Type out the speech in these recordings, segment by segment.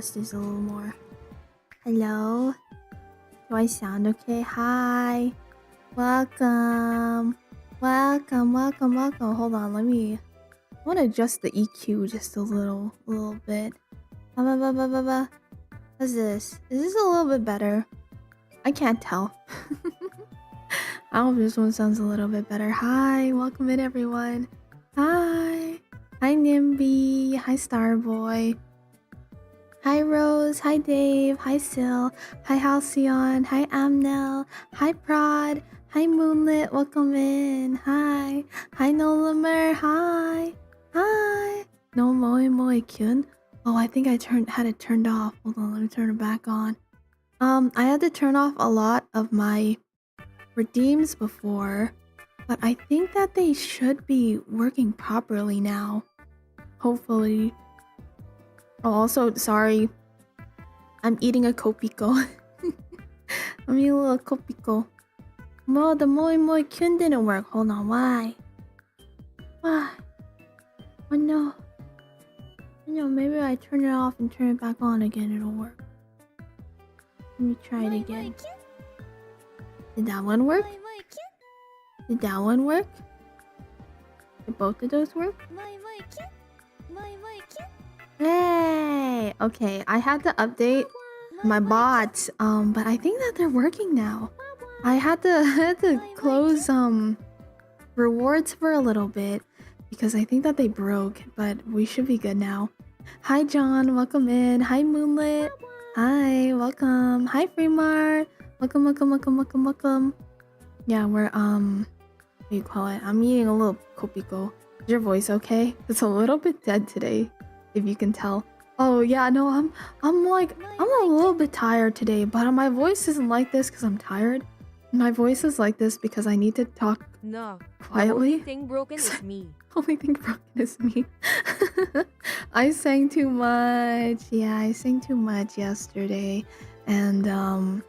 adjust this a little more. Hello? Do I sound okay? Hi. Welcome. Welcome. Hold on, I want to adjust the EQ just a little bit. What's this? Is this a little bit better? I can't tell. I hope this one sounds a little bit better. Hi, welcome in everyone. Hi. Hi Nimby. Hi Starboy. Hi Rose. Hi Dave. Hi Sil. Hi Halcyon. Hi Amnel. Hi Prod. Hi Moonlit. Welcome in. Hi. Hi Nolamer. Hi. Hi. No Moi Kyun. Oh, I think I had it turned off. Hold on, let me turn it back on. I had to turn off a lot of my redeems before, but I think that they should be working properly now. Hopefully. Oh, also, sorry. I'm eating a kopiko. I'm eating a little kopiko. Well, the Moi Kyun didn't work. Hold on, why? Why? Oh no. No, maybe I turn it off and turn it back on again, it'll work. Let me try it again. Did that one work? Did that one work? Did both of those work? Hey! Okay, I had to update my bots, but I think that they're working now. I had to close rewards for a little bit because I think that they broke, but we should be good now. Hi John, welcome in. Hi Moonlit. Hi, welcome. Hi Fremar. Welcome. Yeah, we're what do you call it? I'm eating a little kopiko. Is your voice okay? It's a little bit dead today, if you can tell. Oh yeah, no, I'm a little bit tired today, but my voice isn't like this because I'm tired. My voice is like this because I need to talk quietly. The only thing broken is me. Only thing broken is me. I sang too much. Yeah, I sang too much yesterday, and I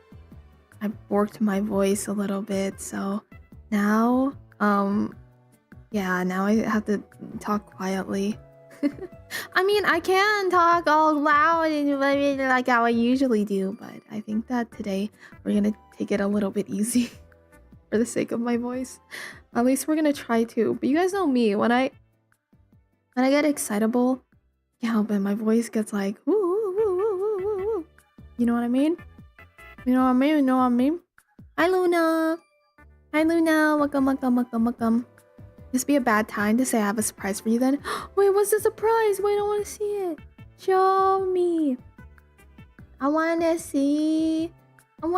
worked my voice a little bit. So now, yeah, now I have to talk quietly. I mean, I can talk all loud and like how I usually do, but I think that today we're gonna take it a little bit easy for the sake of my voice. At least we're gonna try to. But you guys know me, when I get excitable, can't help it. My voice gets like, woo. You know what I mean? You know what I mean? Hi Luna. Hi Luna. Welcome. This be a bad time to say I have a surprise for you then. Wait, what's the surprise? Wait, I want to see it. Show me. I want to see. Send.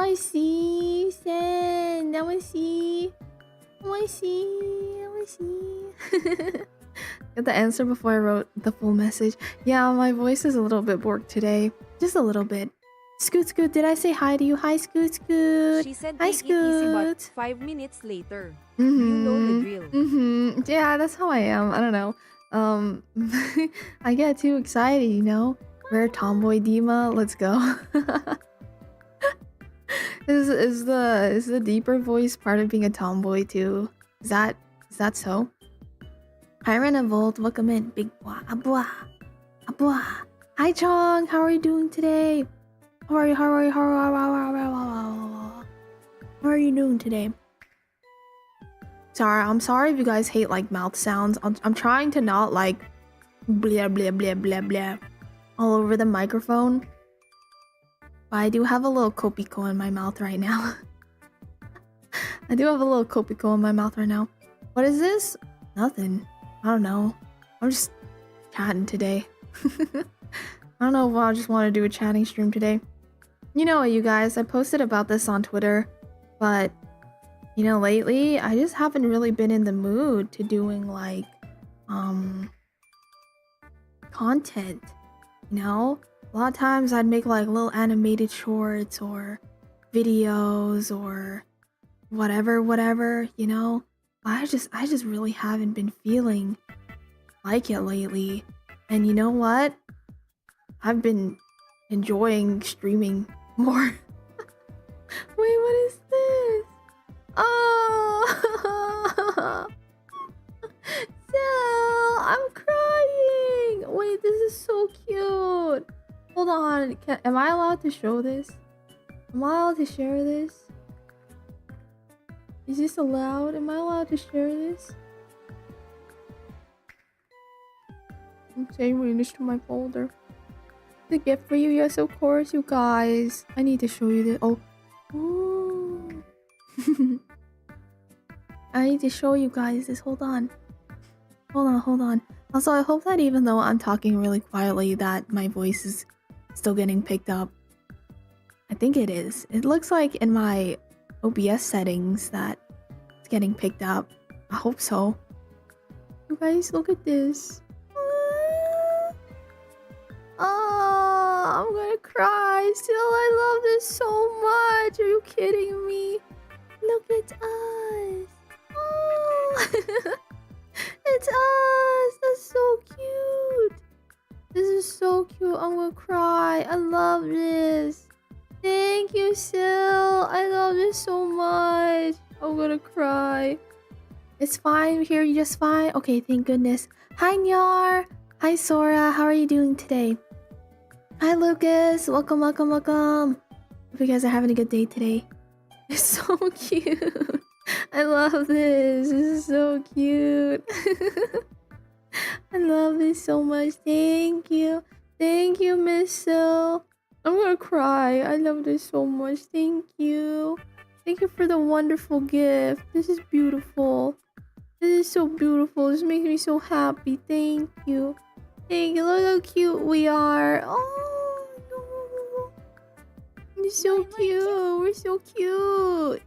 I want to see. Get the answer before I wrote the full message. Yeah, my voice is a little bit borked today. Just a little bit. Scoot, did I say hi to you? Hi, Scoot. She said Hi, take it easy, but Scoot. 5 minutes later. You know the drill. Yeah, that's how I am. I don't know. I get too excited, you know? We're Tomboy Dima. Let's go. Is the deeper voice part of being a tomboy too? Is that so? Hi Renavolt, welcome in. Big boy. Abwa. Hi Chong, how are you doing today? How are you doing today? I'm sorry if you guys hate like mouth sounds. I'm trying to not like blah all over the microphone. But I do have a little kopiko in my mouth right now. I do have a little kopiko in my mouth right now. What is this? Nothing. I don't know. I'm just chatting today. I don't know if I just want to do a chatting stream today. You know what, you guys? I posted about this on Twitter, but you know, lately I just haven't really been in the mood to doing like content. You know, a lot of times I'd make like little animated shorts or videos or whatever, you know. I just really haven't been feeling like it lately. And you know what? I've been enjoying streaming more. Wait, what is this? Oh, Sal, I'm crying. Wait, this is so cute. Hold on. Am I allowed to show this? Am I allowed to share this? Is this allowed? Am I allowed to share this? I'm saving this to my folder. The gift for you? Yes, of course, you guys. I need to show you this. Oh. Ooh. I need to show you guys this. Hold on. Hold on. Also, I hope that even though I'm talking really quietly, that my voice is still getting picked up. I think it is. It looks like in my OBS settings that it's getting picked up. I hope so. You guys, look at this. Oh, I'm gonna cry. Still, I love this so much. Are you kidding me? Look at us. Oh, it's us. That's so cute. This is so cute. I'm gonna cry. I love this. Thank you, Sil. I love this so much. I'm gonna cry. It's fine. Here, you just fine. Okay, thank goodness. Hi, Nyar. Hi, Sora. How are you doing today? Hi, Lucas. Welcome. Hope you guys are having a good day today. It's so cute. I love this. This is so cute. I love this so much. Thank you. Thank you, Miss Sil. I'm gonna cry. I love this so much. Thank you. Thank you for the wonderful gift. This is beautiful. This is so beautiful. This makes me so happy. Thank you. Thank you. Look how cute we are. Oh, no. It's so cute. We're so cute.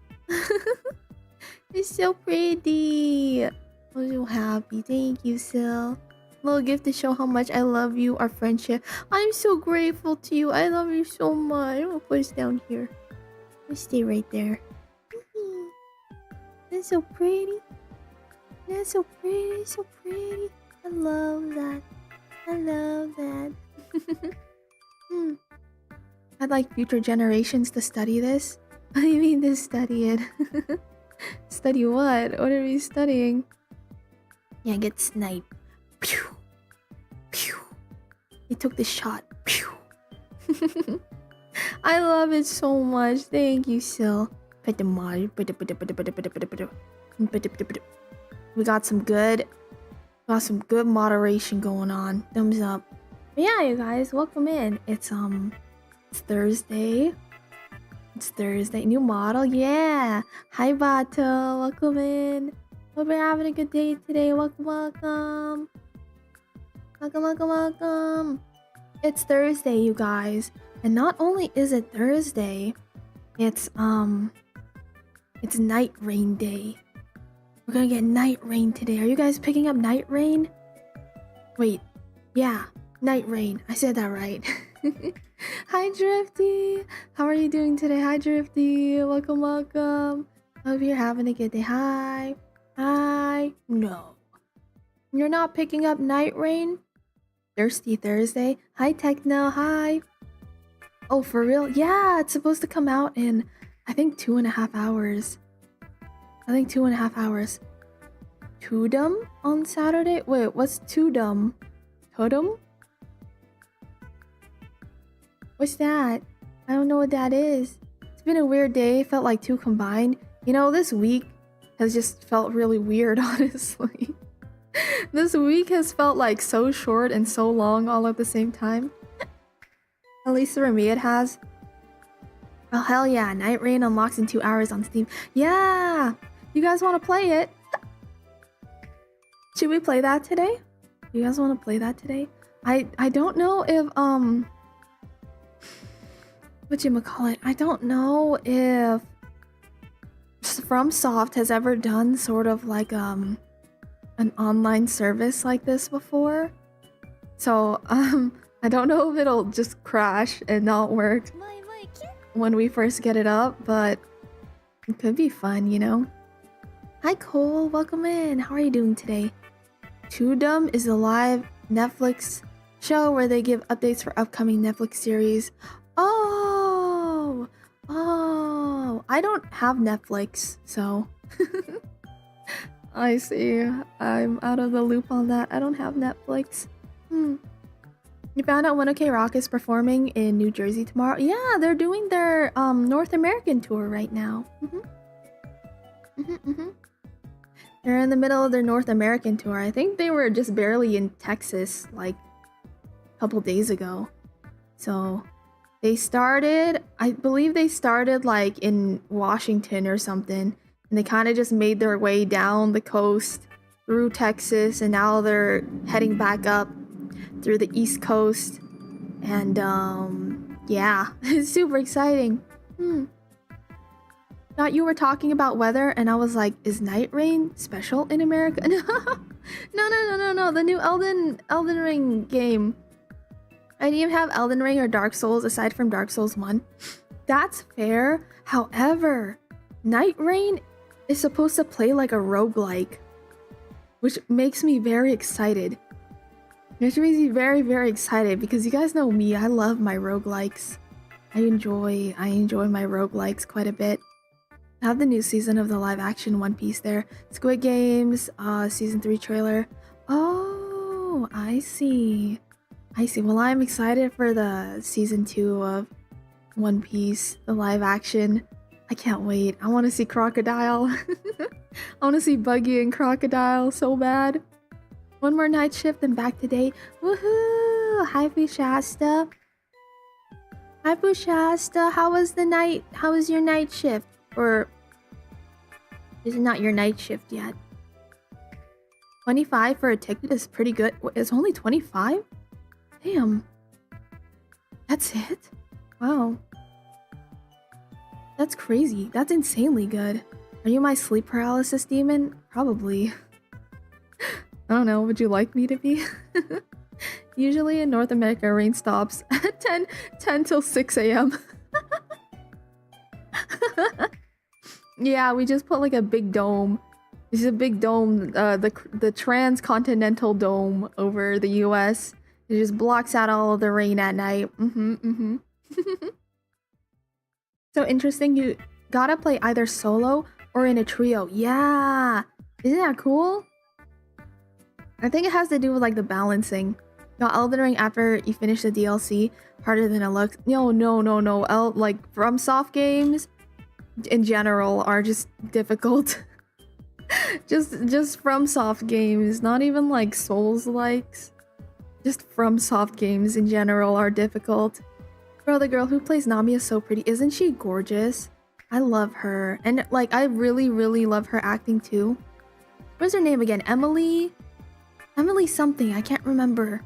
It's so pretty. I'm so happy. Thank you, Sil. Little gift to show how much I love you, our friendship. I'm so grateful to you. I love you so much. I'm gonna put this down here. Let's stay right there. That's so pretty. That's so pretty. So pretty. I love that. I love that. I'd like future generations to study this. What do you mean to study it? Study what? What are we studying? Yeah, get sniped. Pew! Pew! He took the shot. Pew! I love it so much. Thank you, Sil. We got some good moderation going on. Thumbs up. But yeah, you guys, welcome in. It's Thursday. It's Thursday. New model, yeah. Hi, Bato. Welcome in. Hope you're having a good day today. Welcome. It's Thursday, you guys. And not only is it Thursday, it's night rain day. We're gonna get night rain today. Are you guys picking up night rain? Wait, yeah, night rain. I said that right. Hi, Drifty. How are you doing today? Hi, Drifty. Welcome. Hope you're having a good day. Hi. No. You're not picking up night rain? Thirsty Thursday. Hi, Techno. Hi. Oh, for real? Yeah, it's supposed to come out in, I think, 2.5 hours. 2.5 hours. Totem on Saturday? Wait, what's Totem? Totem? What's that? I don't know what that is. It's been a weird day. Felt like two combined. You know, this week has just felt really weird, honestly. This week has felt like so short and so long all at the same time. At least for me it has. Oh, hell yeah. Night Rain unlocks in 2 hours on Steam. Yeah! You guys want to play it? Should we play that today? You guys want to play that today? I don't know if, whatchamacallit? I don't know if FromSoft has ever done sort of like, an online service like this before. So, I don't know if it'll just crash and not work when we first get it up, but it could be fun, you know? Hi, Cole. Welcome in. How are you doing today? Toodum is a live Netflix show where they give updates for upcoming Netflix series. Oh, I don't have Netflix, so I see. I'm out of the loop on that. I don't have Netflix. You found out when OK Rock is performing in New Jersey tomorrow? Yeah, they're doing their North American tour right now. They're in the middle of their North American tour. I think they were just barely in Texas like a couple days ago. So they started, I believe they started like in Washington or something, and they kind of just made their way down the coast through Texas, and now they're heading back up through the East Coast. And yeah, it's super exciting. Thought you were talking about weather, and I was like, is night rain special in America? No, the new Elden Ring game. I didn't even have Elden Ring or Dark Souls aside from Dark Souls 1. That's fair. However, night rain is supposed to play like a roguelike, which makes me very excited. Which makes me very, very excited because you guys know me, I love my roguelikes. I enjoy my roguelikes quite a bit. I have the new season of the live action One Piece there. Squid Games, season 3 trailer. Oh, I see. Well, I'm excited for the season 2 of One Piece, the live action. I can't wait. I want to see Crocodile. I want to see Buggy and Crocodile so bad. One more night shift and back today. Woohoo! Hi, Fushasta. Hi, Fushasta. How was your night shift? Or is it not your night shift yet? 25 for a ticket is pretty good. It's only 25? Damn. That's it? Wow. That's crazy. That's insanely good. Are you my sleep paralysis demon? Probably. I don't know, would you like me to be? Usually in North America, rain stops at 10 till 6 a.m. Yeah, we just put like a big dome. This is a big dome, the transcontinental dome over the US. It just blocks out all of the rain at night. So interesting, you gotta play either solo or in a trio. Yeah! Isn't that cool? I think it has to do with like the balancing. Got Elden Ring after you finish the DLC harder than it looks. No. Like FromSoft games in general are just difficult. just FromSoft games, not even like Souls-likes. Just FromSoft games in general are difficult. Bro, the girl who plays Nami is so pretty. Isn't she gorgeous? I love her. And like I really love her acting too. What's her name again? Emily something. I can't remember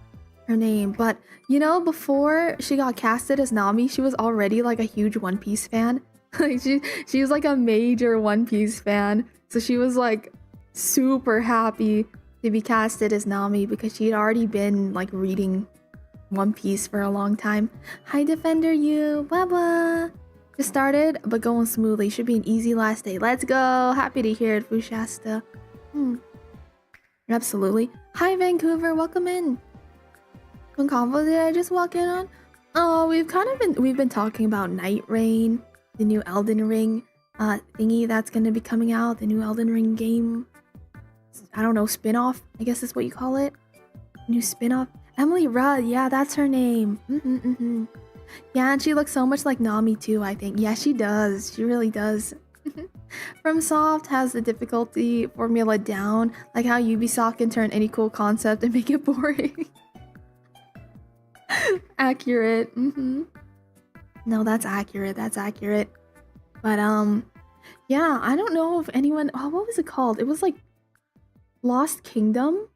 her name, but you know, before she got casted as Nami, she was already like a huge One Piece fan. Like she was like a major One Piece fan, so she was like super happy to be casted as Nami because she'd already been like reading One Piece for a long time. Hi Defender, you blah. Just started but going smoothly. Should be an easy last day. Let's go. Happy to hear it, Fushasta. Absolutely. Hi Vancouver, welcome in. What convo did I just walk in on? Oh, we've been talking about Night Rain, the new Elden Ring thingy that's gonna be coming out, the new Elden Ring game. I don't know, spin-off, I guess is what you call it. New spin-off. Emily Rudd, yeah, that's her name. Yeah, and she looks so much like Nami too, I think. Yeah, she does. She really does. FromSoft has the difficulty formula down, like how Ubisoft can turn any cool concept and make it boring. Accurate. No, that's accurate. But yeah, I don't know if anyone. Oh, what was it called? It was like Lost Kingdom.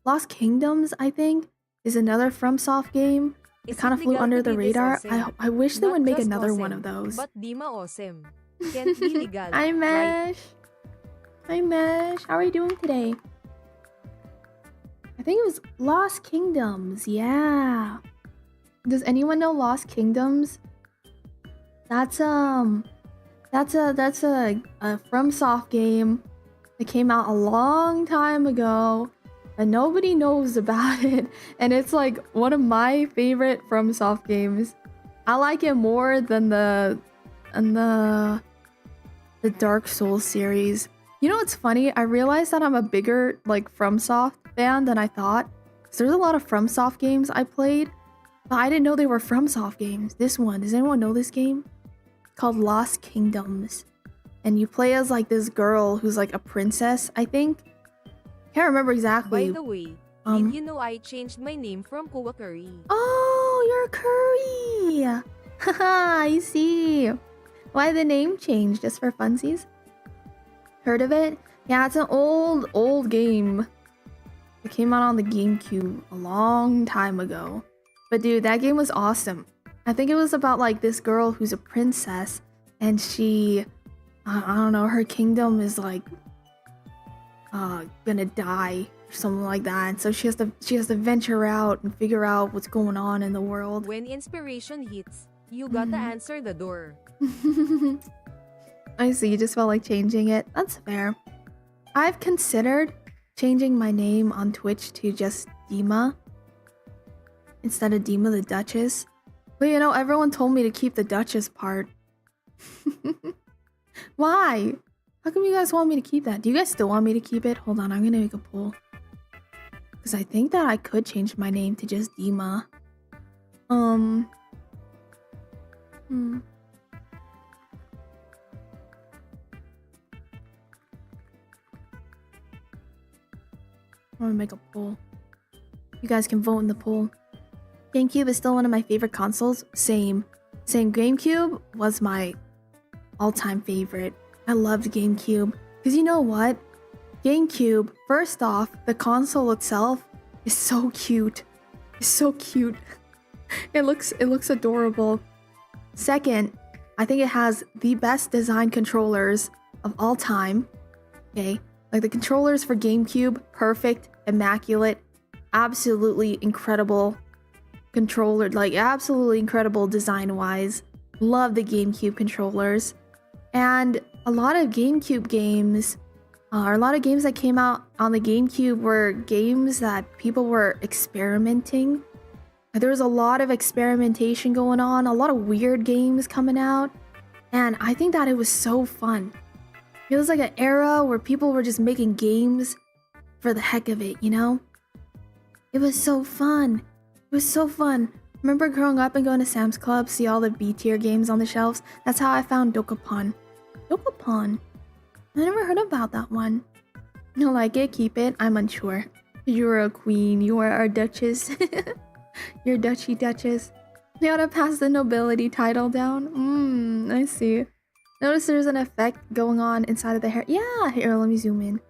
Lost Kingdoms, I think, is another FromSoft game. It kind of flew under the radar. Awesome. I wish they would make another awesome, one of those. But Dima awesome. Can't be legal. Hi Mesh. Hi Mesh. How are you doing today? I think it was Lost Kingdoms. Yeah. Does anyone know Lost Kingdoms? That's a FromSoft game that came out a long time ago and nobody knows about it, and it's like one of my favorite FromSoft games. I like it more than the Dark Souls series. You know what's funny? I realized that I'm a bigger like FromSoft fan than I thought. So there's a lot of FromSoft games I played, But I didn't know they were FromSoft games. This one, does anyone know this game? It's called Lost Kingdoms. And you play as like this girl who's like a princess, I think. Can't remember exactly. By the way, did you know I changed my name from Koa Curry? Oh, you're Curry! Haha, I see. Why the name change? Just for funsies? Heard of it? Yeah, it's an old game. It came out on the GameCube a long time ago. But dude, that game was awesome. I think it was about like this girl who's a princess and she, I don't know, her kingdom is like gonna die or something like that. And so she has to venture out and figure out what's going on in the world. When inspiration hits, you gotta answer the door. I see, you just felt like changing it. That's fair. I've considered changing my name on Twitch to just Dima instead of Dima the Duchess. But you know, everyone told me to keep the Duchess part. Why? How come you guys want me to keep that? Do you guys still want me to keep it? Hold on, I'm gonna make a poll. Because I think that I could change my name to just Dima. I'm gonna make a poll. You guys can vote in the poll. GameCube is still one of my favorite consoles. Same. GameCube was my all-time favorite. I loved GameCube. Because you know what? GameCube, first off, the console itself is so cute. It's so cute. It looks adorable. Second, I think it has the best design controllers of all time. Okay? Like the controllers for GameCube, perfect, immaculate, absolutely incredible controller, like absolutely incredible design-wise. Love the GameCube controllers. And a lot of GameCube games, or a lot of games that came out on the GameCube were games that people were experimenting. There was a lot of experimentation going on, a lot of weird games coming out, and I think that it was so fun. It was like an era where people were just making games for the heck of it, you know? It was so fun. It was so fun. Remember growing up and going to Sam's Club, see all the B-tier games on the shelves? That's how I found Dokapon. Dokapon? I never heard about that one. You like it? Keep it? I'm unsure. You're a queen. You are our duchess. You're Duchy Duchess. You gotta pass the nobility title down. I see. Notice there's an effect going on inside of the hair. Yeah, here, let me zoom in.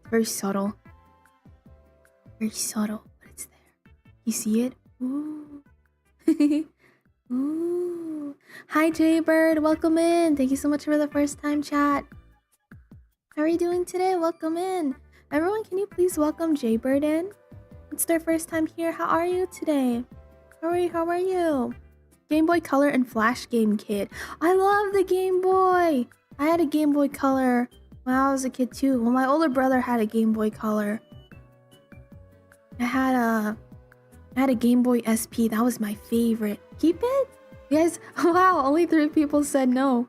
Very subtle. Very subtle, but it's there. You see it? Ooh. Ooh. Hi, Jaybird. Welcome in. Thank you so much for the first time chat. How are you doing today? Welcome in. Everyone, can you please welcome Jaybird in? It's their first time here. How are you today? How are you? Game Boy Color and Flash Game Kit. I love the Game Boy. I had a Game Boy Color when I was a kid too. Well, my older brother had a Game Boy Color. I had a Game Boy SP. That was my favorite. Keep it? You guys, wow, only 3 people said no.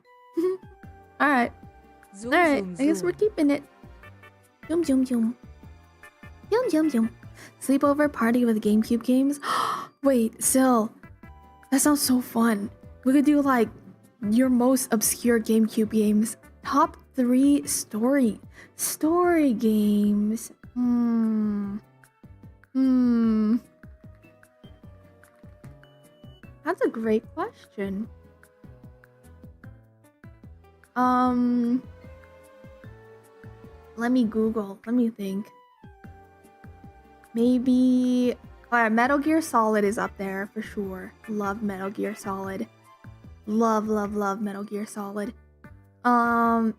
Alright. Alright, I guess we're keeping it. Yum yum yum. Yum yum yum. Sleepover party with GameCube games? Wait, Sil. That sounds so fun. We could do like your most obscure GameCube games. Top 3 story games. That's a great question. Let me Google. Let me think. Maybe... Alright, Metal Gear Solid is up there for sure. Love Metal Gear Solid. Love Metal Gear Solid.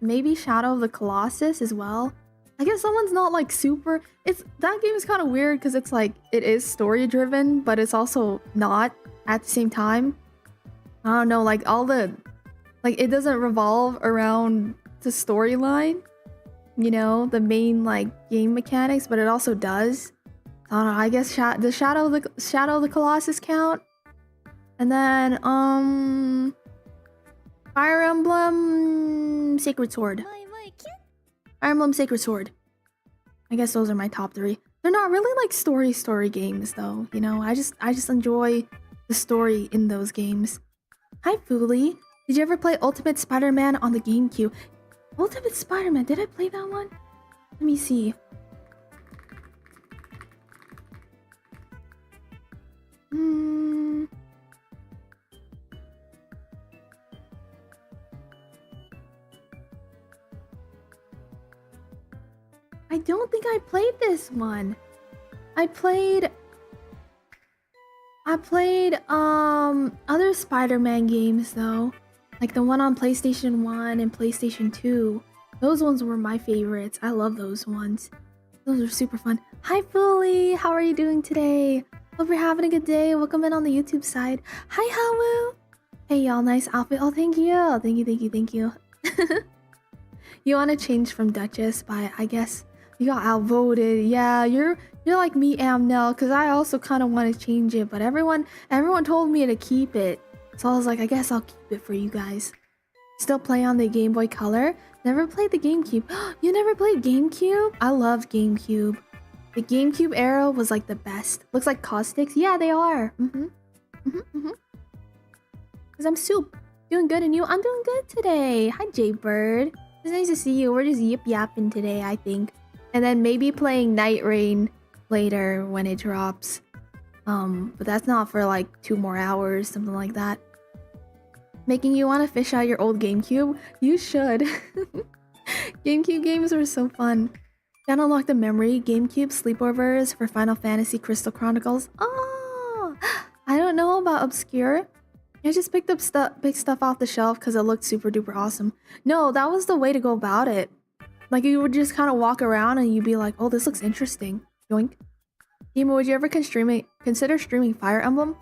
Maybe Shadow of the Colossus as well. I guess someone's not like super... That game is kind of weird because it's like... It is story driven, but it's also not at the same time. I don't know, like all the... Like it doesn't revolve around the storyline. You know, the main like game mechanics, but it also does. I don't know, I guess the Shadow of the Colossus count? And then, Fire Emblem Sacred Sword. Fire Emblem Sacred Sword. I guess those are my top 3. They're not really like story games though, you know? I just enjoy the story in those games. Hi, Fooly. Did you ever play Ultimate Spider-Man on the GameCube? Ultimate Spider-Man, did I play that one? Let me see. I don't think I played this one. I played other Spider-Man games though. Like the one on PlayStation 1 and PlayStation 2. Those ones were my favorites. I love those ones. Those are super fun. Hi Fully, how are you doing today? Hope you're having a good day. Welcome in on the YouTube side. Hi Hawu. Hey y'all, nice outfit. Oh, thank you. Thank you. You want to change from Duchess, but I guess you got outvoted. Yeah, you're like me, Amnel, because I also kind of want to change it, but everyone told me to keep it. So I was like, I guess I'll keep it for you guys. Still play on the Game Boy Color. Never played the GameCube. You never played GameCube? I love GameCube. The GameCube era was like the best. Looks like caustics. Yeah, they are. Because I'm Soup. Doing good, and you? I'm doing good today. Hi, Jaybird. It's nice to see you. We're just yip-yapping today, I think. And then maybe playing Night Rain later when it drops. But that's not for like 2 more hours, something like that. Making you want to fish out your old GameCube? You should. GameCube games were so fun. Can unlock the memory. GameCube sleepovers for Final Fantasy Crystal Chronicles. Oh, I don't know about Obscure. I just picked up big stuff off the shelf because it looked super duper awesome. No, that was the way to go about it. Like you would just kind of walk around and you'd be like, oh, this looks interesting. Yoink. Dima, would you ever consider streaming Fire Emblem?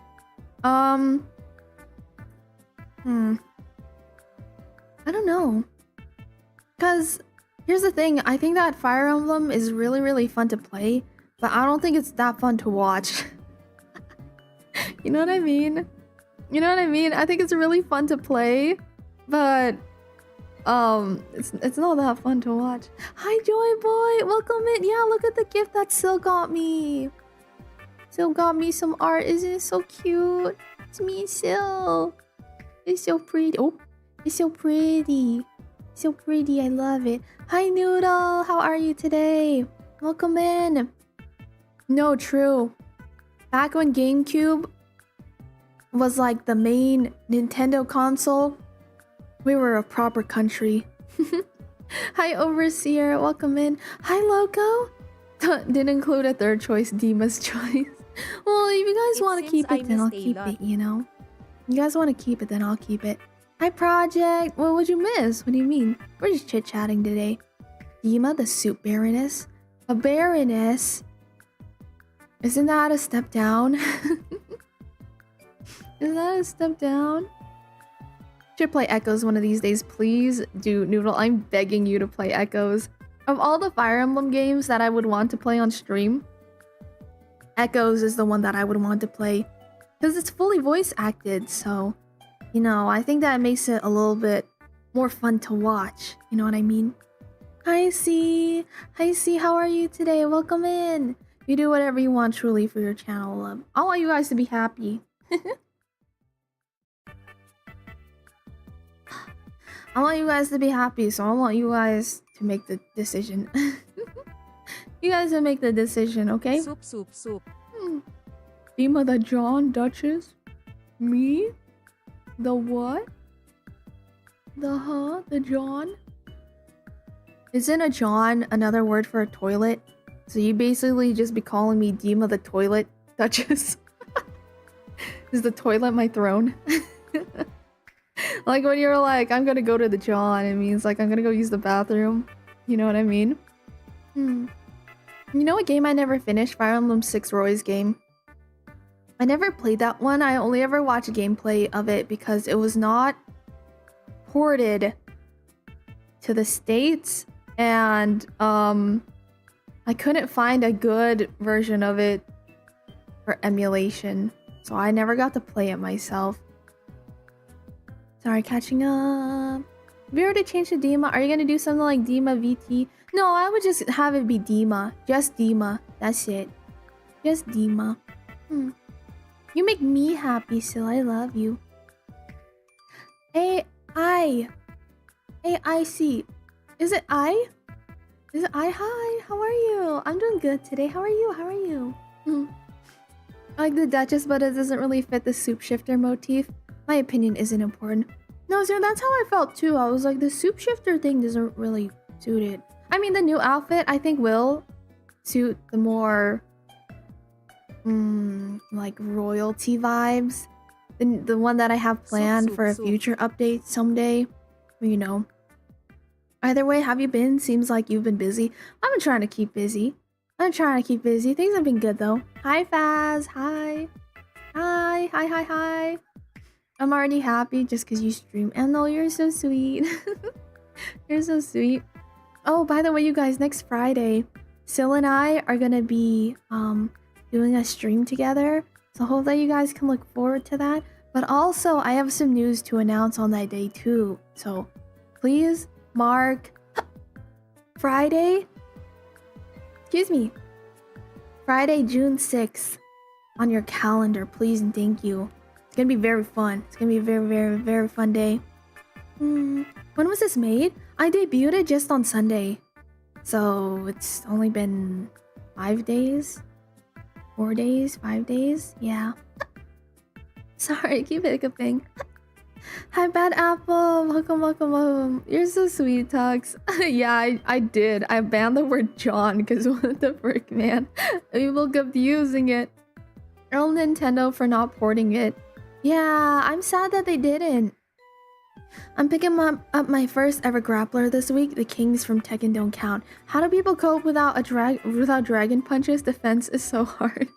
I don't know. Because here's the thing, I think that Fire Emblem is really, really fun to play, but I don't think it's that fun to watch. You know what I mean? I think it's really fun to play, but it's not that fun to watch. Hi Joy Boy, welcome in. Yeah, look at the gift that Sil got me. Sil got me some art. Isn't it so cute? It's me, Sil. It's so pretty. Oh, it's so pretty. So pretty, I love it. Hi Noodle, how are you today? Welcome in. No, true. Back when GameCube was like the main Nintendo console, we were a proper country. Hi Overseer, welcome in. Hi Loco. Didn't include a third choice, Dima's choice. Well, if you guys want to keep it, then I'll keep it, you know? You guys want to keep it, then I'll keep it. Hi Project, what would you miss? What do you mean? We're just chit-chatting today. Dima, the soup baroness? A baroness? Isn't that a step down? Is that a step down? Should play Echoes one of these days, please do. Noodle, I'm begging you to play Echoes. Of all the Fire Emblem games that I would want to play on stream, Echoes is the one that I would want to play. Because it's fully voice acted, so... You know, I think that makes it a little bit more fun to watch. You know what I mean? Hi C! Hi C, how are you today? Welcome in! You do whatever you want truly for your channel. I want you guys to be happy. I want you guys to be happy, so I want you guys to make the decision. You guys will make the decision, okay? Soup. Dima the John Duchess? Me? The what? The John? Isn't a John another word for a toilet? So you basically just be calling me Dima the Toilet Duchess? Is the toilet my throne? Like when you're like, I'm gonna go to the John, it means like I'm gonna go use the bathroom. You know what I mean? You know what game I never finished? Fire Emblem 6 Roy's game. I never played that one. I only ever watched gameplay of it because it was not ported to the States, and I couldn't find a good version of it for emulation, so I never got to play it myself. Sorry, catching up. If you were to change to Dima, are you gonna do something like Dima VT? No, I would just have it be Dima. Just Dima. That's it. Just Dima. You make me happy, Sil. I love you. A-I. A-I-C. Is it I? Is it I? Hi, how are you? I'm doing good today. How are you? How are you? I like the Duchess, but it doesn't really fit the soup shifter motif. My opinion isn't important. No, so that's how I felt too. I was like, the soup shifter thing doesn't really suit it. I mean, the new outfit I think will suit the more like royalty vibes. The one that I have planned for a future update someday. You know. Either way, have you been? Seems like you've been busy. I've been trying to keep busy. Things have been good though. Hi, Faz. Hi. Hi. Hi, hi, hi. I'm already happy just because you stream. And no, you're so sweet. You're so sweet. Oh, by the way, you guys, next Friday, Sil and I are gonna be doing a stream together. So hope that you guys can look forward to that. But also, I have some news to announce on that day too. So please mark Friday, Friday, June 6th on your calendar, please and thank you. It's gonna be very fun. It's gonna be a very, very, very fun day. When was this made? I debuted it just on Sunday. So it's only been 5 days? 4 days? 5 days? Yeah. Sorry, keep hiccuping. Hi, Bad Apple. Welcome. You're so sweet, Tux. Yeah, I did. I banned the word John because what the frick, man? People kept using it. Earl Nintendo for not porting it. Yeah, I'm sad that they didn't. I'm picking up my first ever grappler this week. The Kings from Tekken don't count. How do people cope without dragon punches? Defense is so hard.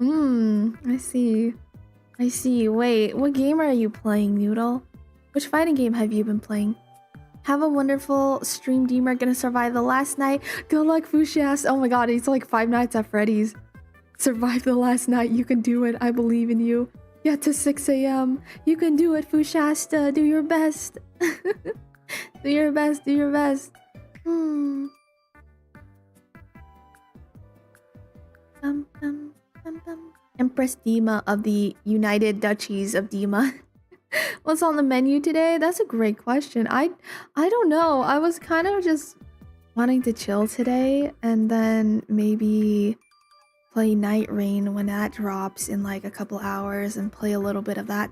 I see. Wait, what game are you playing, Noodle? Which fighting game have you been playing? Have a wonderful stream, Dima. Gonna survive the last night. Good luck, Fushias. Oh my god, it's like 5 Nights at Freddy's. Survive the last night. You can do it. I believe in you. Get to 6 a.m. You can do it, Fushasta. Do your best. Do your best. Empress Dima of the United Duchies of Dima. What's on the menu today? That's a great question. I don't know. I was kind of just wanting to chill today and then maybe play Night Rain when that drops in like a couple hours and play a little bit of that.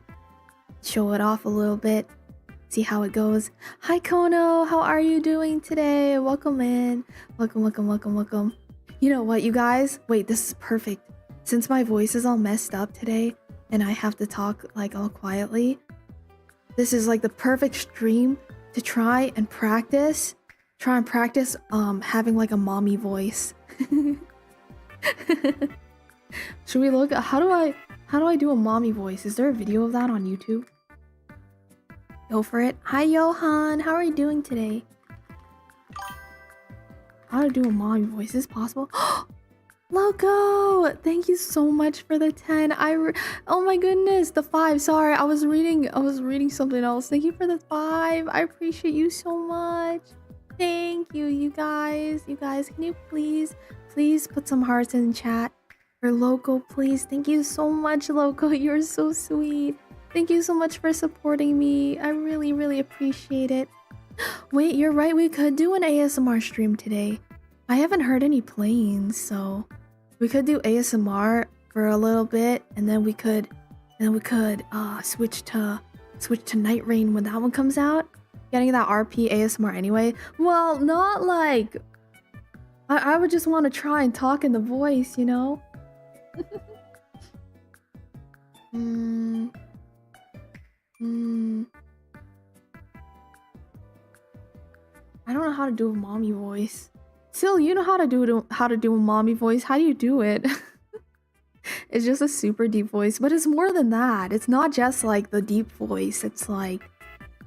Show it off a little bit. See how it goes. Hi Kono, how are you doing today? Welcome in. Welcome. You know what, you guys? Wait, this is perfect. Since my voice is all messed up today and I have to talk like all quietly, this is like the perfect stream to try and practice having like a mommy voice. Should we look? How do I do a mommy voice? Is there a video of that on YouTube? Go for it. Hi Johan, how are you doing today? How to do a mommy voice? Is this possible? Loco, thank you so much for the 10. Oh my goodness, the 5. Sorry, I was reading something else. Thank you for the 5. I appreciate you so much. Thank you, you guys. Can you please put some hearts in chat for Loco, please? Thank you so much, Loco. You're so sweet. Thank you so much for supporting me. I really, really appreciate it. Wait, you're right. We could do an ASMR stream today. I haven't heard any planes, so we could do ASMR for a little bit, and then we could switch to Night Rain when that one comes out. Getting that RP ASMR anyway. Well, not like I would just want to try and talk in the voice, you know. I don't know how to do a mommy voice. Sil, you know how to do a mommy voice. How do you do it? It's just a super deep voice, but it's more than that. It's not just like the deep voice. It's like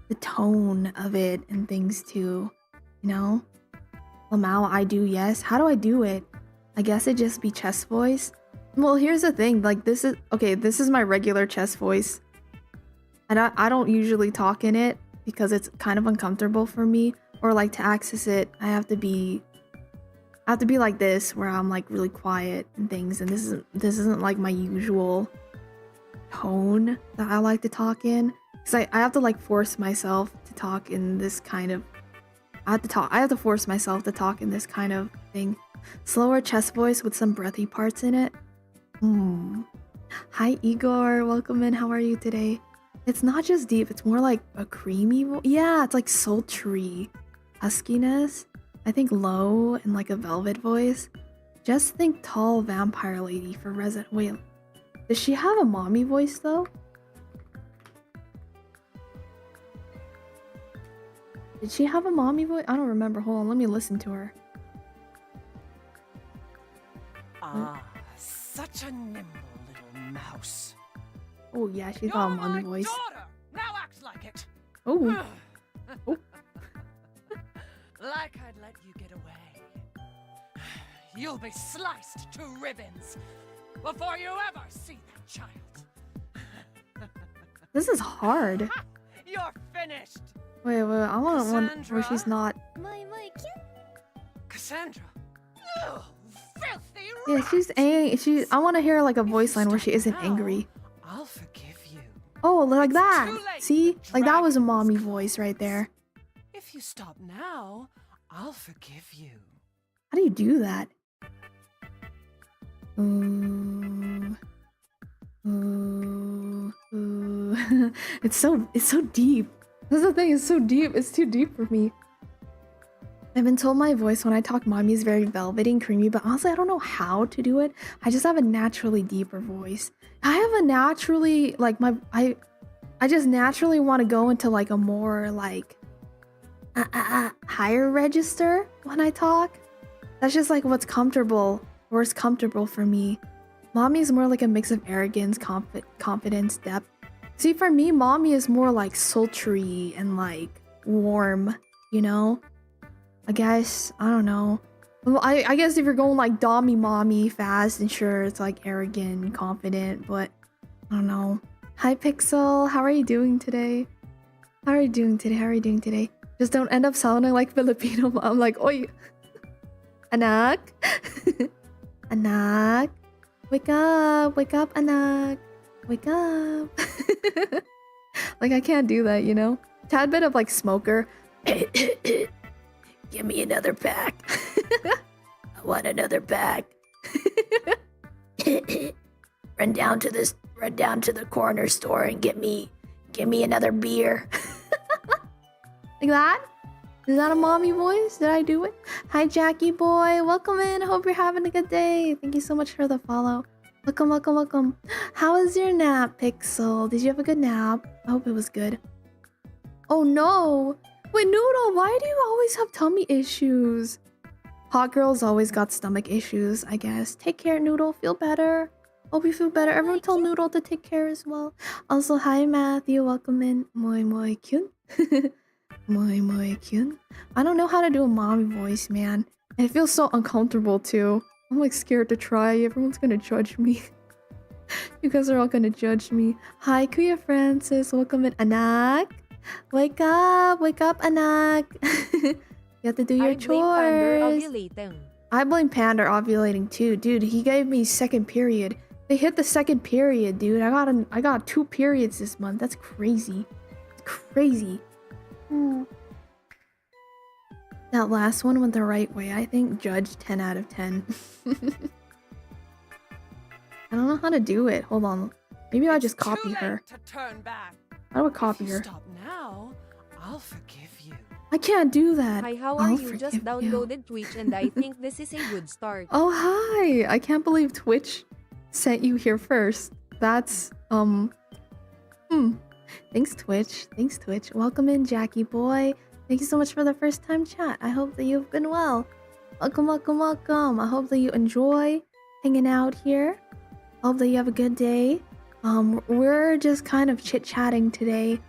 the tone of it and things too, you know? Lamau, I do, yes. How do I do it? I guess it just be chest voice. Well, here's the thing. Like this is my regular chest voice. And I don't usually talk in it because it's kind of uncomfortable for me. Or like to access it, I have to be like this, where I'm like really quiet and things. And this isn't like my usual tone that I like to talk in. Because I have to like force myself to talk in this kind of... I have to force myself to talk in this kind of thing. Slower chest voice with some breathy parts in it. Hi Igor, welcome in. How are you today? It's not just deep, it's more like a creamy yeah, it's like sultry huskiness. I think low and like a velvet voice. Just think tall vampire lady for Resident. Wait, does she have a mommy voice though? Did she have a mommy voice? I don't remember. Hold on, let me listen to her. Ah, such a nimble little mouse. Oh yeah, she's got a mommy voice. Daughter. Now act like it. Oh. Oh. Like I'd let you get away. You'll be sliced to ribbons before you ever see that child. This is hard. You're finished. Wait, I want one where she's not. Cassandra. Ugh, filthy Yeah, she's angry. I want to hear like a voice line where she isn't now, angry. I'll forgive you. Oh, like It's that. too late See? to Like that drag was a you mommy into voice right there. If you stop now, I'll forgive you. How do you do that? Ooh. Ooh. Ooh. It's so deep. That's the thing, it's so deep. It's too deep for me. I've been told my voice when I talk mommy is very velvety and creamy, but honestly I don't know how to do it. I just have a naturally deeper voice. I have a naturally like I just naturally want to go into like a more like higher register when I talk. That's just like what's comfortable or is comfortable for me. Mommy's more like a mix of arrogance, confidence, depth. See, for me, mommy is more like sultry and like warm, you know? I guess, I don't know. Well, I guess if you're going like dommy mommy fast and sure, it's like arrogant and confident, but I don't know. Hi Pixel, how are you doing today? How are you doing today? How are you doing today? Just don't end up sounding like Filipino mom, like, oi! Anak! Anak! Wake up, anak! Wake up! Like, I can't do that, you know? Tad bit of like smoker. Give me another pack. I want another pack. Run down to the corner store and give me another beer. Like that? Is that a mommy voice? Did I do it? Hi Jackie boy, welcome in. Hope you're having a good day. Thank you so much for the follow. Welcome. How was your nap, Pixel? Did you have a good nap? I hope it was good. Oh no! Wait, Noodle, why do you always have tummy issues? Hot girls always got stomach issues, I guess. Take care, Noodle. Feel better. Hope you feel better. Everyone tell Noodle to take care as well. Also, hi Matthew. Welcome in. Moi kyun. Moi kyun. I don't know how to do a mommy voice, man. And it feels so uncomfortable too. I'm like scared to try. Everyone's gonna judge me. You guys are all gonna judge me. Hi, Kuya Francis. Welcome in. Anak. Wake up, anak. You have to do your chores. I blame Pander ovulating too. Dude, he gave me second period. They hit the second period, dude. I got 2 periods this month. That's crazy. It's crazy. That last one went the right way. I think judge 10 out of 10. I don't know how to do it. Hold on. Maybe I'll just copy her. I would copy her. Stop now, I'll forgive you. I can't do that. Hi, how are you? Just downloaded Twitch and I think this is a good start. Oh, hi. I can't believe Twitch sent you here first. That's, Thanks, Twitch. Welcome in, Jackie boy. Thank you so much for the first time chat. I hope that you've been well. Welcome. I hope that you enjoy hanging out here. I hope that you have a good day. We're just kind of chit-chatting today.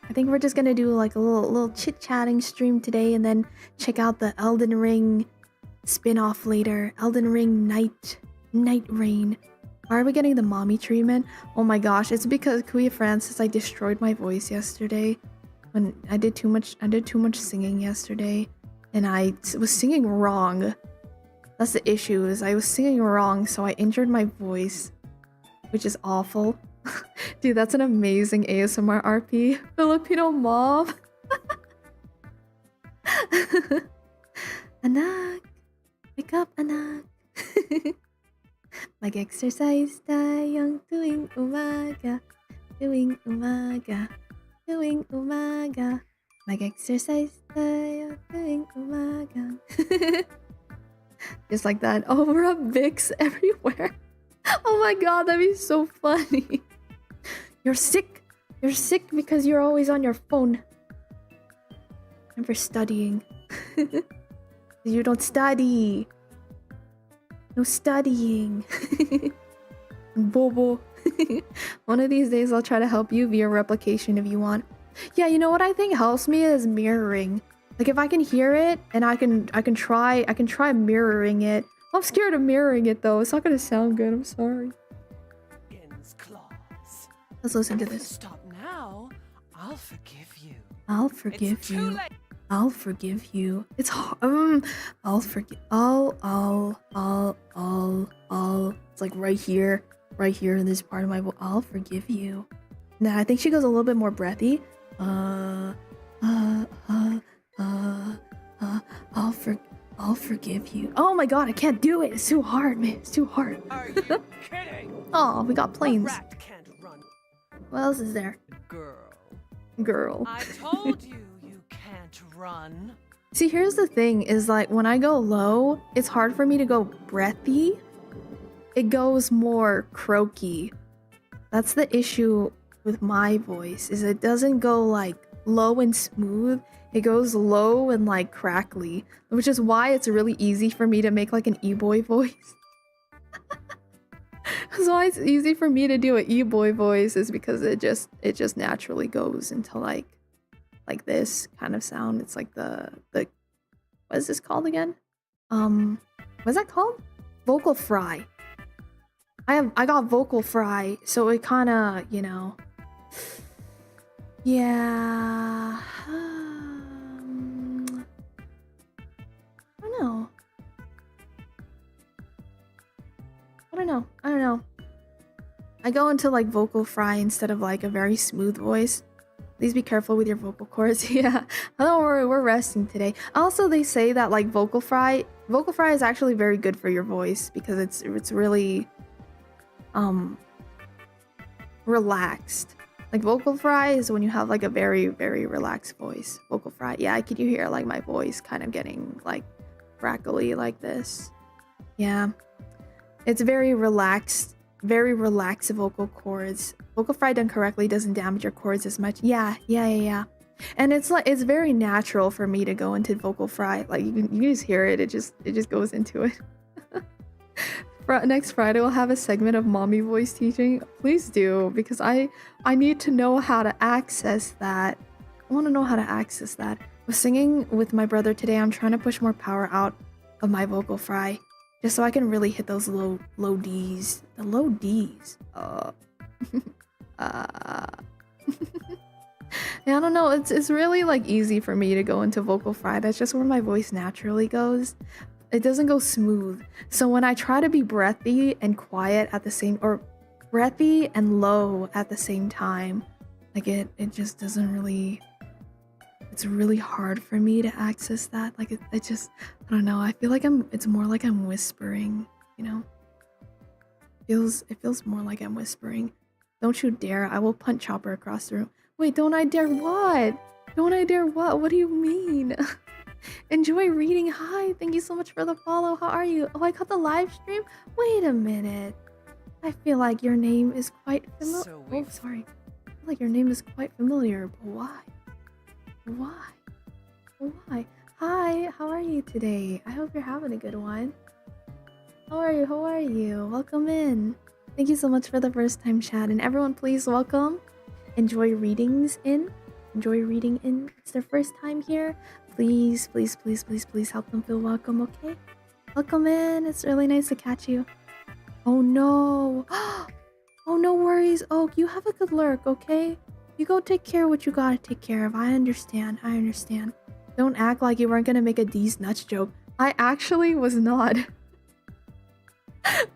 I think we're just gonna do like a little chit-chatting stream today and then check out the Elden Ring spin-off later. Elden Ring Night Rain. Why are we getting the mommy treatment? Oh my gosh, it's because Kuya Francis, I destroyed my voice yesterday. When I did too much singing yesterday. And I was singing wrong. That's the issue, is I was singing wrong, so I injured my voice. Which is awful. Dude, that's an amazing ASMR RP. Filipino mom. Anak, wake up, anak. Mag-exercise tayong tuwing umaga. Tuwing umaga. Tuwing umaga. Mag-exercise tayo tuwing umaga. Just like that. Oh, we're up Vicks everywhere. Oh my god, that'd be so funny. You're sick. You're sick because you're always on your phone. Never studying. You don't study. No studying. Bobo. One of these days I'll try to help you via replication if you want. Yeah, you know what I think helps me is mirroring. Like if I can hear it and I can try mirroring it. I'm scared of mirroring it though. It's not gonna sound good. I'm sorry. Let's listen to this. Stop now. I'll forgive you. I'll forgive you. I'll forgive you. It's I'll forgive. It's like right here in this part of my voice. I'll forgive you. Nah, I think she goes a little bit more breathy. I'll forgive you. Oh my god, I can't do it. It's too hard, man. It's too hard. Are you kidding? Oh, we got planes. A rat can't run. What else is there? Girl. I told you you can't run. See, here's the thing is like when I go low, it's hard for me to go breathy. It goes more croaky. That's the issue with my voice is it doesn't go like low and smooth. It goes low and like crackly, which is why it's really easy for me to make like an e-boy voice. That's why it's easy for me to do an e-boy voice is because it just naturally goes into like this kind of sound. It's like the what is this called again? What's that called? Vocal fry. I got vocal fry, so it kind of, you know. Yeah. I don't know. I go into like vocal fry instead of like a very smooth voice. Please be careful with your vocal cords. Yeah. Don't worry, we're resting today. Also, they say that like vocal fry is actually very good for your voice because it's really relaxed. Like vocal fry is when you have like a very, very relaxed voice. Vocal fry. Yeah, could you hear like my voice kind of getting like crackly like this? Yeah. It's very relaxed vocal cords. Vocal fry done correctly doesn't damage your cords as much. Yeah. And it's like it's very natural for me to go into vocal fry. Like you can just hear it. It just goes into it. Next Friday we'll have a segment of mommy voice teaching. Please do, because I need to know how to access that. I want to know how to access that. I was singing with my brother today. I'm trying to push more power out of my vocal fry. Just so I can really hit those low D's. The low D's. Yeah, I don't know. It's really like easy for me to go into vocal fry. That's just where my voice naturally goes. It doesn't go smooth. So when I try to be breathy and quiet at the same, or breathy and low at the same time, like it just doesn't really. It's really hard for me to access that. Like it just, I don't know. I feel like it's more like I'm whispering, you know? It feels more like I'm whispering. Don't you dare. I will punch Chopper across the room. Wait, don't I dare what? Don't I dare what? What do you mean? Enjoy reading. Hi, thank you so much for the follow. How are you? Oh, I got the live stream? Wait a minute. I feel like your name is quite familiar. Oh, sorry. I feel like your name is quite familiar, but why? Why? Hi, how are you today? I hope you're having a good one. How are you? Welcome in. Thank you so much for the first time chat. And everyone, please welcome. Enjoy reading in. It's their first time here. Please help them feel welcome, okay? Welcome in. It's really nice to catch you. Oh no. Oh, no worries. Oh, you have a good lurk, okay? You go take care of what you gotta take care of. I understand. Don't act like you weren't gonna make a D's nuts joke. I actually was not.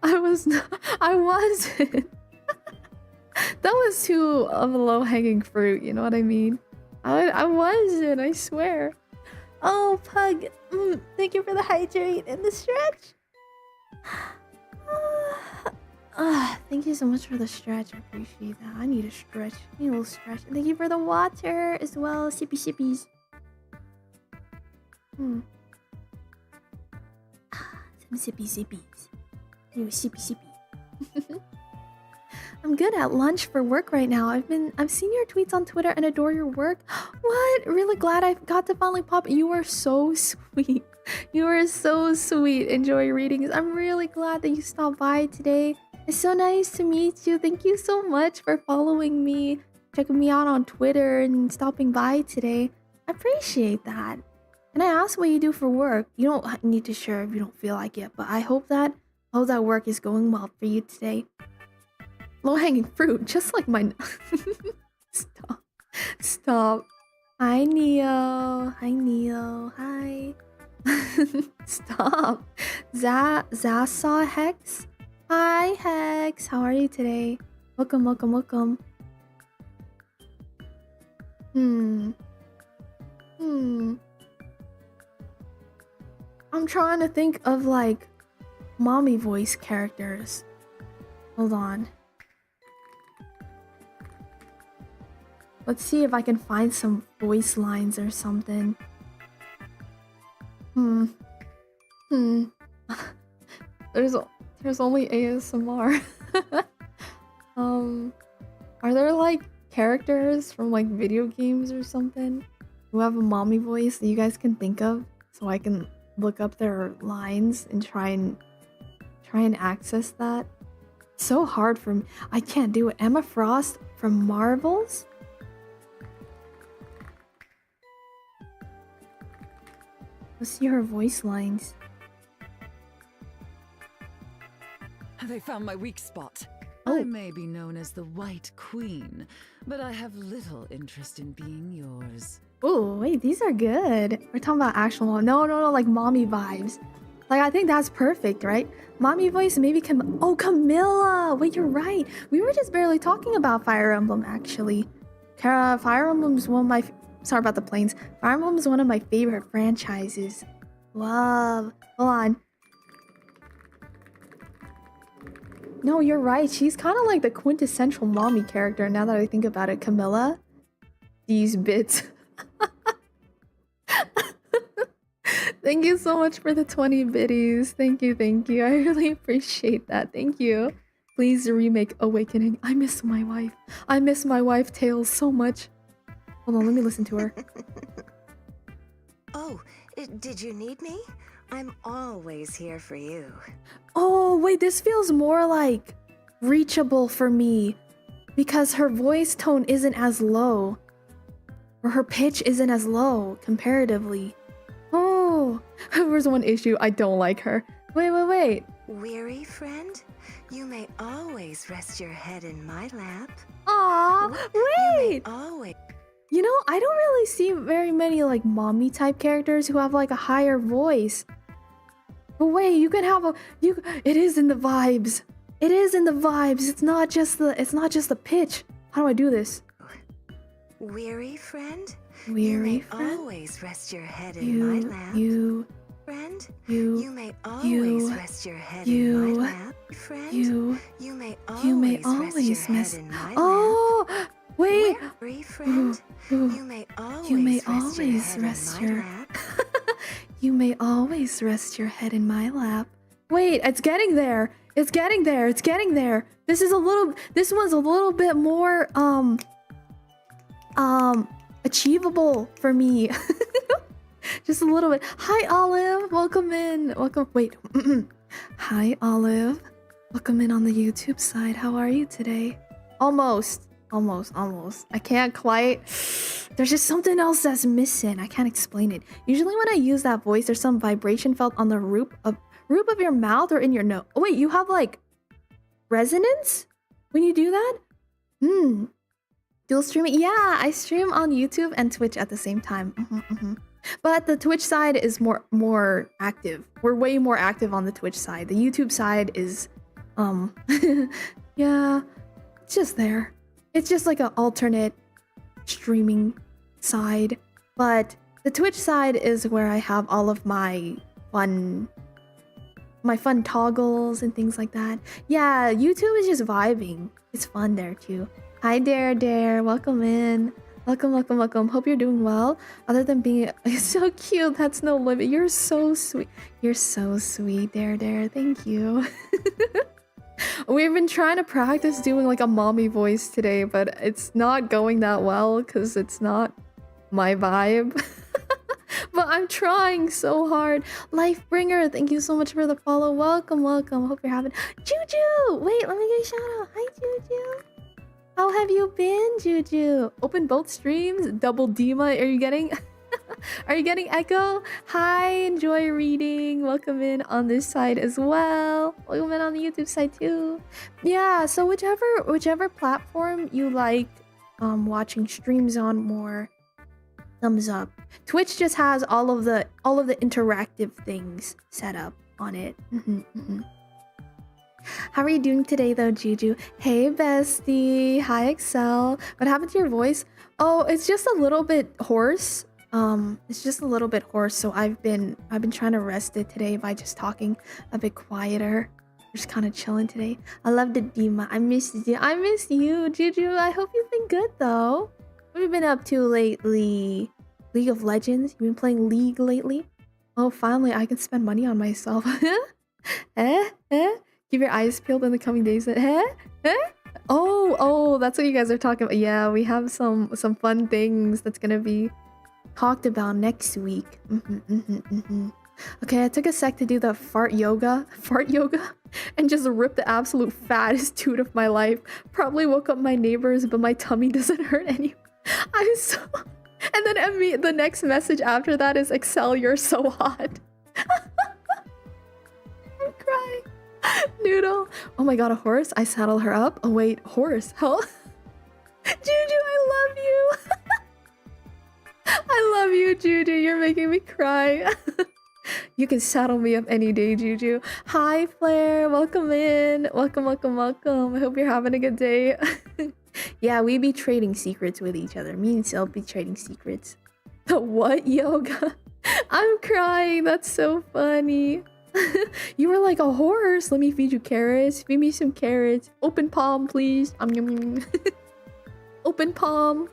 I wasn't. That was too of a low-hanging fruit, you know what I mean? I wasn't, I swear. Oh, Pug, thank you for the hydrate and the stretch. Thank you so much for the stretch. I appreciate that. I need a stretch. I need a little stretch. And thank you for the water as well. Sippy sippies. Some sippy sippies. You sippy sippy. I'm good at lunch for work right now. I've seen your tweets on Twitter and adore your work. What? Really glad I got to finally pop. You are so sweet. You are so sweet. Enjoy readings. I'm really glad that you stopped by today. It's so nice to meet you. Thank you so much for following me, checking me out on Twitter, and stopping by today. I appreciate that. And I asked what you do for work. You don't need to share if you don't feel like it, but I hope that work is going well for you today. Low-hanging fruit, just like my... Stop. Stop. Hi, Neo. Hi, Neo. Hi. Stop. Zasaw Hex. Hi, Hex. How are you today? Welcome, welcome, welcome. I'm trying to think of, like, mommy voice characters. Hold on. Let's see if I can find some voice lines or something. There's only ASMR. Are there like characters from like video games or something who have a mommy voice that you guys can think of, so I can look up their lines and try and access that? It's so hard for me. I can't do it. Emma Frost from Marvels? Let's see her voice lines. They found my weak spot. Oh. I may be known as the White Queen, but I have little interest in being yours. Oh, wait, these are good. We're talking about actual... No, like mommy vibes. Like, I think that's perfect, right? Mommy voice, maybe Camilla! Wait, you're right. We were just barely talking about Fire Emblem, actually. Fire Emblem's one of my... Sorry about the planes. Fire Emblem is one of my favorite franchises. Love. Hold on. No, you're right. She's kind of like the quintessential mommy character now that I think about it. Camilla. These bits. Thank you so much for the 20 biddies. Thank you, thank you. I really appreciate that. Thank you. Please remake Awakening. I miss my wife. I miss my wife, Tails, so much. Hold on, let me listen to her. Oh, did you need me? I'm always here for you. Oh, wait, this feels more like reachable for me because her voice tone isn't as low, or her pitch isn't as low comparatively. Oh, there's one issue. I don't like her. Wait. Weary friend? You may always rest your head in my lap. Aw, wait! Always. You know, I don't really see very many like mommy type characters who have like a higher voice. But wait, you can have it is in the vibes. It is in the vibes. It's not just the pitch. How do I do this? Weary friend? Weary friend? friend? Always rest your head in my lap. Friend? You may always rest your head in my lap. Friend? You may always rest your head in my lap. Oh, wait. Weary friend? You may always rest your lap. You may always rest your head in my lap. Wait, it's getting there. It's getting there. It's getting there. This one's a little bit more achievable for me. Just a little bit. Hi, Olive. Welcome in. Welcome. Wait. Hi, Olive. Welcome in on the YouTube side. How are you today? Almost. I can't quite. There's just something else that's missing. I can't explain it. Usually when I use that voice, there's some vibration felt on the roof of your mouth or in your nose. Oh, wait, you have like resonance when you do that? Dual streaming? Yeah, I stream on YouTube and Twitch at the same time. But the Twitch side is more active. We're way more active on the Twitch side. The YouTube side is yeah, it's just there. It's just like an alternate streaming side. But the Twitch side is where I have all of my fun toggles and things like that. Yeah, YouTube is just vibing. It's fun there too. Hi Dare, welcome in. Welcome. Hope you're doing well. Other than being so cute, that's no limit. You're so sweet. You're so sweet, Dare. Thank you. We've been trying to practice doing like a mommy voice today, but it's not going that well because it's not my vibe. But I'm trying so hard. Lifebringer, thank you so much for the follow. Welcome. Hope you're having Juju. Wait, let me get a shout out. Hi, Juju. How have you been, Juju? Open both streams. Double Dima. Are you getting? Are you getting echo? Hi, enjoy reading. Welcome in on this side as well. Welcome in on the YouTube side too. Yeah. So whichever platform you like, watching streams on more. Thumbs up. Twitch just has all of the interactive things set up on it. How are you doing today though, Juju? Hey bestie. Hi Excel. What happened to your voice? Oh, it's just a little bit hoarse. So I've been trying to rest it today by just talking a bit quieter. Just kind of chilling today. I loved it, Dima. I miss you, Juju. I hope you've been good though. What have you been up to lately? League of Legends? You've been playing League lately? Oh, finally, I can spend money on myself. Keep your eyes peeled in the coming days. Oh, that's what you guys are talking about. Yeah, we have some fun things that's gonna be talked about next week. Okay, I took a sec to do the fart yoga, and just ripped the absolute fattest toot of my life. Probably woke up my neighbors, but my tummy doesn't hurt anymore. I'm so... And then the next message after that is, Excel, you're so hot. I'm crying. Noodle. Oh my god, a horse? I saddle her up? Oh wait, horse. Hell. Juju, I love you. I love you, Juju. You're making me cry. You can saddle me up any day, Juju. Hi, Flair. Welcome in. Welcome. I hope you're having a good day. Yeah, we be trading secrets with each other. Me and Sil be trading secrets. The what yoga? I'm crying. That's so funny. You were like a horse. Let me feed you carrots. Feed me some carrots. Open palm, please. Open palm.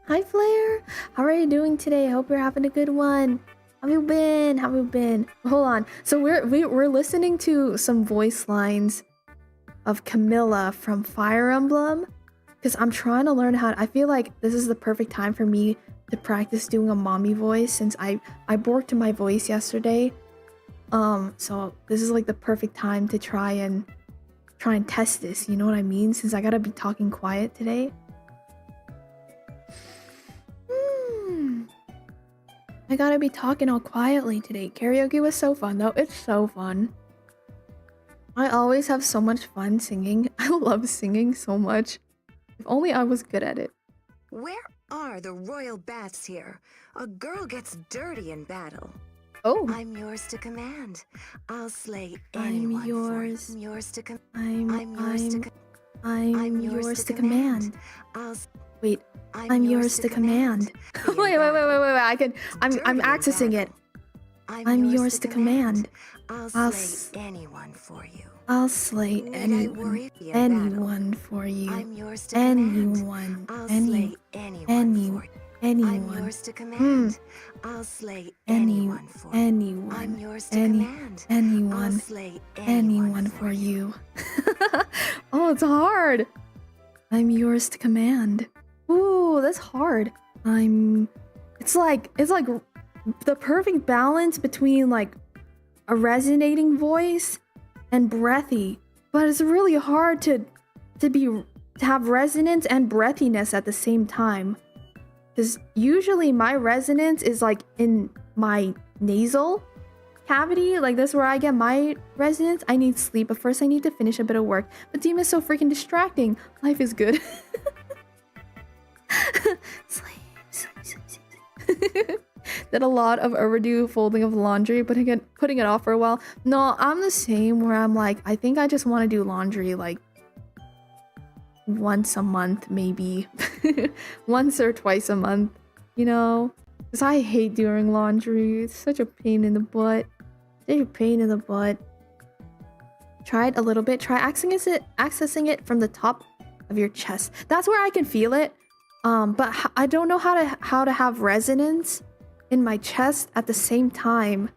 Hi, Flair. How are you doing today? I hope you're having a good one. How have you been? Hold on. So we're listening to some voice lines of Camilla from Fire Emblem, because I'm trying to learn how. I feel like this is the perfect time for me to practice doing a mommy voice, since I borked my voice yesterday. So this is like the perfect time to try and test this. You know what I mean? Since I gotta be talking quiet today. I gotta be talking all quietly today. Karaoke was so fun though. It's so fun. I always have so much fun singing. I love singing so much. If only I was good at it. Where are the royal baths here? A girl gets dirty in battle. Oh. I'm yours to command. I'll slay anyone. I'm yours to command. I'm yours to command. Wait. I'm yours to command. Wait. I'm accessing it. I'm yours to command. I'll slay anyone for you. I'll slay anyone for you. I'm yours to command. I'll slay anyone for you. I'm yours to command. I'll slay anyone for you. I'm yours to command. I'll slay anyone for you. Oh, it's hard. I'm yours to command. Ooh, that's hard. It's like the perfect balance between like a resonating voice and breathy, but it's really hard to have resonance and breathiness at the same time, because usually my resonance is like in my nasal cavity, like this where I get my resonance. I need sleep, but first I need to finish a bit of work. But Dima is so freaking distracting. Life is good. Sleep. Did a lot of overdue folding of laundry, putting it off for a while. No, I'm the same, where I'm like, I think I just want to do laundry like once a month, maybe. Once or twice a month, you know? Because I hate doing laundry. It's such a pain in the butt. Such a pain in the butt. Try it a little bit. Try accessing it from the top of your chest. That's where I can feel it. But I don't know how to have resonance in my chest at the same time.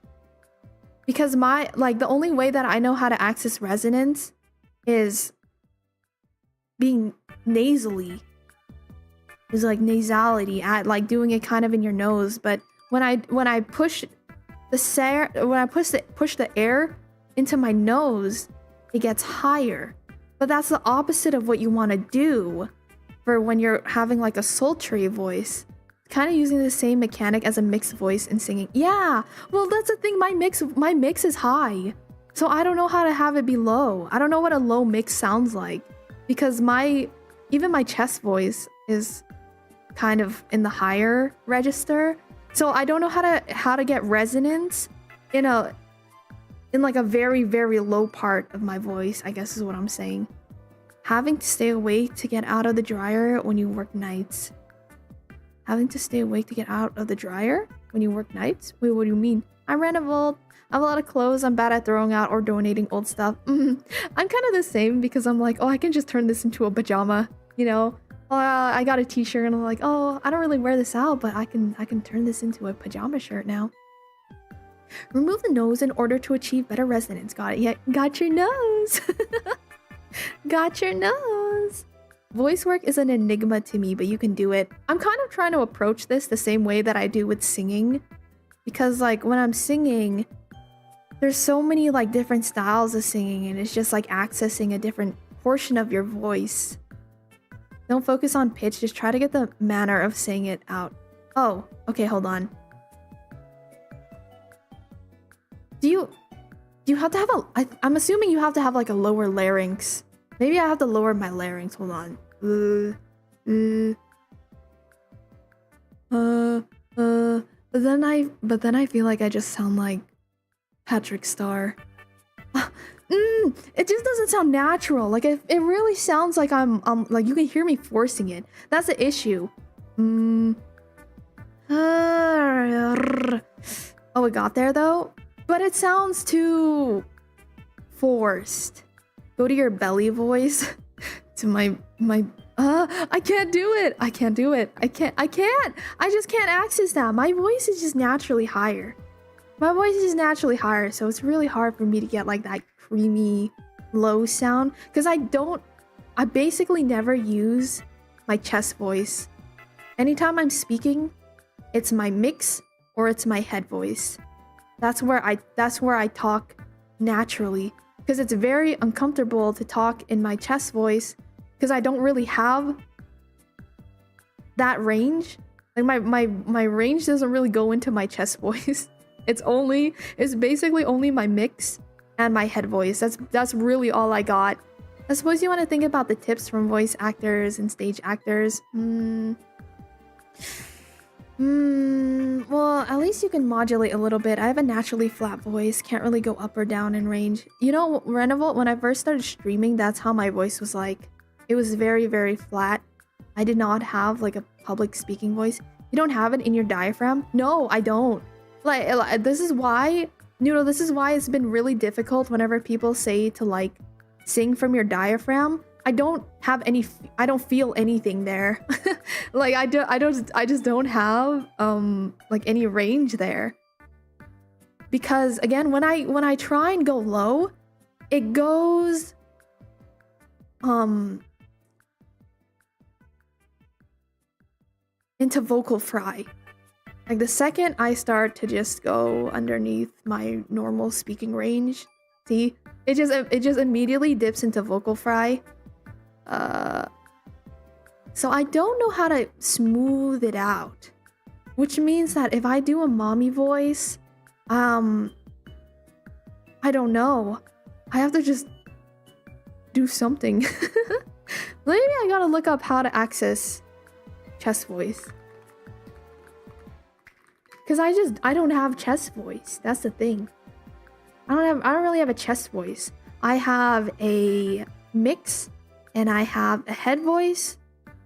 Because the only way that I know how to access resonance is being nasally. Is like nasality, at like doing it kind of in your nose. But when I push the air into my nose, it gets higher. But that's the opposite of what you want to do for when you're having like a sultry voice. Kind of using the same mechanic as a mixed voice and singing. Yeah, well, that's the thing. My mix is high, so I don't know how to have it be low. I don't know what a low mix sounds like, because even my chest voice is kind of in the higher register. So I don't know how to get resonance in like a very, very low part of my voice, I guess is what I'm saying. Having to stay awake to get out of the dryer when you work nights. Having to stay awake to get out of the dryer when you work nights? Wait, what do you mean? I'm Randall. I have a lot of clothes. I'm bad at throwing out or donating old stuff. I'm kind of the same, because I'm like, oh, I can just turn this into a pajama, you know? I got a t-shirt and I'm like, oh, I don't really wear this out, but I can turn this into a pajama shirt now. Remove the nose in order to achieve better resonance. Got it. Yeah, got your nose. Got your nose. Voice work is an enigma to me, but you can do it. I'm kind of trying to approach this the same way that I do with singing, because like when I'm singing, there's so many like different styles of singing, and it's just like accessing a different portion of your voice. Don't focus on pitch, just try to get the manner of saying it out. Oh, okay, hold on. Do you have to have I'm assuming you have to have like a lower larynx. Maybe I have to lower my larynx. Hold on. But then I feel like I just sound like Patrick Star. It just doesn't sound natural. Like it really sounds like I'm like you can hear me forcing it. That's the issue. Oh, it got there though. But it sounds too forced. Go to your belly voice. To my I can't do it. I can't do it. I can't. I just can't access that. My voice is just naturally higher. My voice is naturally higher, so it's really hard for me to get like that creamy low sound, because I basically never use my chest voice. Anytime I'm speaking, it's my mix or it's my head voice. That's where I talk naturally, because it's very uncomfortable to talk in my chest voice, because I don't really have that range. Like my range doesn't really go into my chest voice. It's basically only my mix and my head voice. That's really all I got. I suppose you want to think about the tips from voice actors and stage actors. Well, at least you can modulate a little bit. I have a naturally flat voice, can't really go up or down in range. You know, Renoval, when I first started streaming, that's how my voice was like. It was very, very flat. I did not have like a public speaking voice. You don't have it in your diaphragm? No, I don't. Like this is why, you know, this is why it's been really difficult whenever people say to like sing from your diaphragm. I don't feel anything there. Like I just don't have like any range there. Because again, when I try and go low, it goes into vocal fry. Like the second I start to just go underneath my normal speaking range, see, it just immediately dips into vocal fry. So I don't know how to smooth it out, which means that if I do a mommy voice, I don't know. I have to just do something. Maybe I gotta look up how to access chest voice. Cause I don't have chest voice. That's the thing. I don't really have a chest voice. I have a mix and I have a head voice,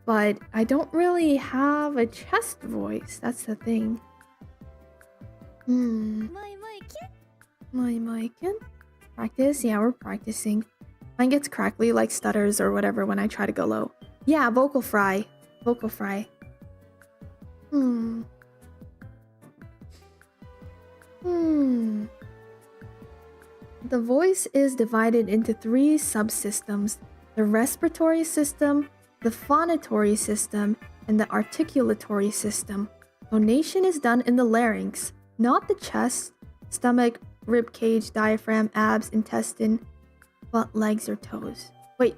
but I don't really have a chest voice. That's the thing. My can practice. Yeah, we're practicing. Mine gets crackly, like stutters or whatever when I try to go low. Yeah, vocal fry. Vocal fry. The voice is divided into 3 subsystems: the respiratory system, the phonatory system, and the articulatory system. Phonation is done in the larynx, not the chest, stomach, rib cage, diaphragm, abs, intestine, butt, legs, or toes. Wait.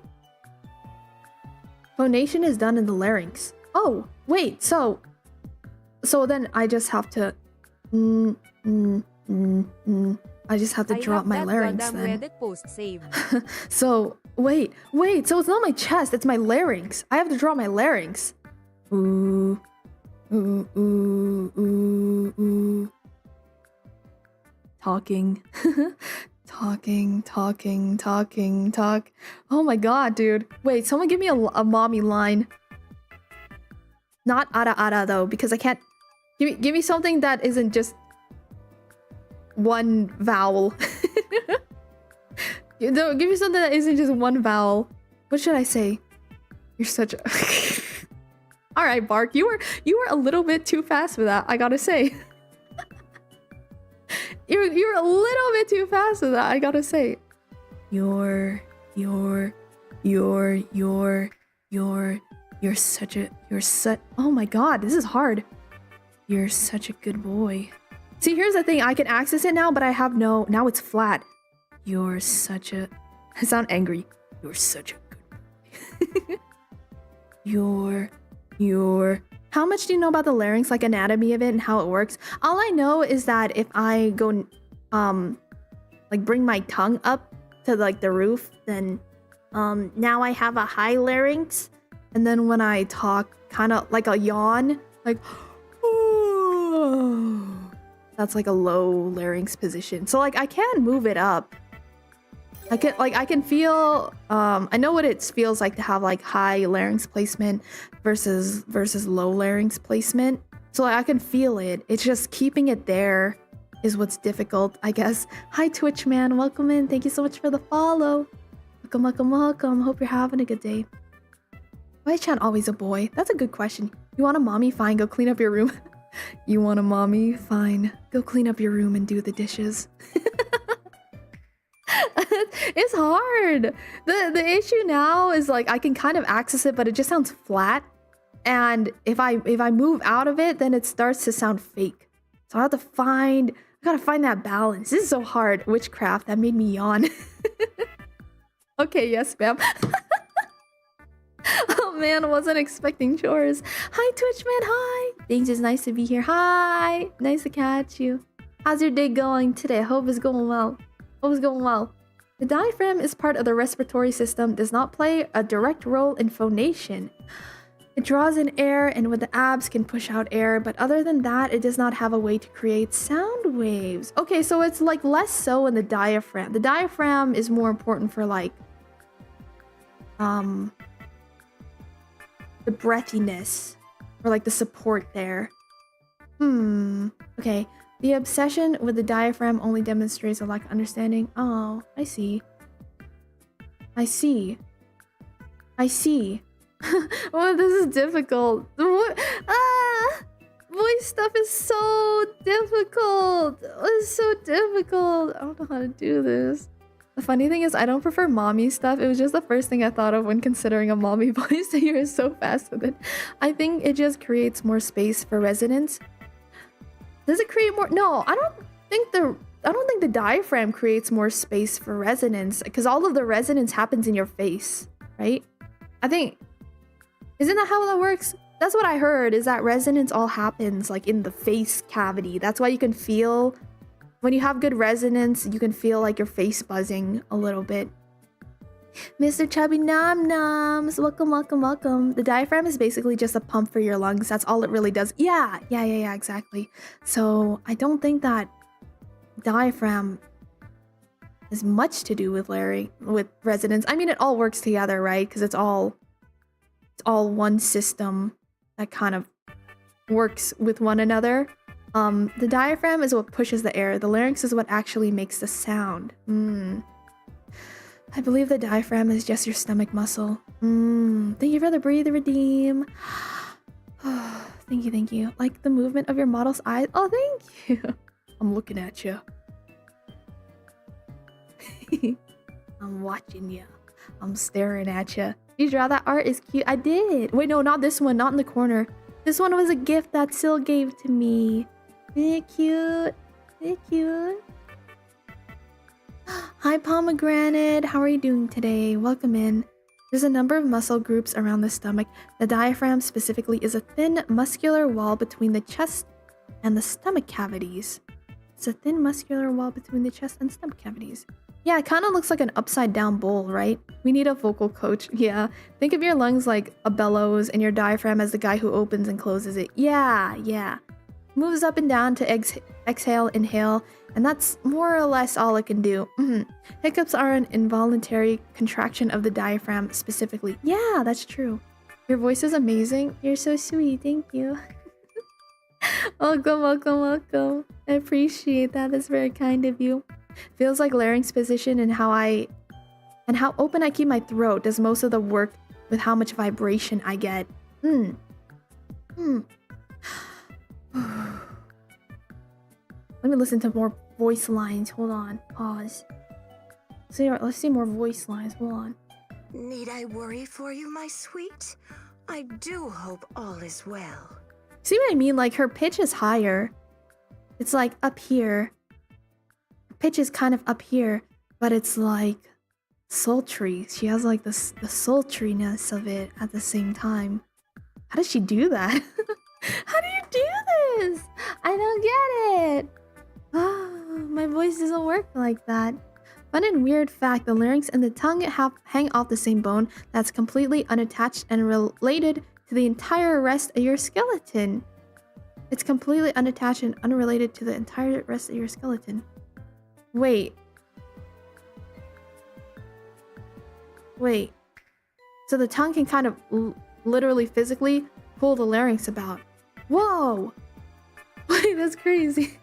Phonation is done in the larynx. Oh, wait, so then I just have to I just have to drop my larynx then. So, wait, so it's not my chest, it's my larynx. I have to drop my larynx. Ooh. Ooh, ooh, ooh, ooh. Talking. Talk. Oh my god, dude. Wait, someone give me a mommy line. Not ara though, because I can't. Give me something that isn't just one vowel. Give me something that isn't just one vowel. What should I say? You're such a All right, Bark, you were a little bit too fast for that, I gotta say. You're a little bit too fast for that, I gotta say. You're such oh my god, this is hard. You're such a good boy. See, here's the thing, I can access it now, but I have now it's flat. You're such a I sound angry. You're such a good boy. You're how much do you know about the larynx, like anatomy of it and how it works? All I know is that if I go like bring my tongue up to like the roof, then now I have a high larynx, and then when I talk kind of like a yawn, like that's like a low larynx position. So like I can move it up. I can feel I know what it feels like to have like high larynx placement versus low larynx placement. So like, I can feel it. It's just keeping it there is what's difficult, I guess. Hi Twitch man, welcome in. Thank you so much for the follow. Welcome. Hope you're having a good day. Why is Chan always a boy? That's a good question. You want a mommy? Fine, go clean up your room. You want a mommy? Fine, go clean up your room and do the dishes. It's hard. The issue now is like I can kind of access it, but it just sounds flat. And if I move out of it, then it starts to sound fake. So I gotta find that balance. This is so hard. Witchcraft, that made me yawn. Okay, yes, ma'am. Oh man, I wasn't expecting chores. Hi Twitch man, hi. Things is nice to be here. Hi, nice to catch you. How's your day going today? Hope it's going well. The diaphragm is part of the respiratory system, does not play a direct role in phonation. It draws in air and with the abs can push out air, but other than that, it does not have a way to create sound waves. Okay, so it's like less so in the diaphragm. The diaphragm is more important for like the breathiness or like the support there. Okay. The obsession with the diaphragm only demonstrates a lack of understanding. Oh, I see. Well, this is difficult. Voice stuff is so difficult. It's so difficult. I don't know how to do this. The funny thing is, I don't prefer mommy stuff. It was just the first thing I thought of when considering a mommy voice. You're so fast with it. I think it just creates more space for resonance. Does it create more? No, I don't think the diaphragm creates more space for resonance, because all of the resonance happens in your face, right? I think, isn't that how that works? That's what I heard, is that resonance all happens like in the face cavity. That's why you can feel, when you have good resonance, you can feel like your face buzzing a little bit. Mr. Chubby Nom Noms, welcome. The diaphragm is basically just a pump for your lungs. That's all it really does. Yeah, exactly. So I don't think that diaphragm as much to do with resonance. I mean, it all works together, right? Because it's all one system that kind of works with one another. The diaphragm is what pushes the air. The larynx is what actually makes the sound. I believe the diaphragm is just your stomach muscle. Thank you for the breathe, redeem. Thank you. Like the movement of your model's eyes. Oh, thank you. I'm looking at you. I'm watching you. I'm staring at you. You draw that art is cute. I did. Wait, no, not this one. Not in the corner. This one was a gift that Sil gave to me. Isn't it cute? Isn't it cute? Hi, Pomegranate. How are you doing today? Welcome in. There's a number of muscle groups around the stomach. The diaphragm specifically is a thin, muscular wall between the chest and the stomach cavities. It's a thin, muscular wall between the chest and stomach cavities. Yeah, it kind of looks like an upside down bowl, right? We need a vocal coach. Yeah. Think of your lungs like a bellows and your diaphragm as the guy who opens and closes it. Yeah. Moves up and down to exhale, inhale, and that's more or less all it can do. Hiccups are an involuntary contraction of the diaphragm specifically. Yeah, that's true. Your voice is amazing. You're so sweet. Thank you. Welcome. I appreciate that. That's very kind of you. Feels like larynx position and how open I keep my throat does most of the work with how much vibration I get. Let me listen to more voice lines. Hold on. Pause. Let's see more voice lines. Hold on. Need I worry for you, my sweet? I do hope all is well. See what I mean? Like her pitch is higher. It's like up here. Her pitch is kind of up here, but it's like sultry. She has like the sultriness of it at the same time. How does she do that? How do you do this? I don't get it. My voice doesn't work like that. Fun and weird fact, the larynx and the tongue hang off the same bone that's completely unattached and related to the entire rest of your skeleton. It's completely unattached and unrelated to the entire rest of your skeleton. Wait. So the tongue can kind of literally physically pull the larynx about. Whoa! Wait, that's crazy.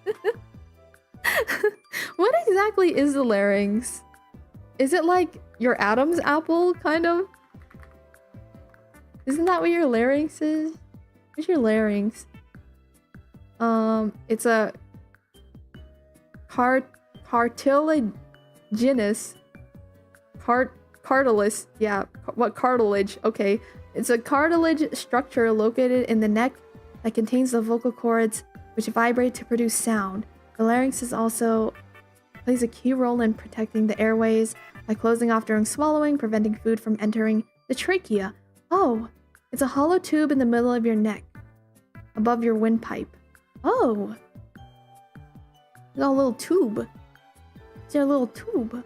What exactly is the larynx? Is it like your Adam's apple, kind of? Isn't that what your larynx is? What's your larynx? It's a cartilaginous. Cartilage. Yeah, what cartilage? Okay. It's a cartilage structure located in the neck that contains the vocal cords which vibrate to produce sound. The larynx is also plays a key role in protecting the airways by closing off during swallowing, preventing food from entering the trachea. Oh, it's a hollow tube in the middle of your neck, above your windpipe. Oh, it's got a little tube. It's a little tube.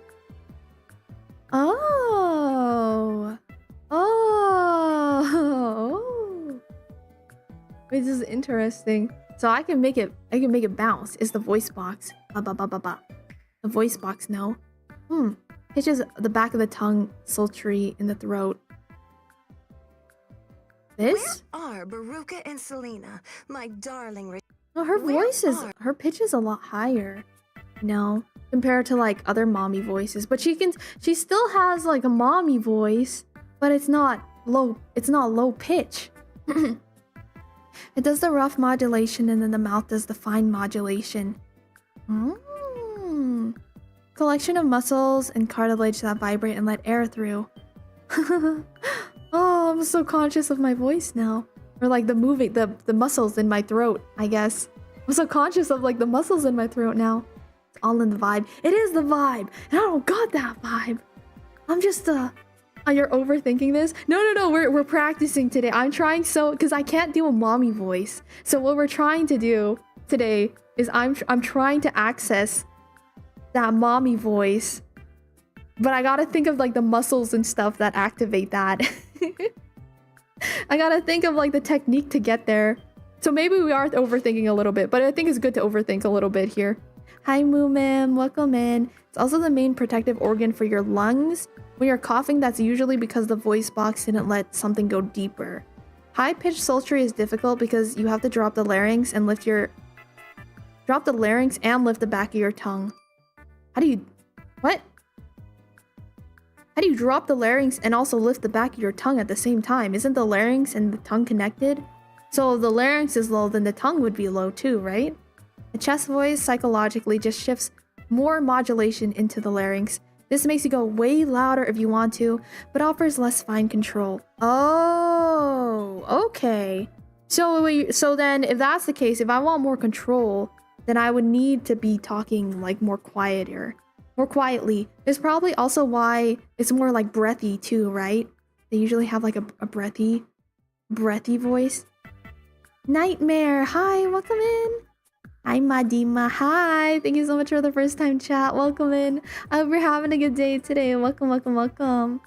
Oh. Wait, this is interesting. So I can make it bounce. Is the voice box. The voice box, no. Pitches the back of the tongue, sultry in the throat. This? Where are Baruka and Selena, my darling? No, her her pitch is a lot higher. No, compared to like other mommy voices. But she still has like a mommy voice, but it's not low pitch. It does the rough modulation and then the mouth does the fine modulation. Collection of muscles and cartilage that vibrate and let air through. Oh, I'm so conscious of my voice now. Or like the muscles in my throat, I guess. I'm so conscious of like the muscles in my throat now. It's all in the vibe. It is the vibe! And I don't got that vibe. I'm just you're overthinking this? No, we're practicing today. I'm trying because I can't do a mommy voice. So what we're trying to do today is I'm trying to access that mommy voice. But I gotta think of like the muscles and stuff that activate that. I gotta think of like the technique to get there. So maybe we are overthinking a little bit, but I think it's good to overthink a little bit here. Hi, Moo Ma'am. Welcome in. It's also the main protective organ for your lungs. When you're coughing, that's usually because the voice box didn't let something go deeper. High-pitched sultry is difficult because you have to drop the larynx and lift the back of your tongue. How do you... What? How do you drop the larynx and also lift the back of your tongue at the same time? Isn't the larynx and the tongue connected? So if the larynx is low, then the tongue would be low too, right? The chest voice psychologically just shifts more modulation into the larynx. This makes you go way louder if you want to, but offers less fine control. Oh, okay. So then if that's the case, if I want more control, then I would need to be talking like more quietly. It's probably also why it's more like breathy too, right? They usually have like a breathy voice. Nightmare, hi, welcome in. I'm Dima, hi. Thank you so much for the first time chat. Welcome in. I hope you're having a good day today. Welcome.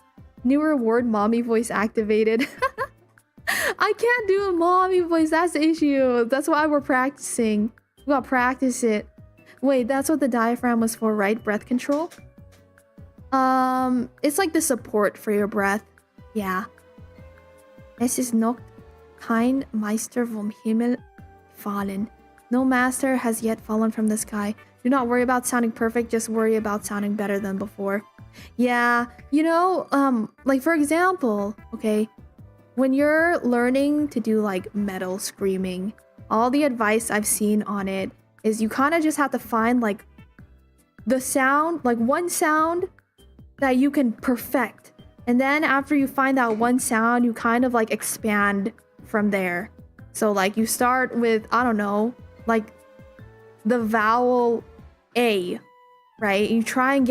New reward, mommy voice activated. I can't do a mommy voice, that's the issue. That's why we're practicing. We gotta practice it. Wait, that's what the diaphragm was for, right? Breath control? It's like the support for your breath. Yeah. Es ist noch kein Meister vom Himmel fallen. No master has yet fallen from the sky. Do not worry about sounding perfect, just worry about sounding better than before. Yeah, you know, like for example, okay, when you're learning to do like metal screaming, all the advice I've seen on it is you kind of just have to find like the sound, like one sound that you can perfect. And then after you find that one sound, you kind of like expand from there. So like you start with, I don't know, like the vowel A, right? You try and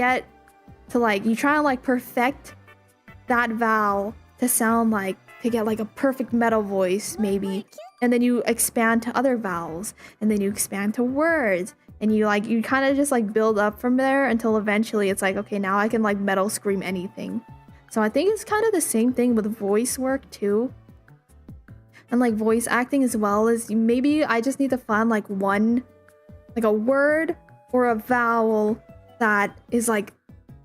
perfect that vowel to sound like, to get like a perfect metal voice maybe. And then you expand to other vowels, and then you expand to words, and you kind of just like build up from there until eventually it's like, okay, now I can like metal scream anything. So I think it's kind of the same thing with voice work too. And like voice acting as well, is maybe I just need to find like one, like a word or a vowel that is like,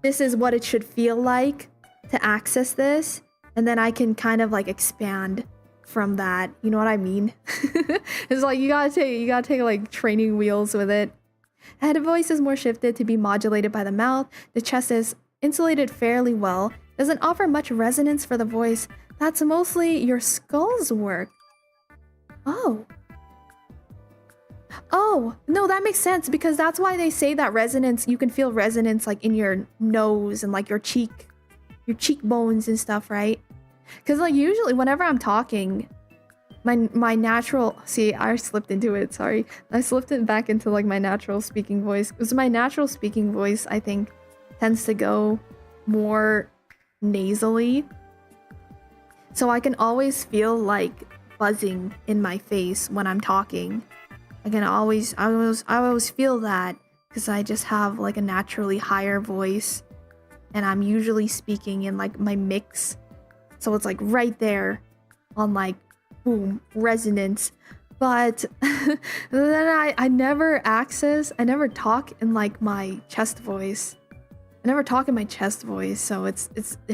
this is what it should feel like to access this. And then I can kind of like expand from that. You know what I mean? It's like you gotta take like training wheels with it. Head voice is more shifted to be modulated by the mouth. The chest is insulated fairly well. Doesn't offer much resonance for the voice. That's mostly your skull's work. Oh, no, that makes sense, because that's why they say that resonance, you can feel resonance like in your nose and like your cheekbones and stuff, right? Because like usually whenever I'm talking, my natural, see, I slipped into it, sorry. I slipped it back into like my natural speaking voice. Because my natural speaking voice, I think, tends to go more nasally. So I can always feel like buzzing in my face when I'm talking. I always feel that because I just have like a naturally higher voice, and I'm usually speaking in like my mix. So it's like right there on like boom, resonance. But then I never talk in like my chest voice. I never talk in my chest voice, so it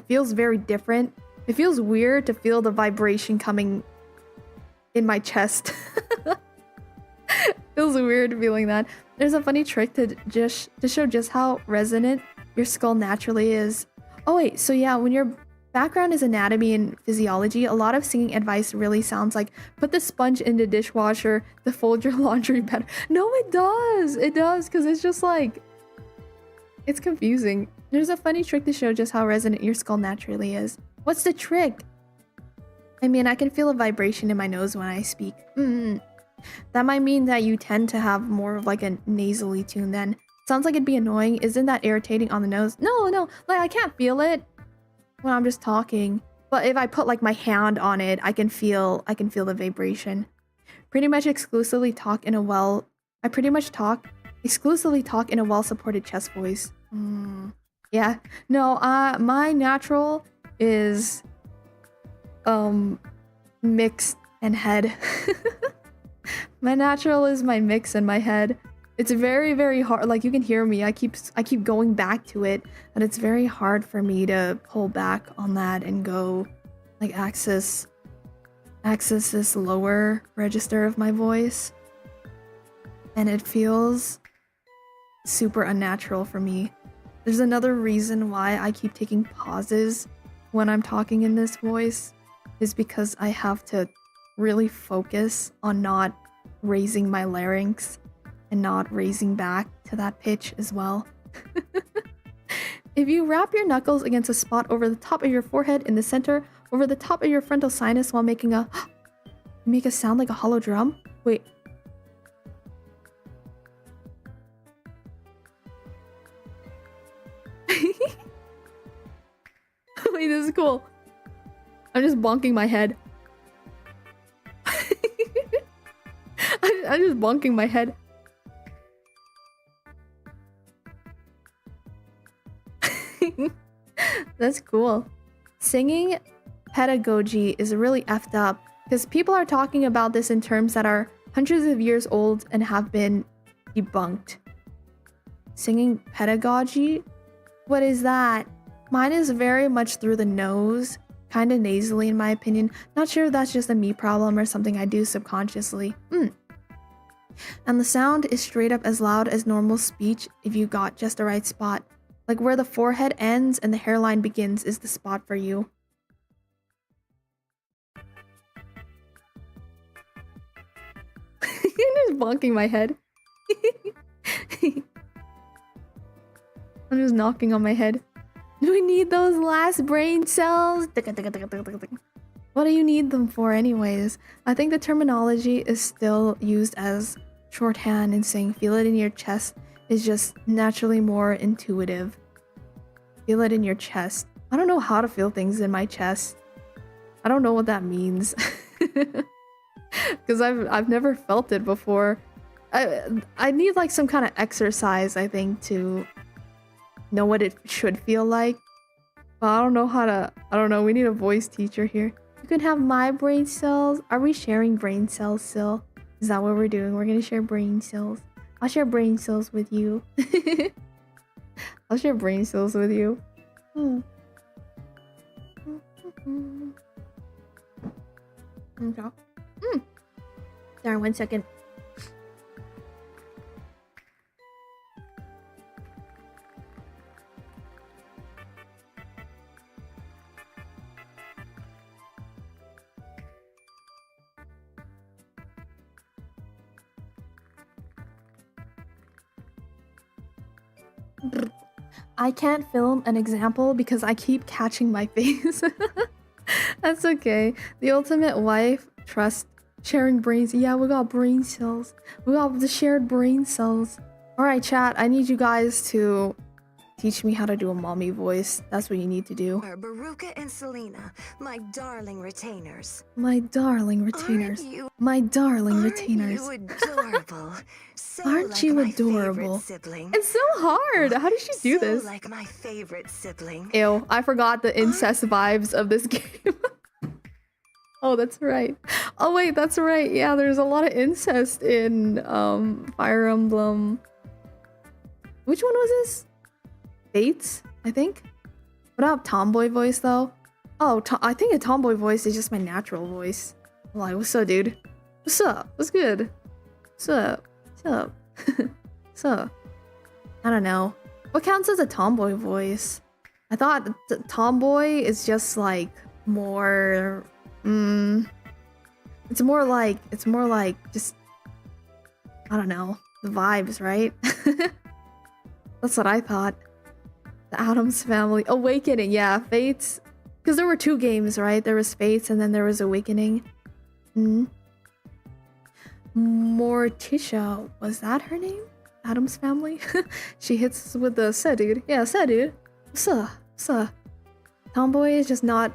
feels very different. It feels weird to feel the vibration coming in my chest. Feels weird feeling that. There's a funny trick to show just how resonant your skull naturally is. Oh wait, so yeah, when your background is anatomy and physiology, a lot of singing advice really sounds like put the sponge in the dishwasher to fold your laundry better. No, it does, because it's just like, it's confusing. There's a funny trick to show just how resonant your skull naturally is. What's the trick? I mean, I can feel a vibration in my nose when I speak. That might mean that you tend to have more of like a nasally tune then. Sounds like it'd be annoying. Isn't that irritating on the nose? No, like I can't feel it when I'm just talking. But if I put like my hand on it, I can feel the vibration. Pretty much exclusively talk in a well-supported chest voice. Yeah. No, my natural is mixed and head. My natural is my mix and my head. It's very, very hard. Like, you can hear me. I keep going back to it, and it's very hard for me to pull back on that and go, like, access this lower register of my voice. And it feels super unnatural for me. There's another reason why I keep taking pauses when I'm talking in this voice, is because I have to really focus on not raising my larynx and not raising back to that pitch as well. If you wrap your knuckles against a spot over the top of your forehead in the center, over the top of your frontal sinus while making a make a sound like a hollow drum? Wait. Wait, this is cool. I'm just bonking my head. I'm just bonking my head. That's cool. Singing pedagogy is really effed up because people are talking about this in terms that are hundreds of years old and have been debunked. Singing pedagogy? What is that? Mine is very much through the nose, kind of nasally in my opinion. Not sure if that's just a me problem or something I do subconsciously. And the sound is straight up as loud as normal speech if you got just the right spot. Like where the forehead ends and the hairline begins is the spot for you. I'm just bonking my head. I'm just knocking on my head. Do we need those last brain cells? What do you need them for anyways? I think the terminology is still used as shorthand, and saying feel it in your chest is just naturally more intuitive. Feel it in your chest. I don't know how to feel things in my chest. I don't know what that means. Because I've never felt it before. I need like some kind of exercise, I think, to know what it should feel like. But I don't know how to. I don't know. We need a voice teacher here. You can have my brain cells. Are we sharing brain cells still? Is that what we're doing? We're gonna share brain cells. I'll share brain cells with you. I'll share brain cells with you. Okay. Sorry, 1 second. I can't film an example because I keep catching my face. That's okay. The ultimate wife trust sharing brains. Yeah, we got brain cells. We got the shared brain cells. Alright, chat. I need you guys to teach me how to do a mommy voice. That's what you need to do. Baruka and Selena, my darling retainers. My darling retainers. My darling retainers. Aren't you adorable? So Aren't like you my adorable? favorite sibling. It's so hard. How did she do So this? like my favorite sibling. Ew, I forgot the incest vibes of this game. Oh, that's right. Oh wait, that's right. Yeah, there's a lot of incest in Fire Emblem. Which one was this? Fates, I think. What about tomboy voice though? Oh, I think a tomboy voice is just my natural voice. Like, what's up, dude? What's up? What's good? What's up? What's up? What's up? I don't know. What counts as a tomboy voice? I thought tomboy is just like more. It's more like just, I don't know, the vibes, right? That's what I thought. The Addams Family. Awakening, yeah, Fates. Because there were two games, right? There was Fates and then there was Awakening. Morticia, was that her name? Addams Family? She hits with the "Sa dude." Yeah, "Sa dude." Sa. Tomboy is just not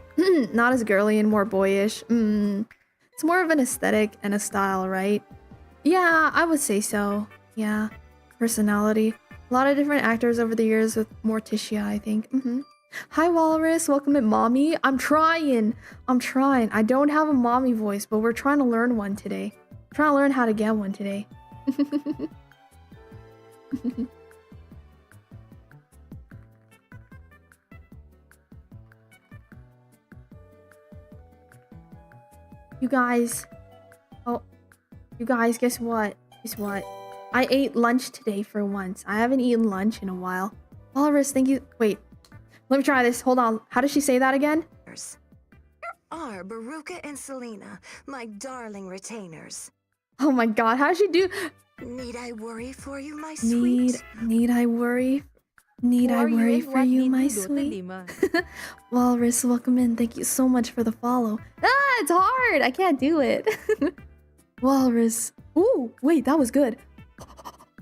not as girly and more boyish. It's more of an aesthetic and a style, right? Yeah, I would say so. Yeah. Personality. A lot of different actors over the years with Morticia, I think. Hi, Walrus. Welcome at Mommy. I'm trying. I don't have a mommy voice, but we're trying to learn one today. Trying to learn how to get one today. You guys. Oh, you guys, guess what? Guess what? I ate lunch today for once. I haven't eaten lunch in a while. Walrus, thank you. Wait, let me try this. Hold on. How does she say that again? Are Baruka and Selena, my darling retainers. Oh my god, how does she do? Need I worry for you, my sweet? Need I worry? Need I worry for you, my sweet? Walrus, welcome in. Thank you so much for the follow. Ah, it's hard. I can't do it. Walrus. Ooh, wait, that was good.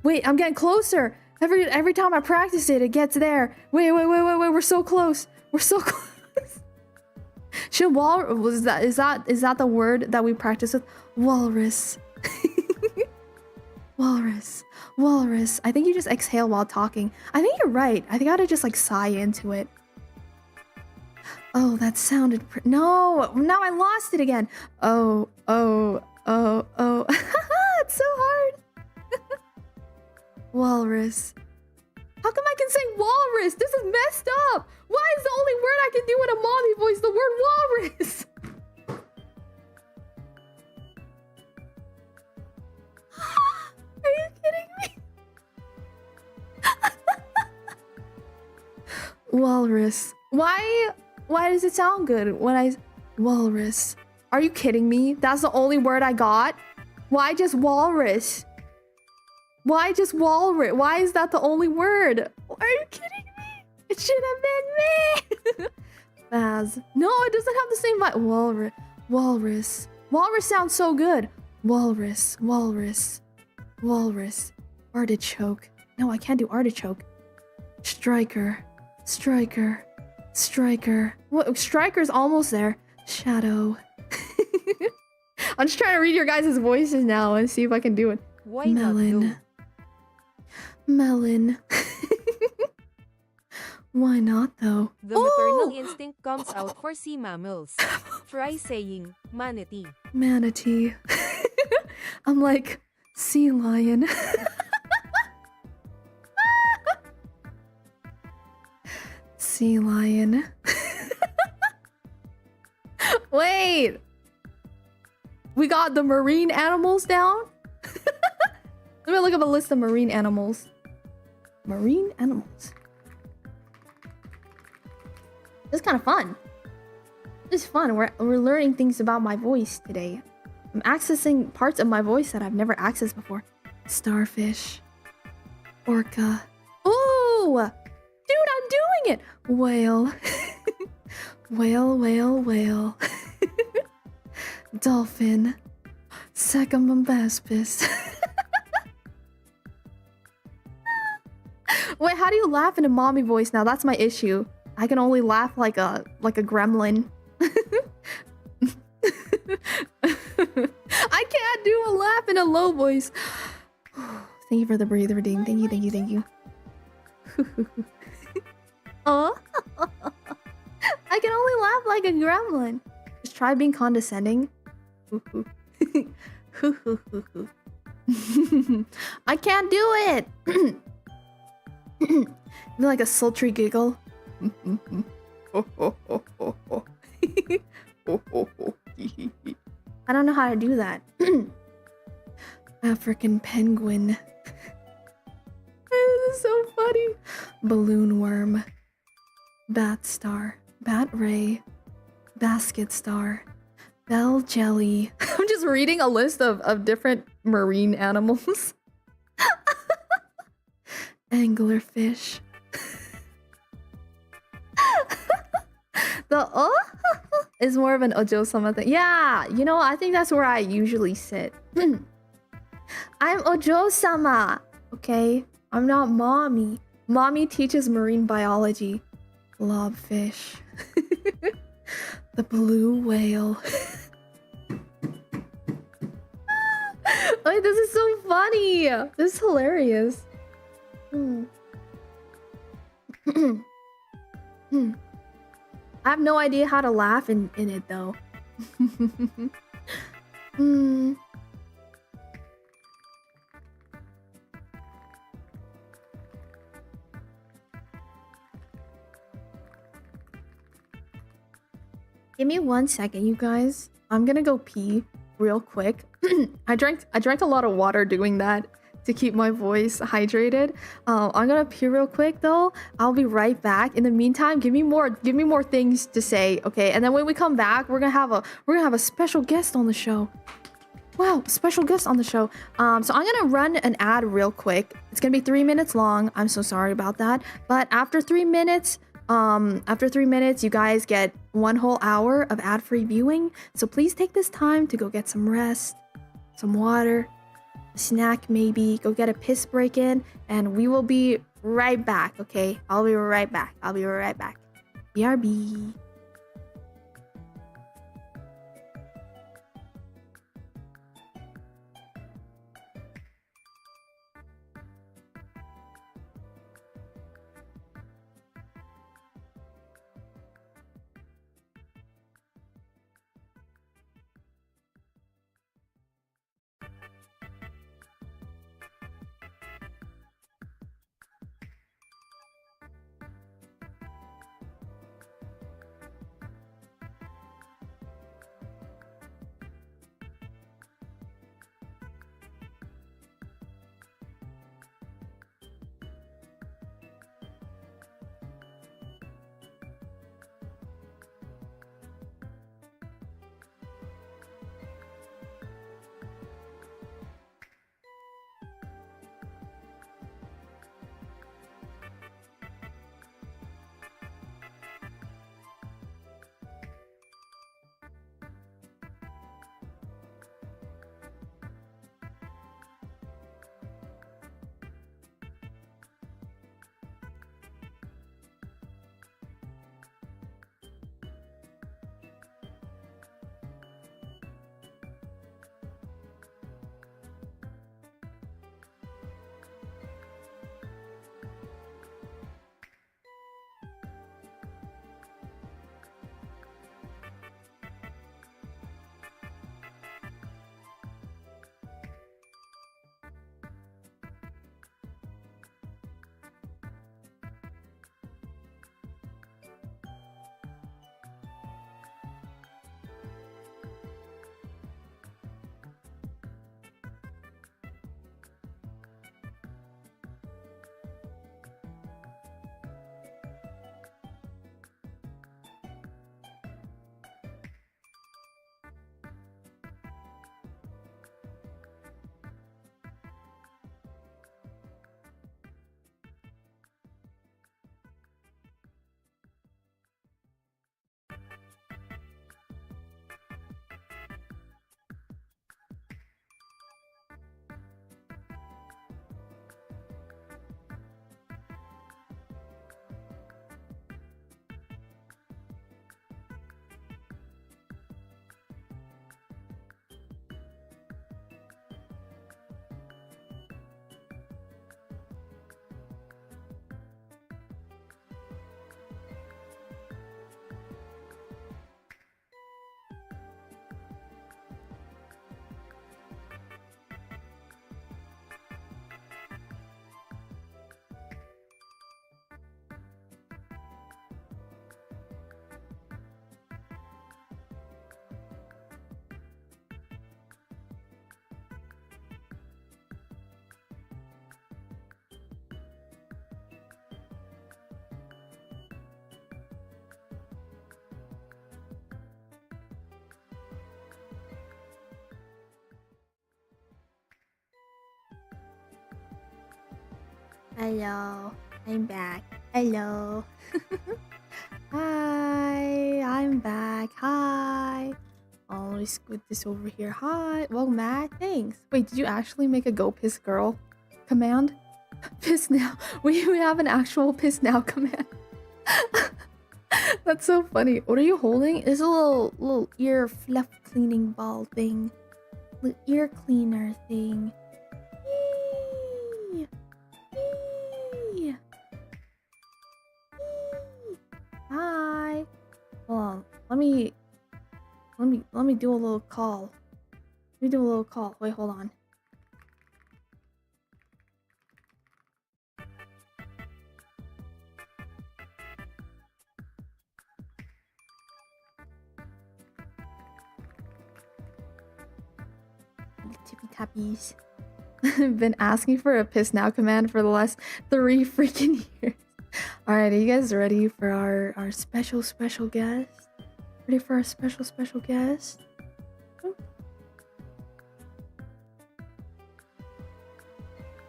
Wait, I'm getting closer. Every time I practice it, it gets there. Wait. We're so close. We're so close. Should is that the word that we practice with? Walrus. Walrus. I think you just exhale while talking. I think you're right. I think I ought to just like sigh into it. Oh, that sounded no. Now I lost it again. Oh. It's so hard. Walrus. How come I can say walrus? This is messed up. Why is the only word I can do in a mommy voice the word walrus? Are you kidding me? Walrus. Why does it sound good when I... Walrus. Are you kidding me? That's the only word I got? Why just walrus? Why just walrus? Why is that the only word? Are you kidding me? It should have been me. Baz. No, it doesn't have the same vibe. Walrus. Walrus sounds so good. Walrus. Artichoke. No, I can't do artichoke. Striker. What? Striker's almost there. Shadow. I'm just trying to read your guys' voices now and see if I can do it. Why Melon. Why not though? The maternal instinct comes out for sea mammals. Try saying manatee. Manatee. I'm like sea lion. Sea lion. Wait. We got the marine animals down? Let me look up a list of marine animals. Marine animals. This is kind of fun. This is fun. We're learning things about my voice today. I'm accessing parts of my voice that I've never accessed before. Starfish. Orca. Ooh! Dude, I'm doing it! Whale. Whale. Dolphin. Saccamambaspis. Wait, how do you laugh in a mommy voice now? That's my issue. I can only laugh like a gremlin. I can't do a laugh in a low voice. Thank you for the breather redeem. Thank you. Oh, I can only laugh like a gremlin. Just try being condescending. I can't do it. Like a sultry giggle. I don't know how to do that. African penguin. This is so funny. Balloon worm. Bat star. Bat ray. Basket star. Bell jelly. I'm just reading a list of different marine animals. Anglerfish. The is more of an Ojo-sama thing. Yeah, you know, I think that's where I usually sit. I'm Ojo-sama, okay? I'm not mommy. Mommy teaches marine biology. Blobfish. The blue whale. Wait, this is so funny. This is hilarious. I have no idea how to laugh in it though. Give me 1 second, you guys. I'm gonna go pee real quick. I drank a lot of water doing that to keep my voice hydrated. I'm gonna pee real quick though. I'll be right back. In the meantime, give me more things to say, okay? And then when we come back, we're gonna have a special guest on the show. Wow, special guest on the show. So I'm gonna run an ad real quick. It's gonna be 3 minutes long. I'm so sorry about that. But after 3 minutes, you guys get 1 whole hour of ad-free viewing. So please take this time to go get some rest, some water, a snack maybe, go get a piss break in, and we will be right back, okay? I'll be right back. BRB. Hello, I'm back. Hello. Hi, I'm back. Hi. Oh, let me scoot this over here. Hi. Well, Matt, thanks. Wait, did you actually make a go piss girl command? Piss now. We have an actual piss now command. That's so funny. What are you holding? It's a little ear fluff cleaning ball thing. Little ear cleaner thing. Eee. Eee. Hi. Hold on. Let me do a little call. Let me do a little call. Wait, hold on. tippy tappies. Been asking for a piss now command for the last 3 freaking years. Alright, are you guys ready for our special guest? Ready for our special guest?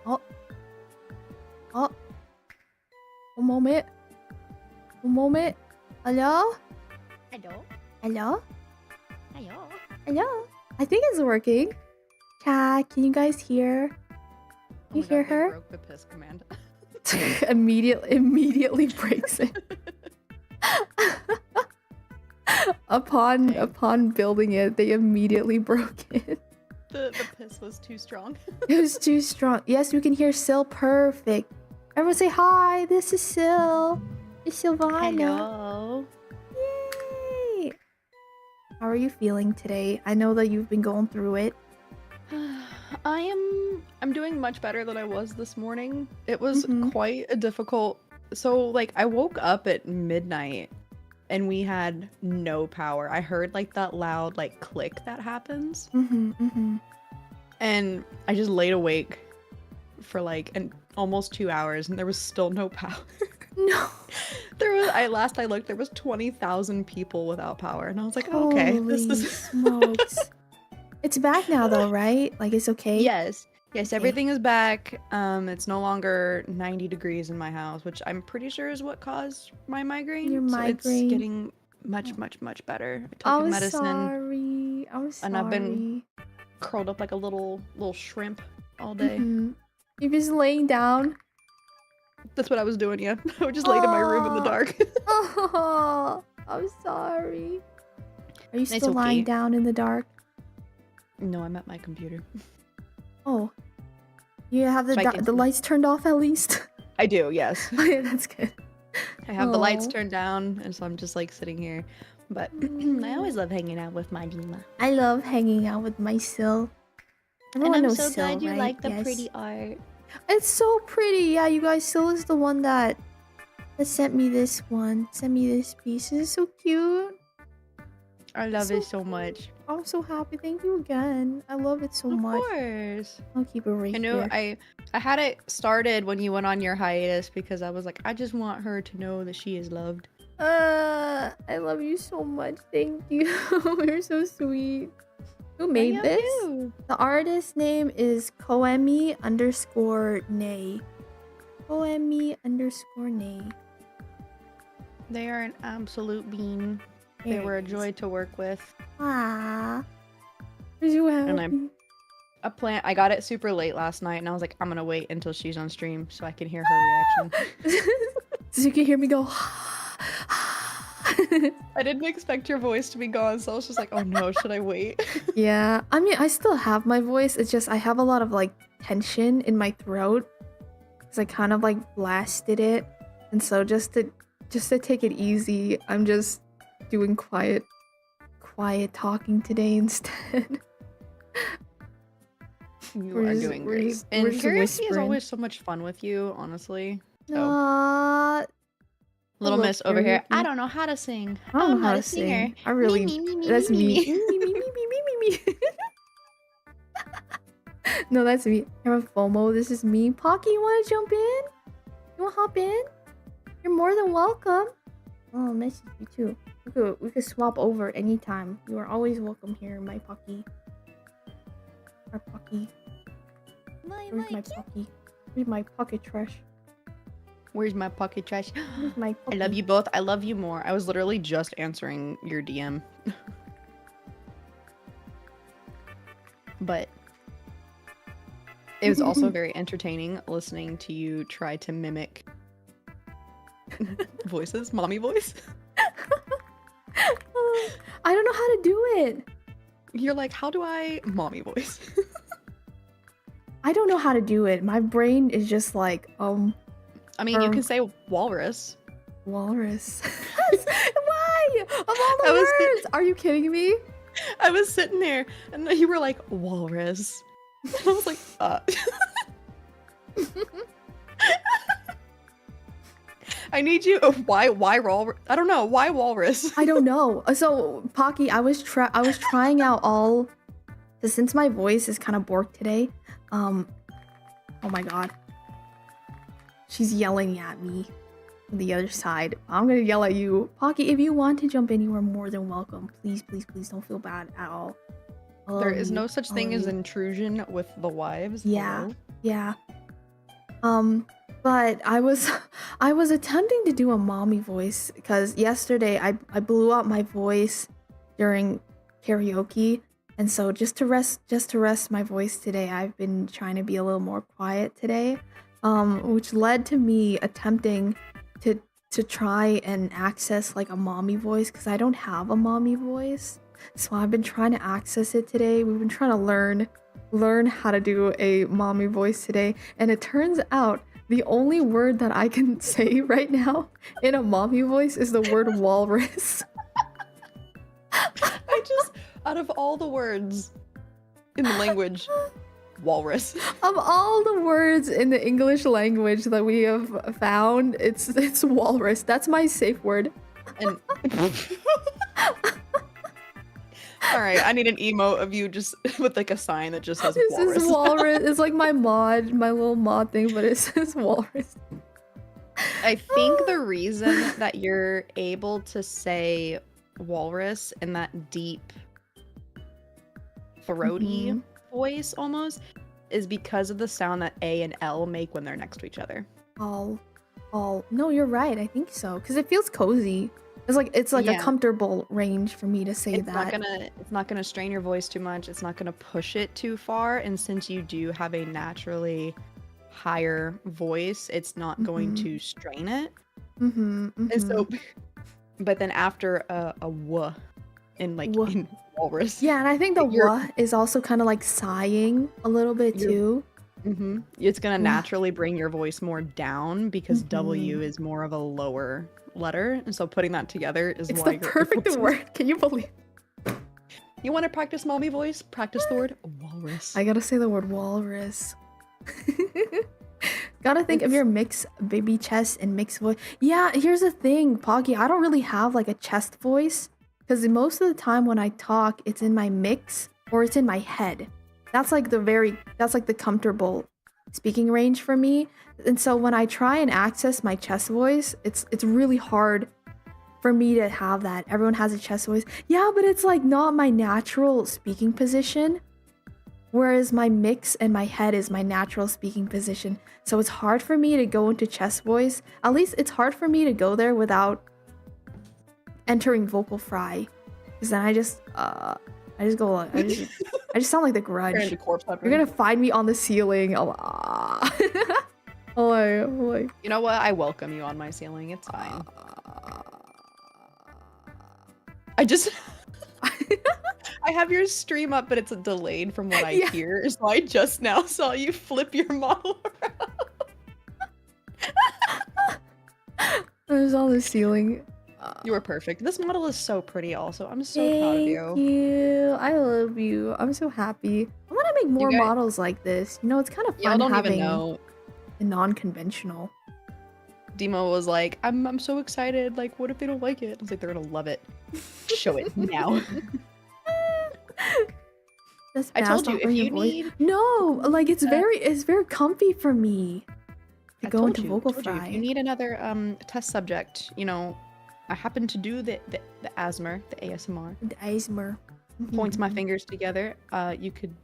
Oh. Oh. One moment. Hello? Hello? I think it's working. Chat, can you guys hear? Can you hear her? Broke the piss command. Immediately breaks it. Upon building it, they immediately broke it. The piss was too strong. It was too strong. Yes, we can hear Sil perfect. Everyone say hi. This is Sil. It's Silvana. Hello. Yay! How are you feeling today? I know that you've been going through it. I'm doing much better than I was this morning. It was quite a difficult. So like I woke up at midnight and we had no power. I heard like that loud like click that happens. And I just laid awake for like almost 2 hours and there was still no power. No. Last I looked, there was 20,000 people without power and I was like, oh, okay, Holy this is smokes. It's back now though, right? Like it's okay? Yes, Okay. everything is back. It's no longer 90 degrees in my house, which I'm pretty sure is what caused my migraine. Your So migraine. it's getting much better. I took medicine Sorry. I'm sorry. and I've been curled up like a little shrimp all day. You're just laying down. That's what I was doing, yeah. I would just laid in my room in the dark. Oh, I'm sorry. Are you still lying okay. down in the dark? No, I'm at my computer. Oh. You have So I can the see. lights turned off at least? I do, yes. Okay, that's good. I have the lights Aw. turned down, and so I'm just like sitting here. But I always love hanging out with my Dima. I love hanging out with my Sil. Everyone knows Sil, right? Yes. art. It's so pretty. Yeah, you guys, Sil is the one that sent me this one. Sent me this piece. It's so cute. I love So it so much. I'm so happy. Thank you again. I love it so Of much. course. I'll keep it right I know here. I had it started when you went on your hiatus because I was like, I just want her to know that she is loved. I love you so much. Thank you. You're so sweet. Who made this? The artist name is Koemi_Nay. Koemi_Nay. They are an absolute bean. They There were a it is. joy to work with. Ah. Are you happy? And I got it super late last night and I was like, I'm gonna wait until she's on stream so I can hear her reaction. So you can hear me go. I didn't expect your voice to be gone, so I was just like, oh no, should I wait? Yeah, I mean, I still have my voice. It's just I have a lot of like tension in my throat because I kind of like blasted it, and so just to take it easy, I'm just doing quiet talking today instead. You We're are just- doing we're great. just- And we're just karaoke is whispering. always so much fun with you, honestly. So, Aw, little love miss over here. karaoke. I don't know how to sing. I don't I'm know how not to a singer. sing. I really. That's me. Me. No, that's me. I have FOMO. This is me. Pocky, you want to jump in? You want to hop in? You're more than welcome. Oh, I miss you too. We could swap over anytime. You are always welcome here, my Pocky. Our Pocky. Where's my Pocky? Where's my pocket trash? Where's my pocket trash? Where's my I Pocky? love you both. I love you more. I was literally just answering your DM. But it was also very entertaining listening to you try to mimic voices, mommy voice. I don't know how to do it. You're like, how do I mommy voice? I don't know how to do it. My brain is just like, I mean, you can say walrus. walrus. Why? Of all the I was- words, are you kidding me? I was sitting there and then you were like, walrus. And I was like, I need you. Why walrus? I don't know. Why walrus? I don't know. So, Pocky, I was trying out all So since my voice is kind of borked today, oh my god. She's yelling at me from the other side. I'm gonna yell at you. Pocky, if you want to jump in, you are more than welcome. Please, please, please don't feel bad at all. There is no such thing as intrusion with the wives. Yeah. Hello? Yeah. But I was attempting to do a mommy voice because yesterday I blew out my voice during karaoke, and so just to rest my voice today, I've been trying to be a little more quiet today, which led to me attempting to try and access like a mommy voice because I don't have a mommy voice. So I've been trying to access it today. We've been trying to learn how to do a mommy voice today, and it turns out the only word that I can say right now in a mommy voice is the word walrus. I just, out of all the words in the language, walrus. Of all the words in the English language that we have found, it's walrus. That's my safe word. And all right, I need an emote of you just with like a sign that just says This walrus. is walrus. It's like my little mod thing, but it says walrus. I think the reason that you're able to say walrus in that deep, throaty voice almost is because of the sound that A and L make when they're next to each other. No, you're right. I think so because it feels cozy. It's like a comfortable range for me to say that. It's not gonna strain your voice too much. It's not gonna push it too far. And since you do have a naturally higher voice, it's not going to strain it. And so, but then after a w in in walrus. Yeah, and I think the w is also kind of like sighing a little bit too. It's gonna naturally bring your voice more down because W is more of a lower letter, and so putting that together is it's why the perfect word. Can you believe? You want to practice mommy voice? Practice the word walrus. I gotta say the word walrus. Gotta think of your mix baby chest and mixed voice. Yeah, here's the thing, Poggy. I don't really have like a chest voice because most of the time when I talk, it's in my mix or it's in my head. That's like the comfortable speaking range for me. And so when I try and access my chest voice, it's really hard for me to have that. Everyone has a chest voice. Yeah, but it's like not my natural speaking position. Whereas my mix and my head is my natural speaking position. So it's hard for me to go into chest voice. At least it's hard for me to go there without entering vocal fry. Because then I just sound like the Grudge. You're gonna find me on the ceiling. Oh my. You know what? I welcome you on my ceiling. It's fine. I have your stream up, but it's delayed from what I hear, so I just now saw you flip your model around. I was on the ceiling. You were perfect. This model is so pretty also. I'm so Thank proud of you. you. I love you. I'm so happy. I want to make more models like this. You know, it's kind of fun having a non-conventional. Dima was like, I'm so excited. Like, what if they don't like it? I was like, they're gonna love it. Show it now. I told you, if you need... No, like it's very comfy for me to go into vocal fry. If you need another test subject, you know, I happen to do the ASMR, the ASMR. The ASMR. Points my fingers together. You could,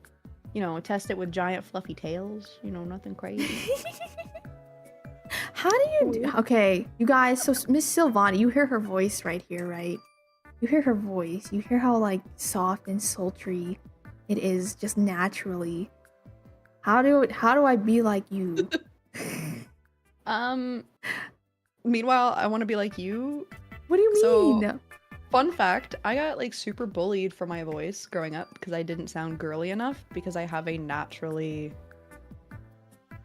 you know, test it with giant fluffy tails. You know, nothing crazy. How do you do? Okay, you guys. So Miss Silvani, you hear her voice right here, right? You hear her voice. You hear how like soft and sultry it is, just naturally. How do I be like you? Meanwhile, I want to be like you. What do you mean? So, fun fact, I got like super bullied for my voice growing up because I didn't sound girly enough because I have a naturally...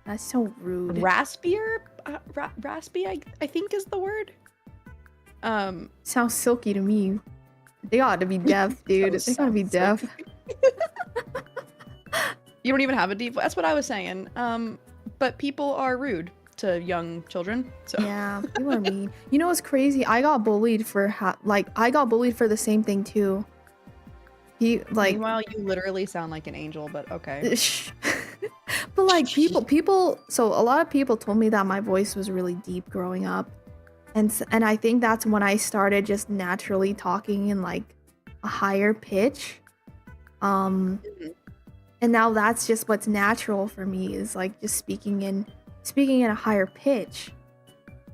That's so rude. Raspier? Raspy, I think is the word. Sounds silky to me. They ought to be deaf, dude. They gotta be deaf. You don't even have a deep voice. That's what I was saying. But people are rude to young children. So yeah, people are mean. You know what's crazy? I got bullied for the same thing too. he like Meanwhile, you literally sound like an angel, but okay. but like people so a lot of people told me that my voice was really deep growing up. And I think that's when I started just naturally talking in like a higher pitch. And now that's just what's natural for me is like just speaking in a higher pitch.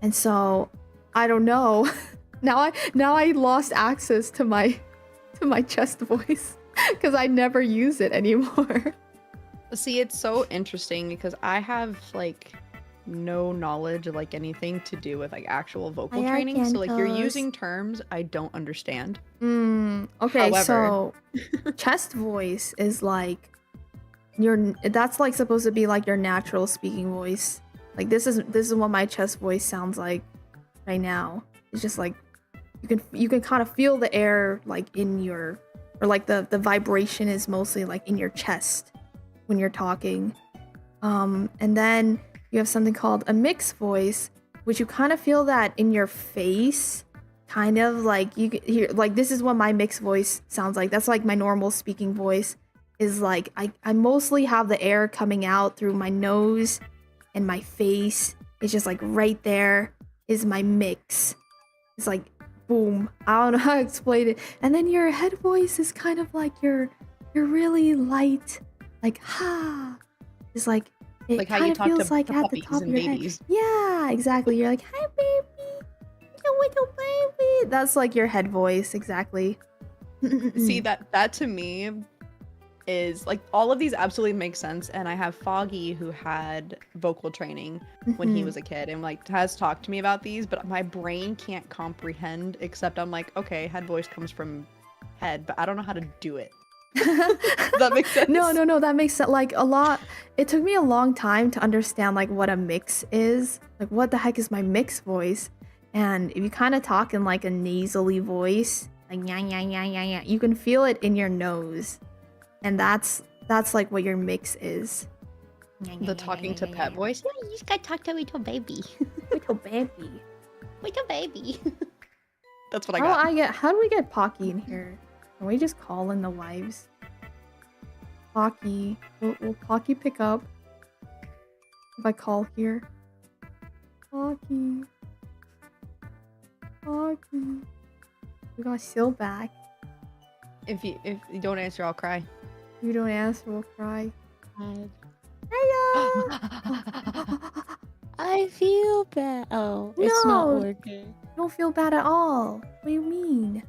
And so I don't know. now I lost access to my chest voice because I never use it anymore. See, it's so interesting because I have like no knowledge of like anything to do with like actual vocal training. So like you're using terms I don't understand. Okay, However, so chest voice is like that's like supposed to be like your natural speaking voice. Like this is what my chest voice sounds like right now. It's just like you can kind of feel the air like in your, or like the vibration is mostly like in your chest when you're talking. And then you have something called a mixed voice, which you kind of feel that in your face, kind of like you can hear, like this is what my mixed voice sounds like. That's like my normal speaking voice is like, I mostly have the air coming out through my nose and my face. It's just like right there is my mix. It's like, boom. I don't know how to explain it. And then your head voice is kind of like you're really light, like, ha. It's like, it like how you talk feels to like at the puppies top and of your babies. head. Yeah, exactly. You're like, hi, baby. Little baby. That's like your head voice, exactly. See, that to me is like all of these absolutely make sense. And I have Foggy who had vocal training when he was a kid and like has talked to me about these, but my brain can't comprehend, except I'm like, okay, head voice comes from head, but I don't know how to do it. Does that make sense? No, that makes sense. Like a lot, it took me a long time to understand like what a mix is. Like what the heck is my mixed voice? And if you kind of talk in like a nasally voice, like yeah, you can feel it in your nose. And that's like what your mix is. The talking to pet voice. Yeah, you just gotta talk to a little baby. Little baby. Little baby. That's what I got. How do we get Pocky in here? Can we just call in the wives? Pocky. Will Pocky pick up? If I call here? Pocky. We got Sil back. If you don't answer, I'll cry. If you don't answer, we'll cry. I feel bad. Oh, it's not No. working. Don't feel bad at all. What do you mean?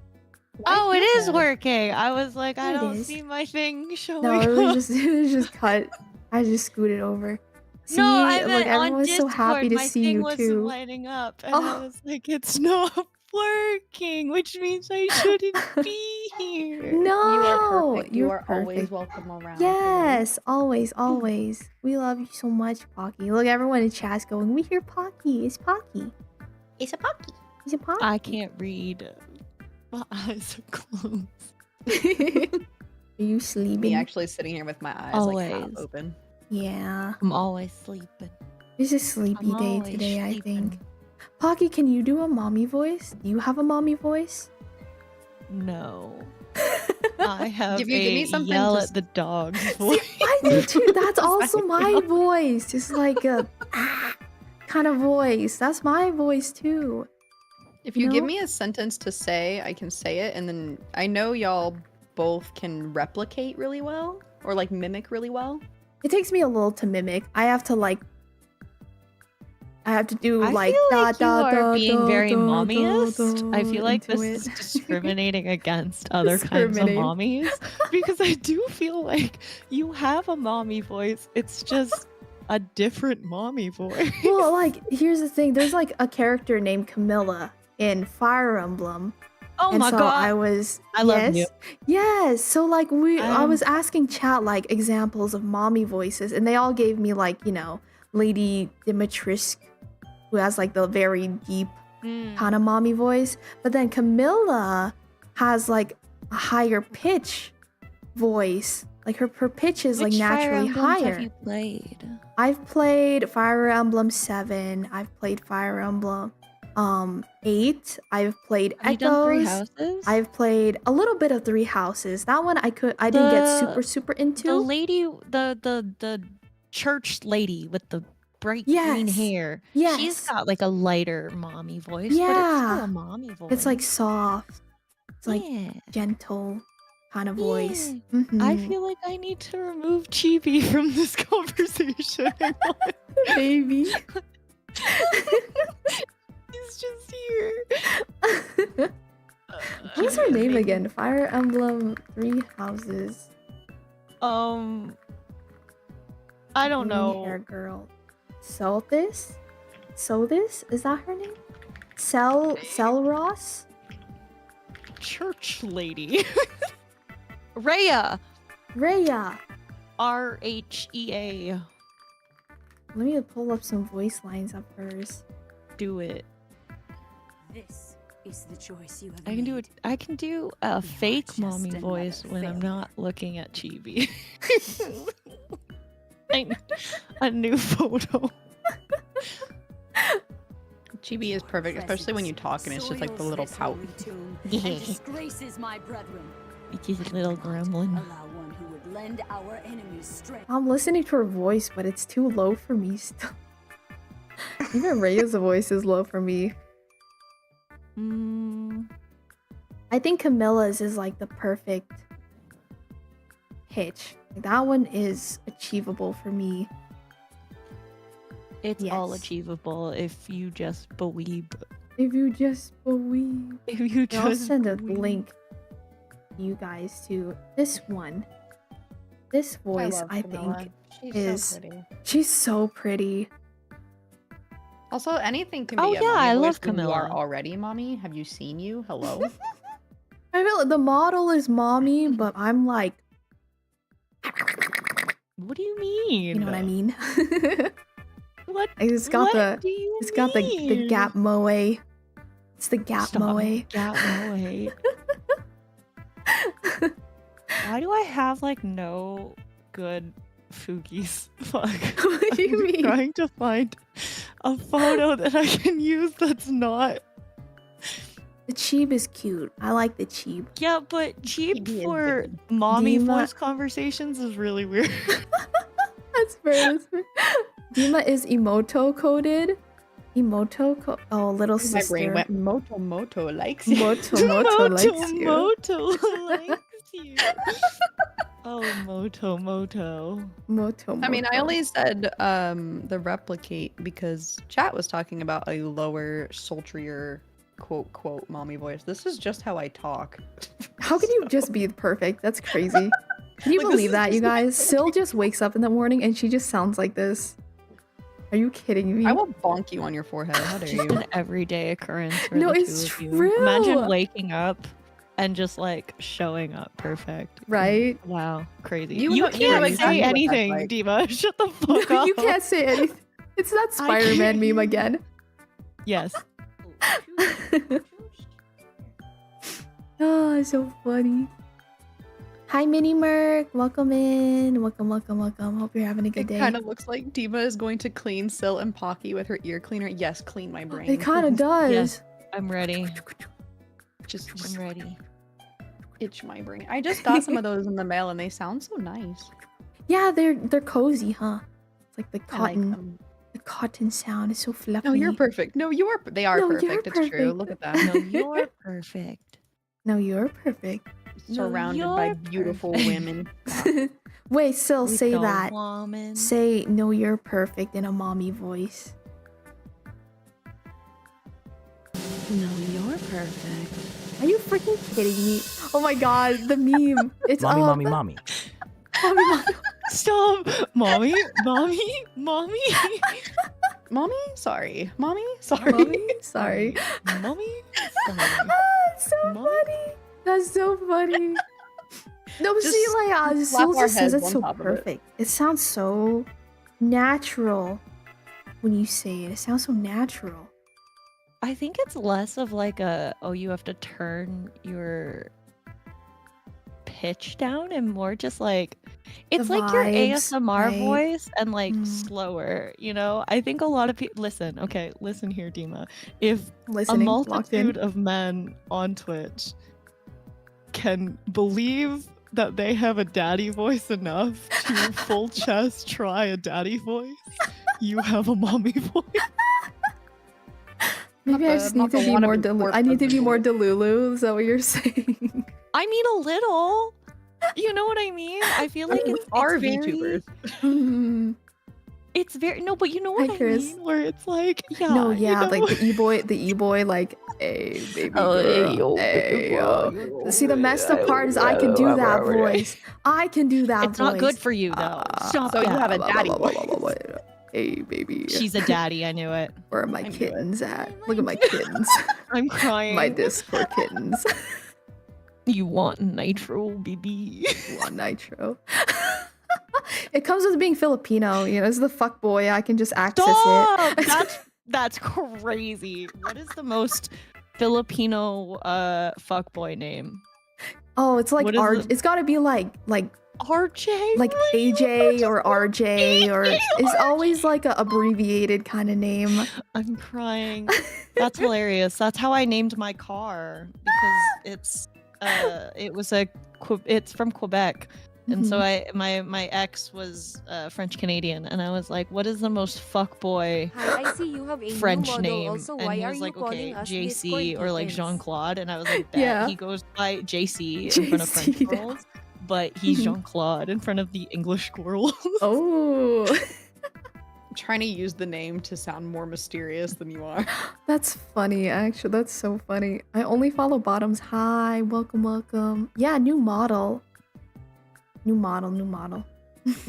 Oh, it is working. I was like, I It don't is. see my thing showing No, it up. was just cut. I just scooted over. See, No, I like mean on everyone's so Discord, happy to my see thing you wasn't too. lighting up, and Oh. I was like, it's not working, which means I shouldn't be here. No, You are perfect. You you're are always perfect. welcome around. Yes, always. We love you so much, Pocky. Look, everyone in chat's going, we hear Pocky. It's Pocky. It's a puppy. It's a Pocky. I can't read. My eyes are closed. Are you Me sleeping? actually sitting here with my eyes like half Always. open. Yeah. I'm always sleeping. It's a sleepy I'm day always today, I sleeping. think. Pocky, can you do a mommy voice? Do you have a mommy voice? No. I have If you give me a something yell to at the dog See, voice. I do too. That's also my voice. Just like a kind of voice. That's my voice too. If you give No? me a sentence to say, I can say it, and then I know y'all both can replicate really well or like mimic really well. It takes me a little to mimic. I have to do I like feel da like you da are da being da very da mommyist. I da feel like into this it. is discriminating against other kinds of Discriminating. mommies because I do feel like you have a mommy voice. It's just a different mommy voice. Well, like here's the thing. There's like a character named Camilla in Fire Emblem. Oh And my so god. I was love you. Yes. So like I Um, was asking chat like examples of mommy voices and they all gave me like, Lady Dimitrescu, who has like the very deep kind of mommy voice. But then Camilla has like a higher pitch voice. Like her pitch is like Which Fire naturally Emblems higher. have you played? I've played Fire Emblem 7. I've played Fire Emblem 8. I've played Have you done Three Echoes. Houses? I've played a little bit of Three Houses. That one I didn't get super The into. lady, the church lady with the bright green Yes. hair. Yes. She's got like a lighter mommy voice, but it's Yeah. still a mommy voice. It's like soft. It's like yeah. gentle kind of voice. Yeah. I Mhm. feel like I need to remove Chibi from this conversation. Baby. He's just here. What's her name again? Fire Emblem Three Houses. I don't Green know. hair girl. Sothis? Sothis? Is that her name? Ross? Church lady. Rhea. Rhea. RHEA. Let me pull up some voice lines of hers. Do it. This is the choice you have I can do it. I can do a are fake just mommy another voice when I'm failure. not looking at Chibi. I need a new photo. Chibi is perfect, especially when you talk and it's just like the little pout. And disgraces my brethren. He's a little gremlin. Allow one who would lend our enemies strength. I'm listening to her voice, but it's too low for me still. Even Rhea's voice is low for me. I think Camilla's is like the perfect pitch. That one is achievable for me. It's all Yes. achievable if you just believe. If you just believe. If you I'll just send a believe. link to you guys to this one. This voice, love I Camilla. think, She's is so pretty. she's so pretty. Also, anything can Oh, be a yeah, mommy I voice love when you are Camilla. already mommy. Have you seen you? Hello? I feel like the model is mommy, but I'm like, What do you mean? you know what I mean? What? It's got what do you it's got the mean? gap moe. It's the gap Stop. moe. Gap moe. Why do I have like no good Fugies? Fuck. What do you I'm mean? trying to find a photo that I can use that's not. The cheeb is cute. I like the cheeb. Yeah, but cheap Chibi is for big. mommy Dima- voice conversations is really weird. That's fair. That's fair. Dima is emoto coded. Oh, little My sister. brain went Moto likes you. Moto likes you. Moto likes you. Oh, Moto. Moto. I mean, I only said the replicate because chat was talking about a lower, sultrier, quote mommy voice. This is just how I talk. How can you just be perfect? That's crazy. Can you Like, this believe is that, you just like- guys? Syl just wakes up in the morning and she just sounds like this. Are you kidding me? I will bonk you on your forehead. How dare Just you? an everyday occurrence for No, the it's two of you. true. Imagine waking up and just like showing up perfect. Right? Wow, crazy. You You know- you know can't exactly say what that's anything, like. Diva. Shut the fuck up. You can't say anything. It's that I Spider-Man can't. meme again. Yes. Oh, it's so funny. Hi, Mini Merc. Welcome in. Welcome. Hope you're having a good It day. kind of looks like Diva is going to clean Sil and Pocky with her ear cleaner. Yes, clean my brain. It kind of does. Yes. I'm ready. Just I'm ready. itch my brain. I just got some of those in the mail and they sound so nice. Yeah, they're cozy, huh? It's like the I like cotton. them. The cotton sound is so fluffy. No, you're perfect. No, you are. They are No, you're perfect. It's true. perfect. Look at that. No, you're perfect. No, you're perfect. No, Surrounded by you're beautiful perfect. women. Wait, Sil, With say the that. woman. Say, no, you're perfect in a mommy voice. No, you're perfect. Are you freaking kidding me? Oh my god, the meme. It's Mommy, up. mommy, mommy. Mommy. Stop! Mommy? Mommy? Mommy? Sorry. Mommy? Sorry. Mommy? Sorry. Mommy? Ah, it's so Mommy? funny. That's so funny. No, but Just see, like, slap Sil our just says heads it's on so top of it. perfect. It sounds so natural when you say it. It sounds so natural. I think it's less of like a, oh, you have to turn your pitch down and more just like it's The like your vibes, ASMR right? voice and like Mm. slower, you know? I think a lot of people listen here, Dima. If Listening, a locked multitude in. of men on Twitch can believe that they have a daddy voice enough to full chest try a daddy voice, you have a mommy voice. Maybe I just need to be more I need to be more Delulu. Is that what you're saying? I mean, a little. You know what I mean? I feel like it's Are very, VTubers. Mhm. It's very no, but you know what Hi, I Chris. mean? Where it's like, yeah, No, you yeah, know? like the e-boy, like, hey, baby Oh, girl, hey, yo, hey, baby yo. boy, See, the messed up part is I can do that voice. I can do that It's voice. not good for you though. Stop So you that. have a daddy voice. Hey, baby. She's a daddy. I knew it. Where are my I knew it. kittens at? Look at my kittens. I'm crying. My Discord kittens. You want nitro, baby? One nitro. It comes with being Filipino, you know, it's the fuck boy. I can just access Stop! it. That's crazy. What is the most Filipino fuckboy name? Oh, it's like What is it's gotta be like RJ? like AJ or RJ or it's always like a abbreviated kind of name. I'm crying. That's hilarious. That's how I named my car because it's from Quebec. And so my ex was French Canadian, and I was like, "What is the most fuckboy Hi, I see you have a French new model name?" also. And Why he are was you like, calling "Okay, us JC or like Discord Jean kittens? Claude," and I was like, "Bet." Yeah. He goes by JC in front of French JC now. girls, but he's Jean Claude in front of the English squirrels. Oh, I'm trying to use the name to sound more mysterious than you are. that's funny. Actually, that's so funny. I only follow bottoms. Hi, welcome. Yeah, new model. New model.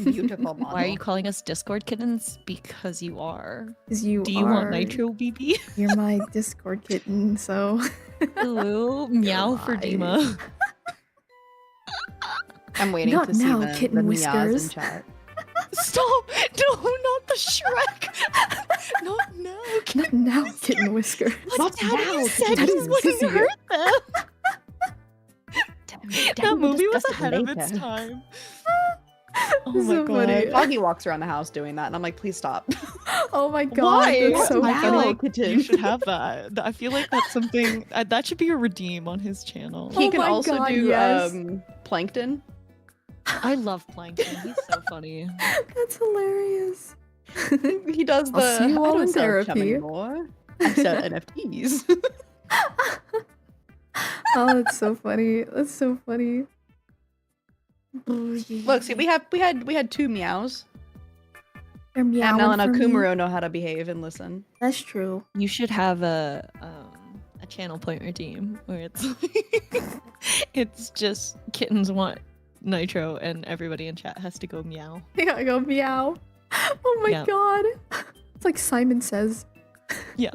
Beautiful model. Why are you calling us Discord kittens? Because you are. Because you Do you are, want nitro, BB? You're my Discord kitten, so. Hello, meow for Hi. Dima. I'm waiting Not to see now, the kitten meows whiskers. in chat. Stop! No, not the Shrek! Not now, Not now, kitten whisker. Not Daddy now, said Daddy this wouldn't dizzy. hurt them. Daddy That will movie was discuss it ahead of its later. time. Oh This is my so god. funny. Foggy walks around the house doing that, and I'm like, please stop. Oh my god, Why? that's so I feel funny. like you should have that. I feel like that's something that should be a redeem on his channel. He Oh can my also God, do yes. Plankton. I love Plankton. He's so funny. That's hilarious. He does the I'll see you I all don't in sell chum therapy. anymore. I sell NFTs. Oh, that's so funny. That's so funny. Look, see, we had two meows. They're And meowing Melina for me. Kumuro know how to behave and listen. That's true. You should have a channel point redeem where it's it's just kittens want nitro and everybody in chat has to go meow. Yeah, I go meow. Oh my Yeah. god. It's like Simon Says. Yeah.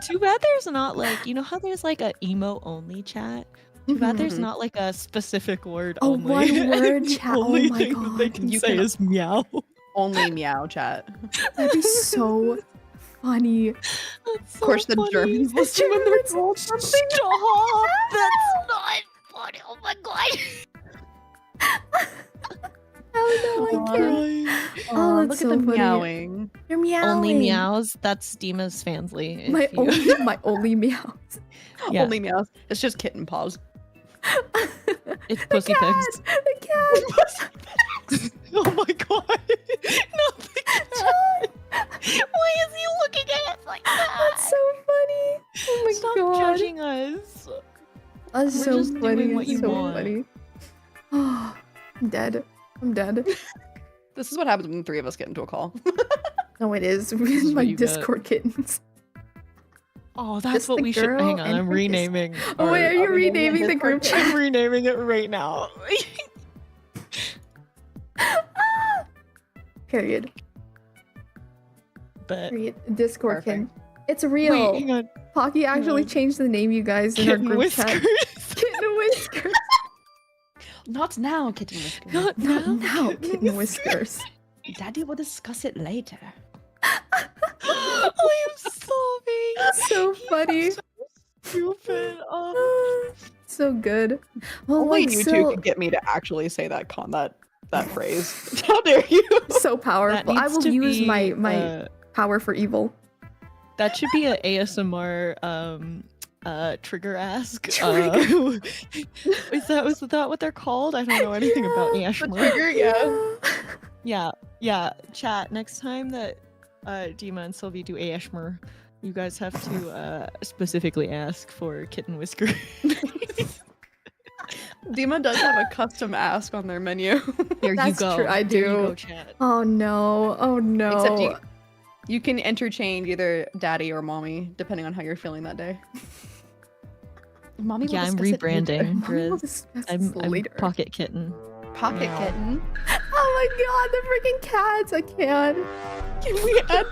Too bad there's not like, you know how there's like a emo only chat? Too bad there's Mhm. not like a specific word Oh, only. one word The chat. Oh only my thing that they God. can You say can- is meow. Only meow chat. That'd be so funny. That's Of course, the so funny. Germans listen when they're told something. Stop! That's not funny. Oh my god. Oh no, I can't. Oh, Look that's at so them funny. meowing. You're meowing. Only meows. That's Dima's fansly. My if you- only, my only meows. Yeah. Only meows. It's just kitten paws. It's pussy pigs. The cat. Oh my god. Not the cat. Why is he looking at us like that? That's so funny. Oh my Stop god. judging us. That's We're so just funny. doing what It's you so want. funny. Oh, I'm dead. I'm dead. This is what happens when the three of us get into a call. No, it is. is My what you get. Discord kittens. Oh, that's Just what the we should. girl Hang on, and I'm her renaming. Oh wait, our- are you Are we naming renaming the Discord group kittens? chat? I'm renaming it right now. Period. But Period. Discord Perfect. kin. It's real. wait, hang on. Pocky actually on. changed the name, you guys, in our Kitten group whiskers. chat. Kitten Whiskers. Not now, kitten whiskers. Not Not now, now, kitten Kitten Whiskers. Daddy will discuss it later. I am sobbing. So funny. Stupid. Oh. So good. Well, Only like you two so can get me to actually say that phrase. How dare you? so powerful. I needs will to use be, my power for evil. That should be an ASMR trigger ask. Trigger. Is that what they're called? I don't know anything about ASMR. Trigger, yeah. Yeah. Chat, next time that Dima and Sylvie do ASMR, you guys have to specifically ask for kitten whisker. Dima does have a custom ask on their menu. There That's you go. true, I There you do. go, chat. Oh no. Oh no. Except you can interchange either daddy or mommy, depending on how you're feeling that day. Mommy will Yeah, I'm discuss it later. rebranding. Mommy will Grizz. discuss I'm this later. Pocket Kitten. Pocket Meow. kitten. Oh my god, the freaking cats! I can't. Can we add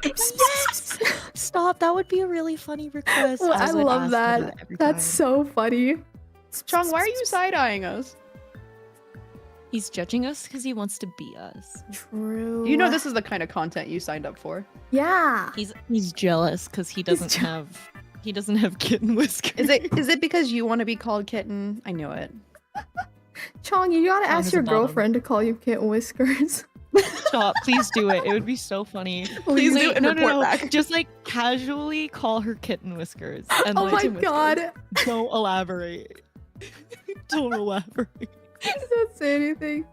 Yes! Stop, that would be a really funny request. Well, I would love ask for that. every That's time. so funny. Chong, why are you side-eyeing us? He's judging us because he wants to be us. True. You know this is the kind of content you signed up for. Yeah. He's jealous because he doesn't have kitten whiskers. Is it because you want to be called kitten? I knew it. Chong, you gotta Chong ask is your a bottom. girlfriend to call you Kitten Whiskers. Stop, please do it. It would be so funny. Please do Wait, it and no, report no, no. back. Just like casually call her kitten whiskers. And Oh like, my god. don't elaborate. Don't elaborate. Don't say anything.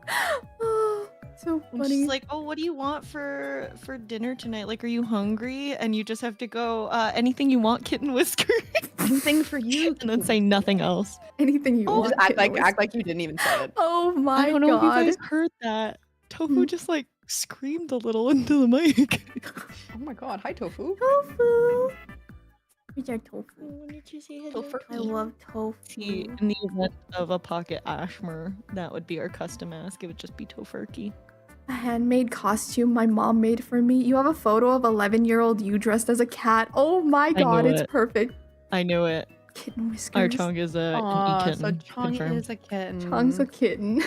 Oh, so I'm funny. just like, oh, what do you want for dinner tonight? Like, are you hungry? And you just have to go, anything you want, kitten whiskers. Anything for you. And then say nothing else. Anything you want. Just act Kitten like Whiskers. you didn't even say it. Oh I my don't know if you god. guys heard that. Tofu just like screamed a little into the mic. Oh my god, hi Tofu. Tofu. Where's our tofu? When did you say Tofu. I love tofu. See, in the event of a pocket Ashmer, that would be our custom ask. It would just be Tofurkey. A handmade costume my mom made for me. You have a photo of 11-year-old you dressed as a cat. Oh my god, knew it's it. perfect. I knew it. Kitten whiskers. Our Chong is an Aw, e-kitten. so Chong confirmed. is a kitten. Chong's a kitten.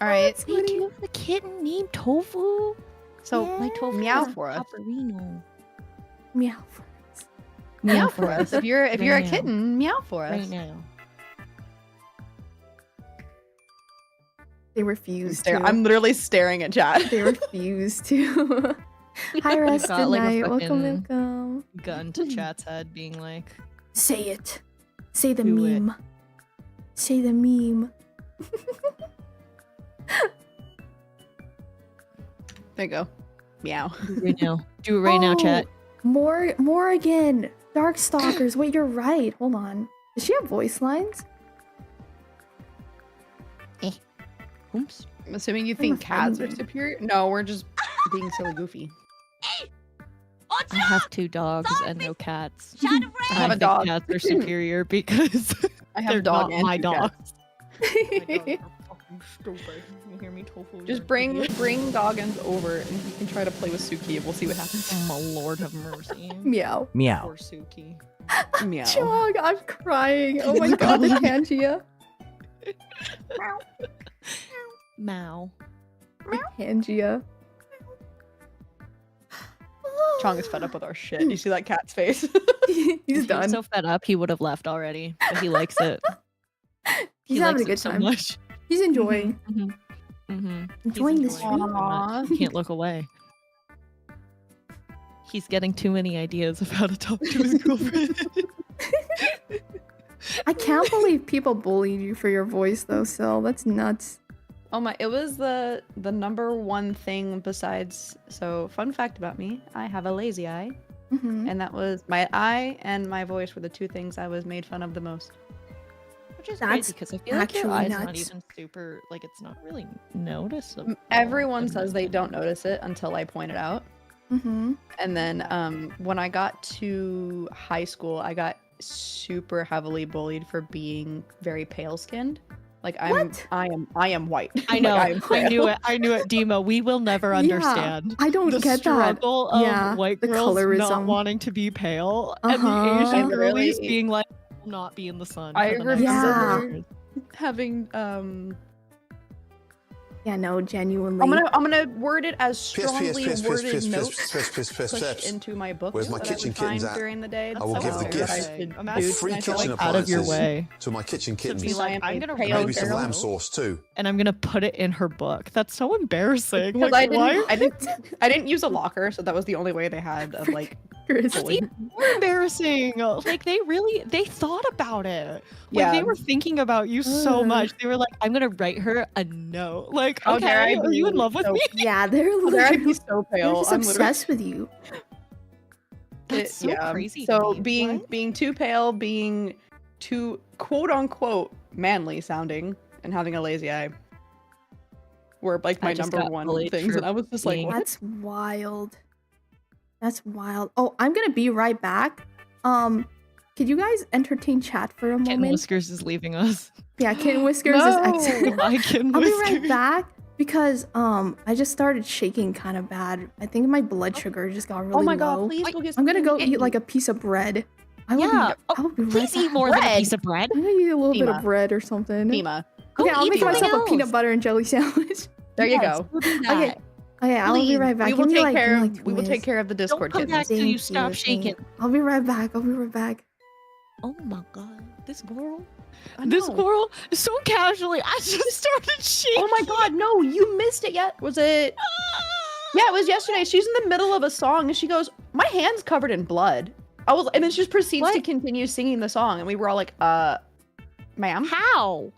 Alright, That's funny. you have a kitten named Tofu? so My Tofu meow is a for us. Paparino. Meow for us. Meow for us. If you're a Right now. kitten, meow for us. Right now. They refuse Stare- to. I'm literally staring at chat. They refuse to. Hi, Rest got, like, a Tonight. Welcome, fucking- welcome. Gun to chat's head being like, Say it. Say the Do it. meme. Say the meme. There you go. Meow. do it right now. Do it right now, chat. More again. Darkstalkers. Wait, you're right. Hold on. Does she have voice lines? Oops. I'm assuming you think cats are offended. superior? No, we're just being silly goofy. I have 2 dogs and no cats. I have a think dog. Cats are superior because I have they're a dog not and my 2 cats. dogs. My dogs are fucking stupid. You hear me, Tofu? Just bring Goggins over and he can try to play with Suki and we'll see what happens. Oh my lord, have mercy. Meow. Meow. Poor Suki. Meow. Chong, I'm crying. Oh my god, the Pangea. Mao. The Pangea. Chong is fed up with our shit. You see that cat's face? He's If he was done. so fed up, he would have left already. But he likes it. He's he having likes a good it so time. much. He's enjoying. Enjoying this enjoying it so Aw. much, he can't look away. He's getting too many ideas of how to talk to his girlfriend. I can't believe people bullied you for your voice though, Sil. That's nuts. Oh my, it was the number one thing besides, so fun fact about me, I have a lazy eye. Mm-hmm. And that was my eye and my voice were the 2 things I was made fun of the most. Which is That's crazy because I feel like your actually eye's not nuts. even super, like it's not really noticeable. Everyone in says my they don't opinion. notice it until I point it out. Mm-hmm. And then when I got to high school, I got super heavily bullied for being very pale skinned. Like I am white. I know. Like, am I knew pale. it. I knew it, Dima. We will never understand. I don't The get that. struggle of Yeah, white the girls not colorism. wanting to be pale Uh-huh. and the Asian And girlies really- being like, "Will not be in the sun." I for the remember next Yeah. 6 years." having Yeah, no, genuinely. I'm gonna word it as strongly piss, worded piss, notes piss, piss, piss, pushed piss. into my book Where's my that kitchen I would find kittens at? during the day. I will give the gift Imagine of free I kitchen like out of your appliances way to my kitchen to kittens. be like, am I'm a gonna pale write Maybe some girl. lamb sauce too. and I'm gonna put it in her book. That's so embarrassing. Because Like, I didn't use a locker, so that was the only way they had of like Christy. more embarrassing. Like they thought about it. Like they were thinking about you so much. They were like, I'm gonna write her a note. Like, How dare okay, I are you in be love with so- me? Yeah, they're How dare I literally be so they're pale. just I'm literally obsessed with you. That's so crazy. to So me. being What? being too pale, being too quote unquote manly sounding, and having a lazy eye were like I my just number got one bullied things, for and I was just like, being- what? That's wild. That's wild. Oh, I'm gonna be right back. Could you guys entertain chat for a Kitten moment? Whiskers is leaving us. Yeah, Kitten Whiskers is No! exiting. Bye, Kitten I'll be Whiskers. right back because I just started shaking kind of bad. I think my blood sugar just got really Oh my low. god, please go get I'm gonna go something eat to like a piece of bread. I will Yeah. be, I will be right Please eat back. more than a Bread. piece of bread. I'm gonna eat a little bit of Dima. bread or something. Dima. Go Okay, I'll eat make something myself a else. peanut butter and jelly sandwich. There you Yes, go. go do Okay. that. Okay, I'll be Please, right back. we will Give me, take like, care give me, of like, we will 2 take care of the Discord come back kittens. till you Thank stop thank shaking. I'll be right back. I'll be right back. Oh my god, this girl. I This know. girl, so casually, I just started shaking. Oh my god, no, you missed it yet. Was it? Yeah, it was yesterday. She's in the middle of a song and she goes, "My hand's covered in blood." And then she just proceeds to What? continue singing the song, and we were all like, ma'am? How?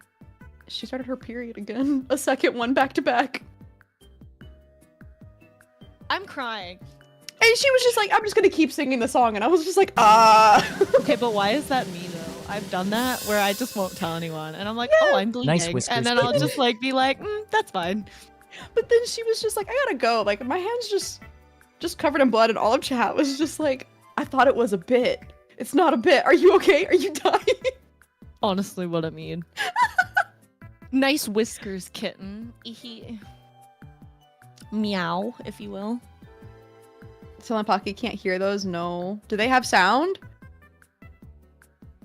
She started her period again. A second one back to back. I'm crying. And she was just like, I'm just gonna keep singing the song. And I was just like, Okay, but why is that me though? I've done that where I just won't tell anyone, and I'm like, oh, I'm bleeding, Nice whiskers, and then I'll kitten. just like be like, that's fine. But then she was just like, I gotta go. Like, my hand's just covered in blood, and all of chat was just like, I thought it was a bit. It's not a bit. Are you okay? Are you dying? Honestly, what I mean. Nice whiskers, kitten. Meow, if you will. Silent Pocket can't hear those. No. Do they have sound?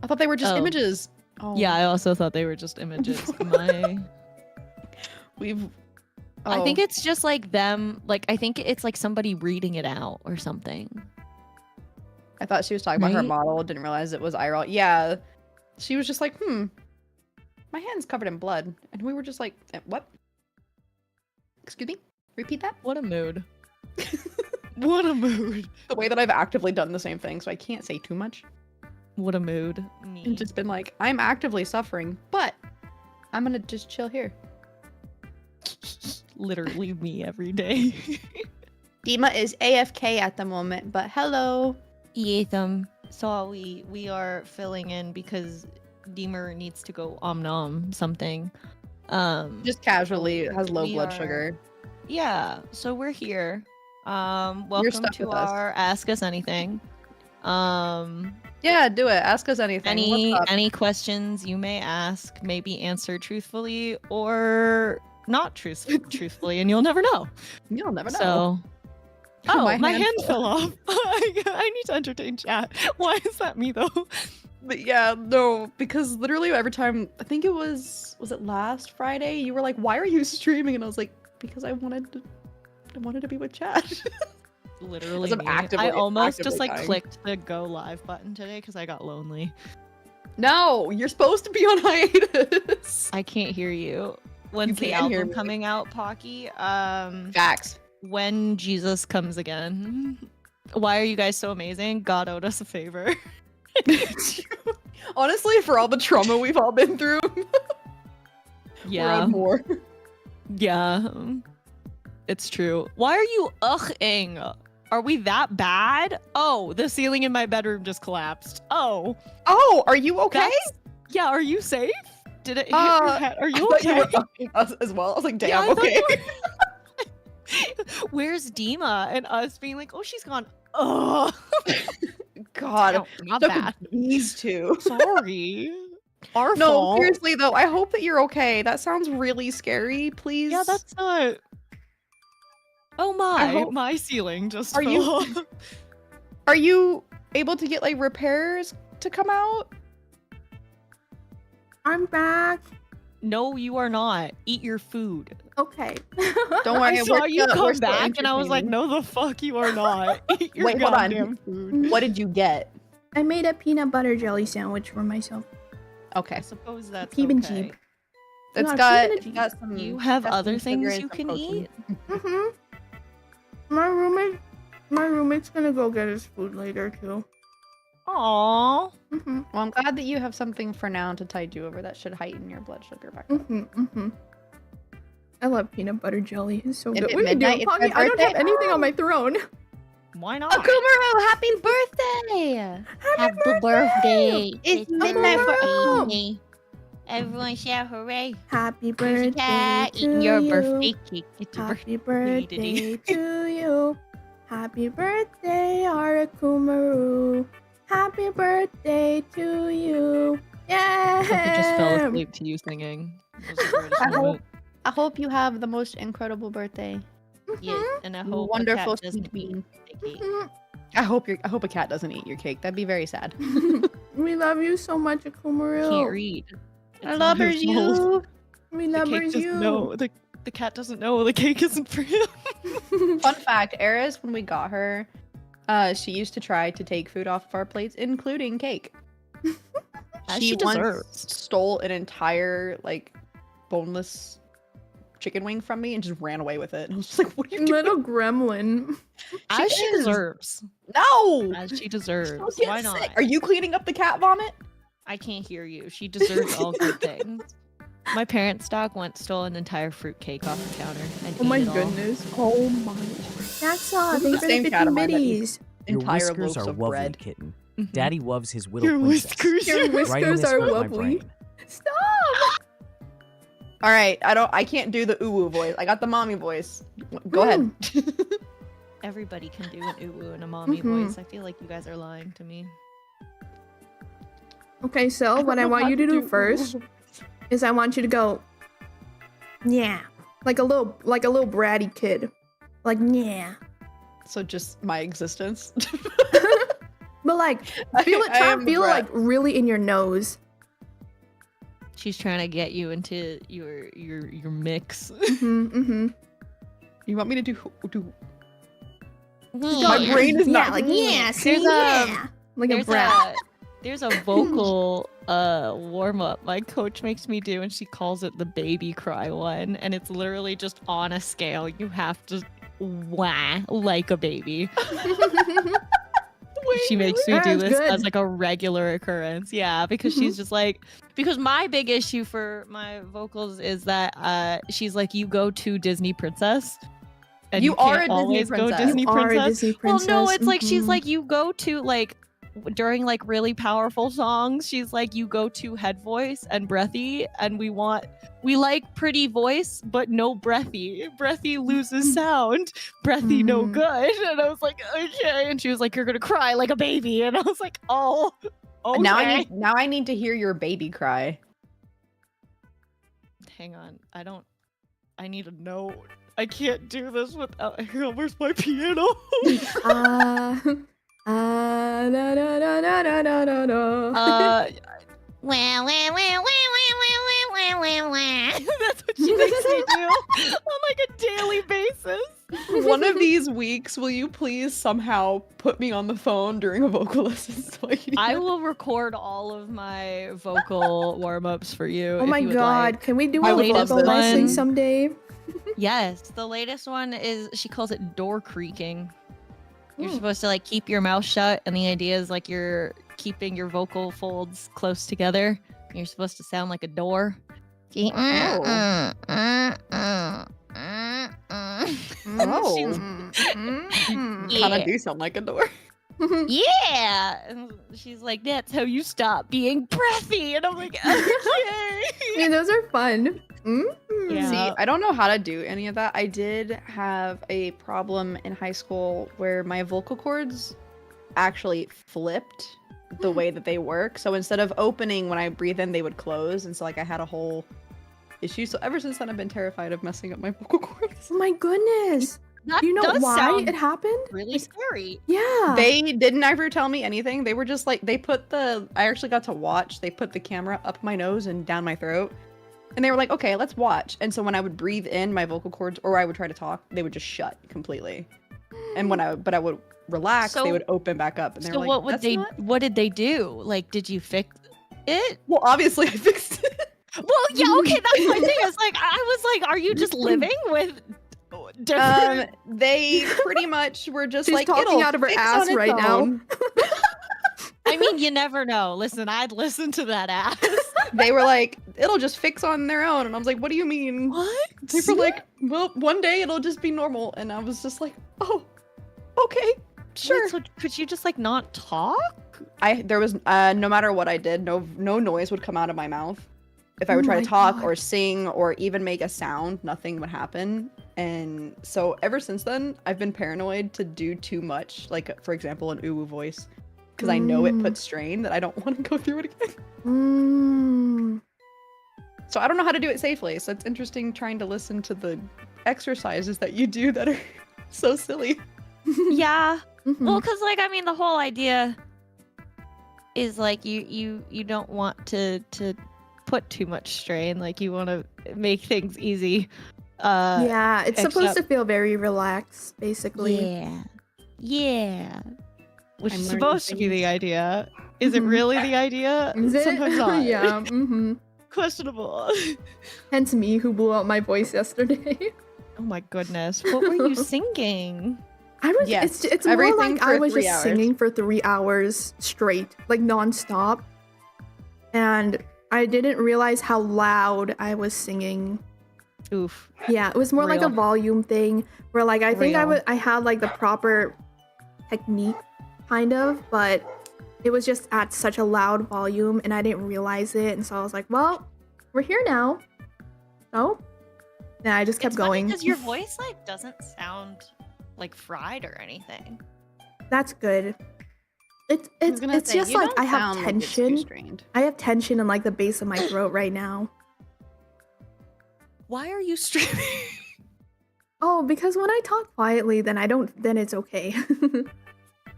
I thought they were just Oh. images. Oh. Yeah, I also thought they were just images. My... We've. I oh. think it's just like them. Like I think it's like somebody reading it out or something. I thought she was talking about her Right? model. Didn't realize it was IRL. Yeah. She was just like, my hand's covered in blood. And we were just like, what? Excuse me? Repeat that? What a mood. What a mood. The way that I've actively done the same thing, so I can't say too much. What a mood. Me. And just been like, I'm actively suffering, but I'm gonna just chill here. Literally me every day. Dima is AFK at the moment, but hello. So we are filling in because Deemer needs to go nom something. Just casually has low we blood are- sugar. Yeah, so we're here. Welcome stuck to with us. our Ask Us Anything. Yeah, do it. Ask us anything. What's up? Any questions you may ask may be answered truthfully or not truthfully, and you'll never know. You'll never know. So, oh, My my hand hand fell off. I need to entertain chat. Why is that me though? But yeah, no, because literally every time, I think it was it last Friday? You were like, "Why are you streaming?" And I was like, "Because I wanted to be with chat." Literally, I'm me. actively- I almost just actively like dying. clicked the go live button today because I got lonely. No, you're supposed to be on hiatus. I can't hear you. When's the can hear album me. coming out, Pocky? Facts. When Jesus comes again. Why are you guys so amazing? God owed us a favor. Honestly, for all the trauma we've all been through, we're Yeah. on more. Yeah. It's true. Why are you ing? Are we that bad? Oh, the ceiling in my bedroom just collapsed. Oh. Oh, are you okay? That's- Yeah, are you safe? Did it hit your Uh, head? Are I you thought okay? you were upping us as well. I was like, Yeah, damn, I thought okay. you were- Where's Dima? And us being like, oh, she's gone. Oh, God, not stuck bad. with these two. Sorry. Our No, fault. seriously though, I hope that you're okay. That sounds really scary. Please. Yeah, that's not. Oh my! hope- My ceiling just Are fell you- off. Are you able to get like repairs to come out? I'm back. No, you are not. Eat your food. Okay. Don't worry. I saw you we're come still back, and I was like, entertaining. "No, the fuck you are not. Eat your Wait, hold on. goddamn food." What did you get? I made a peanut butter jelly sandwich for myself. Okay. I suppose that's Keep and okay. cheap. It's No, got, keep it it's got some. You have got some other sugar things and you some can protein. eat. My roommate's gonna go get his food later too. Aww. Mm-hmm. Well, I'm glad that you have something for now to tide you over. That should heighten your blood sugar back up. I love peanut butter jelly. It's so If good. at What are you midnight doing, it's Poggy? my I don't have birthday? anything on my throne. Why not? Akumaro, happy birthday! Happy birthday! It's midnight for Akumi. Everyone shout hooray. Happy There's a birthday cat to eating your you. birthday cake. It's your Happy birthday. birthday to you. Happy birthday, Arakumaru. Happy birthday to you. Yeah. I just fell asleep to you singing. It was the greatest moment. I hope you have the most incredible birthday. Yes, and I hope Wonderful a cat doesn't sweet bean. eat the cake. I hope a cat doesn't eat your cake. That'd be very sad. We love you so much, Akumaru. Can't read. I It's love not his fault. you. We The love cake doesn't you. know. The cat doesn't know the cake isn't for him. Fun fact, Eris, when we got her, she used to try to take food off of our plates, including cake. As She she once deserves. stole an entire, like, boneless chicken wing from me and just ran away with it. And I was just like, what are you doing? Little gremlin. As she is. deserves. No! As she deserves. Don't get Why not? sick. Are you cleaning up the cat vomit? I can't hear you. She deserves all good things. My parents' dog once stole an entire fruit cake off the counter and Oh my ate it all. goodness. Oh my. That's all. This is Thank you the for the same 50 cat of mine that biddies. Your Entire whiskers loaves are of lovely, bread. kitten. Mhm. Daddy loves his little Your princess. whiskers. Your Right in whiskers this are part of my lovely. brain. Stop. All right, I can't do the ooh voice. I got the mommy voice. Go ahead. Everybody can do an ooh and a mommy Mhm. voice. I feel like you guys are lying to me. Okay, so what I want you to do first is I want you to go, yeah, like a little bratty kid, like yeah, So just my existence. but like feel it, I try am to feel it brat. like really in your nose. She's trying to get you into your mix. You want me to do? Go, My brain is yeah, not. like yeah, see, There's yeah, like a There's brat. there's a vocal warm up my coach makes me do, and she calls it the baby cry one, and it's literally just on a scale. You have to wah like a baby. She makes me do That's this good. as like a regular occurrence. Yeah, because she's just like, because my big issue for my vocals is that she's like, you go to Disney princess. And You are can't a Disney always go princess. Disney You are a princess. Disney Well, no, princess, it's like she's mhm. like, you go to like during like really powerful songs, she's like, you go to head voice and breathy, and we like pretty voice but no breathy. Breathy loses sound, breathy no Mhm. good. And I was like, okay. And she was like, you're gonna cry like a baby. And I was like, oh, okay. Now I need to hear your baby cry. Hang on, I need a note. I can't do this without. Hang on, where's my piano? Da, da, da, da, da, da, da, da, da. Wah, wah, wah, wah, wah, wah, wah, wah. That's what she makes me do on like a daily basis. One of these weeks, will you please somehow put me on the phone during a vocal lesson? So I will record all of my vocal warm-ups for you. Oh if my you would god, like. can we do I a would love vocal this. lesson One. someday? Yes, the latest one is, she calls it door creaking. You're Hmm. supposed to like keep your mouth shut, and the idea is like you're keeping your vocal folds close together. You're supposed to sound like a door. Mm, Oh. mm, mm, mm, mm, mm. Oh. Yeah. Kind of do sound like a door. Yeah, and she's like, that's how you stop being breathy. And I'm like, okay. Yeah, those are fun. Yeah. See, I don't know how to do any of that. I did have a problem in high school where my vocal cords actually flipped the way that they work. So instead of opening when I breathe in, they would close. And so like I had a whole issue. So ever since then, I've been terrified of messing up my vocal cords. Oh my goodness. That Do you know does why sound it happened? really scary. Yeah. They didn't ever tell me anything. They were just like, I actually got to watch. They put the camera up my nose and down my throat. And they were like, okay, let's watch. And so when I would breathe in, my vocal cords, or I would try to talk, they would just shut completely. And I would relax, they would open back up. And they were like, what did they do? Like, did you fix it? Well, obviously I fixed it. Well, yeah, okay, that's my thing. It's like, I was like, are you just living with different... They pretty much were just She's like, talking it'll out of her fix ass on its right now. own. I mean, you never know. Listen, I'd listen to that ass. They were like, it'll just fix on their own. And I was like, what do you mean? What? They were like, well, one day it'll just be normal. And I was just like, oh, okay, sure. Wait, so could you just like not talk? There was no matter what I did, no noise would come out of my mouth. If I would try to talk or sing or even make a sound, nothing would happen. And so ever since then, I've been paranoid to do too much. Like, for example, an uwu voice. Because I know it puts strain that I don't want to go through it again. So I don't know how to do it safely. So it's interesting trying to listen to the exercises that you do that are so silly. Yeah. Well, because like, I mean, the whole idea is like you don't want to put too much strain. Like you want to make things easy. Yeah, it's supposed to feel very relaxed, basically. Yeah. Which is supposed to be the idea. Is it really the idea? Is it? Sometimes not. Yeah. Questionable. Hence me, who blew out my voice yesterday. Oh my goodness. What were you singing? I was. Yes, it's more like I was 3 just hours. singing for 3 hours straight, like nonstop, and I didn't realize how loud I was singing. Oof. Yeah, it was more like a volume thing, where like I think I had like the proper technique, kind of, but it was just at such a loud volume, and I didn't realize it, and so I was like, well, we're here now. So, yeah, I just kept going. Because your voice like doesn't sound like fried or anything. That's good. It's just like I have tension. I have tension in like the base of my throat right now. Why are you streaming? Oh, because when I talk quietly, then it's okay.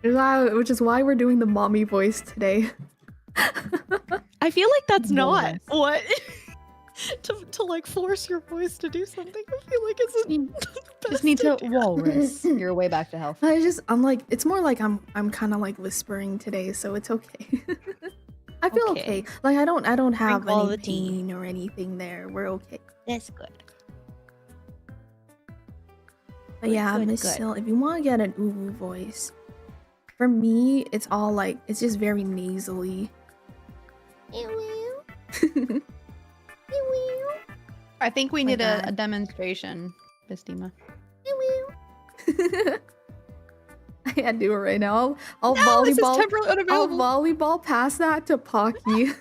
Which is why we're doing the mommy voice today. I feel like that's not what to like force your voice to do something. I feel like it's just need to walrus your way back to health. I'm like, it's more like I'm kind of like whispering today, so it's okay. I feel okay. Like I don't have any pain or anything there. We're okay. That's good. But yeah, Miss Sil, if you want to get an uwu voice, for me, it's all like, it's just very nasally. I think we need a demonstration, Miss Dima. I can't do it right now. I'll this is temporarily unavailable. I'll volleyball pass that to Pocky.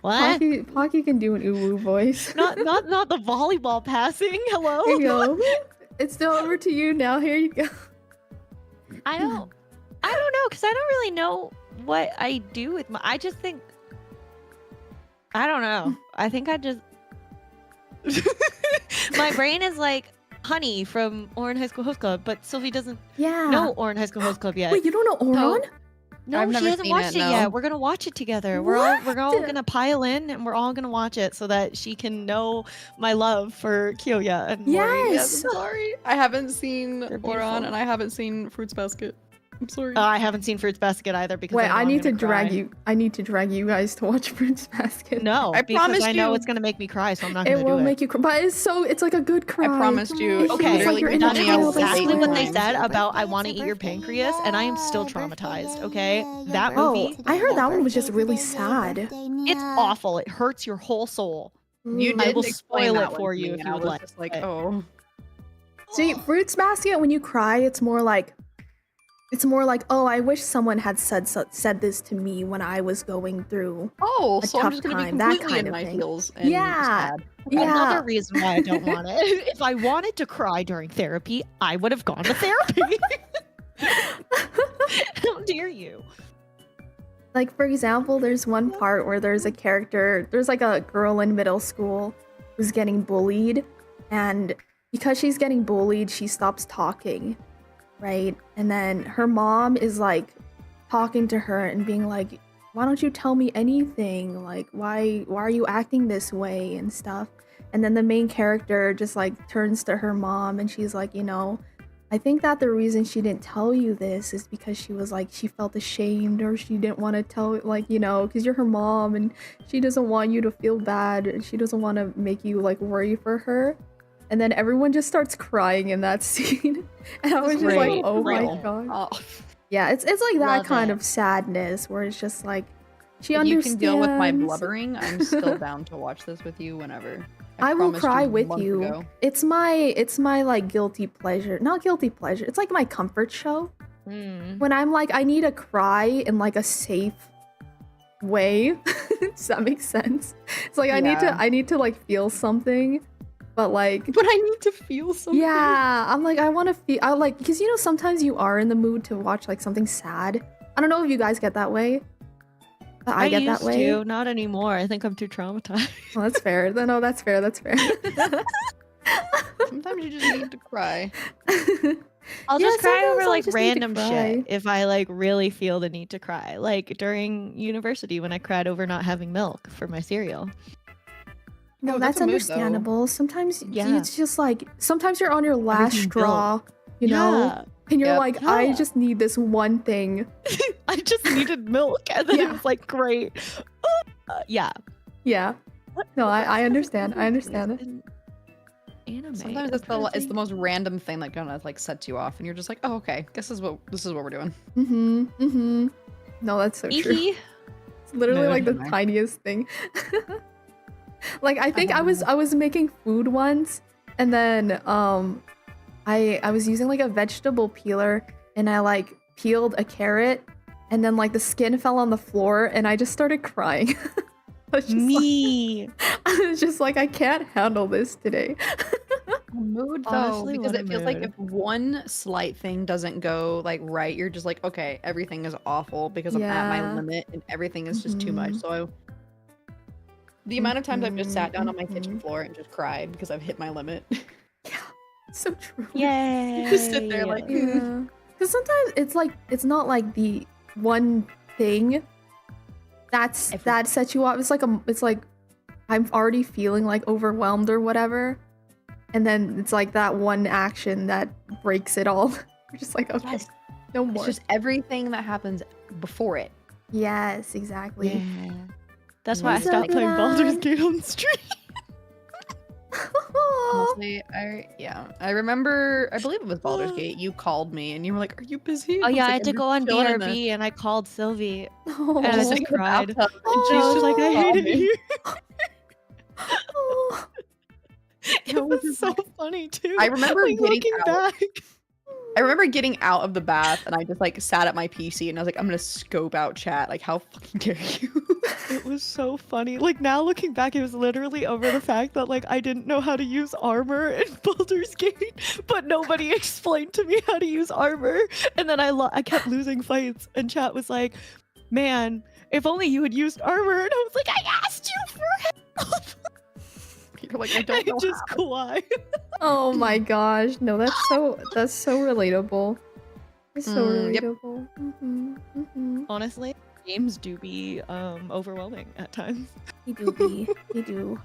What? Pocky can do an uwu voice. Not the volleyball passing. Hello. Here you go. It's still over to you now. Here you go. I don't know, because I don't really know what I do with I just think, I don't know. I think I just, my brain is like Honey from Oran High School Host Club, but Sylvie doesn't know Oran High School Host Club yet. Wait, you don't know Oran? No, I've never she hasn't seen watched it no. yet. We're gonna watch it together. We're all gonna pile in, and we're all gonna watch it so that she can know my love for Kyoya and Mori. Yes. I'm sorry. I haven't seen Oran and I haven't seen Fruits Basket. I'm sorry. I haven't seen Fruits Basket either because wait, I need to drag you. I need to drag you guys to watch Fruits Basket. No, I promise I know you. it's gonna make me cry, so I'm not gonna do it. It won't make you cry, but it's like a good cry. I promised you. Okay, like you're in that's a child exactly what they times. said about I want to eat your pancreas, and I am still traumatized. Okay, that movie. I heard that one was just really sad. It's awful. It hurts your whole soul. You I did will explain spoil that it one for to you me, if and you I would was like. just like, oh. See, Fruits Basket, when you cry, it's more like, oh, I wish someone had said this to me when I was going through Oh, a so I'm tough just gonna be time, that completely kind in of my thing. heels and sad. Yeah. Another reason why I don't want it. If I wanted to cry during therapy, I would have gone to therapy. How dare you? Like, for example, there's one part where there's like a girl in middle school who's getting bullied, and because she's getting bullied, she stops talking, right? And then her mom is like talking to her and being like, why don't you tell me anything? Like, why are you acting this way and stuff? And then the main character just like turns to her mom and she's like, you know, I think that the reason she didn't tell you this is because she was like, she felt ashamed or she didn't want to tell, like, you know, because you're her mom and she doesn't want you to feel bad and she doesn't want to make you like worry for her. And then everyone just starts crying in that scene. And I was just like, oh my god. Oh. Yeah, it's like that Love kind it. of sadness where it's just like, she If you understands. can deal with my blubbering, I'm still down to watch this with you whenever. I will promised cry you with months you. ago. It's my like guilty pleasure. Not guilty pleasure. It's like my comfort show. When I'm like, I need to cry in like a safe way. Does that make sense? It's like I need to like feel something, but like, But I need to feel something. yeah, I'm like, I want to feel. I like, because you know sometimes you are in the mood to watch like something sad. I don't know if you guys get that way. But I get that used way. to, not anymore. I think I'm too traumatized. Well, that's fair. No, that's fair. That's fair. Sometimes you just need to cry. I'll Yeah, just cry sometimes over I like just need to random cry. shit if I like really feel the need to cry. Like during university when I cried over not having milk for my cereal. No, Oh, that's that's a mood, though. understandable. Sometimes Yeah. it's just like sometimes you're on your last Everything straw, you know, Yeah. and you're Yep. like, I Yeah. just need this one thing. I just needed milk and then Yeah. it was like great. Yeah. Yeah. No, I understand. I understand it. Anime. Sometimes it's the most random thing that kind of like sets you off, and you're just like, oh, okay, this is what we're doing. No, that's so true. Eehee. It's literally like the Mood. tiniest thing. Like I think I was making food once, and then I was using like a vegetable peeler, and I like peeled a carrot, and then like the skin fell on the floor, and I just started crying. I was just Me. I was just like, I can't handle this today. Mood though, Honestly, because what a it feels like mood. if one slight thing doesn't go like right, you're just like, okay, everything is awful because I'm at my Yeah. limit and everything is just too much. So the amount of times I've just sat down on my kitchen floor and just cried because I've hit my limit. So true. Yay. Just sit there like, Yeah. Because sometimes it's like it's not like the one thing that sets you off. It's like I'm already feeling like overwhelmed or whatever, and then it's like that one action that breaks it all. You're just like, okay, Yes. no It's more. just everything that happens before it. Yes, exactly. Yeah. That's why I What's stopped up, playing Baldur's Lan? Gate on the street. Honestly, I remember, I believe it was Baldur's Gate. You called me and you were like, "Are you busy?" Oh I was yeah, I like, had to "I'm go just on chilling in the-" BRB and I called Sylvie Oh. and I Just just in the cried. bathtub, and And she she was just like, I saw hate it me. here. Oh. It was so funny too. I remember like, getting looking out. back. I remember getting out of the bath and I just like sat at my PC and I was like, I'm gonna scope out chat. Like, how fucking dare you? It was so funny. Like now looking back, it was literally over the fact that like I didn't know how to use armor in Baldur's Gate, but nobody explained to me how to use armor. And then I kept losing fights, and chat was like, "Man, if only you had used armor." And I was like, "I asked you for help." You're like, I don't know just how. cry. Oh my gosh. No, that's so relatable. It's so Yep. relatable. Honestly, games do be overwhelming at times. They do be. They do.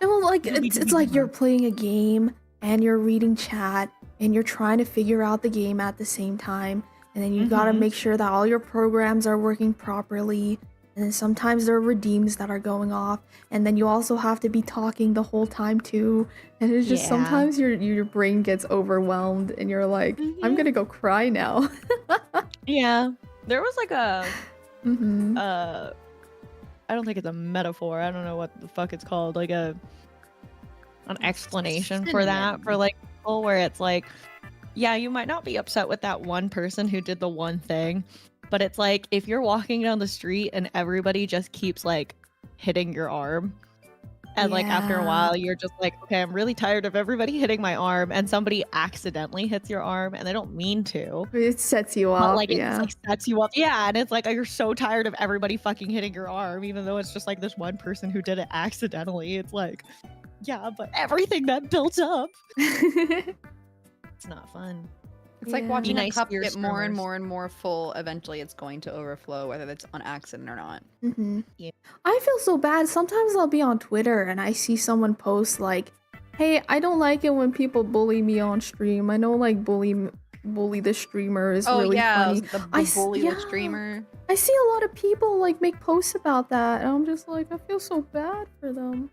No, like it's like you're playing a game and you're reading chat and you're trying to figure out the game at the same time, and then you gotta make sure that all your programs are working properly. And then sometimes there are redeems that are going off, and then you also have to be talking the whole time too. And it's just Yeah. sometimes your brain gets overwhelmed, and you're like, I'm gonna go cry now. Yeah, there was like a Mm-hmm. I don't think it's a metaphor. I don't know what the fuck it's called. Like an explanation for that for like people where it's like, yeah, you might not be upset with that one person who did the one thing, but it's like if you're walking down the street and everybody just keeps like hitting your arm, and like after a Yeah. while you're just like, okay, I'm really tired of everybody hitting my arm, and somebody accidentally hits your arm and they don't mean to. It sets you But off. like it Yeah. just, like sets you up. Yeah, and it's like you're so tired of everybody fucking hitting your arm, even though it's just like this one person who did it accidentally. It's like, yeah, but everything that built up, it's not fun. It's like Yeah. watching Be a nice cup to your get more and streamers. more and more full. Eventually, it's going to overflow, whether that's on accident or not. Yeah. I feel so bad. Sometimes I'll be on Twitter and I see someone post like, "Hey, I don't like it when people bully me on stream. I know like bully the streamer is Oh really yeah, funny." the bully the yeah. streamer. I see a lot of people like make posts about that, and I'm just like, I feel so bad for them.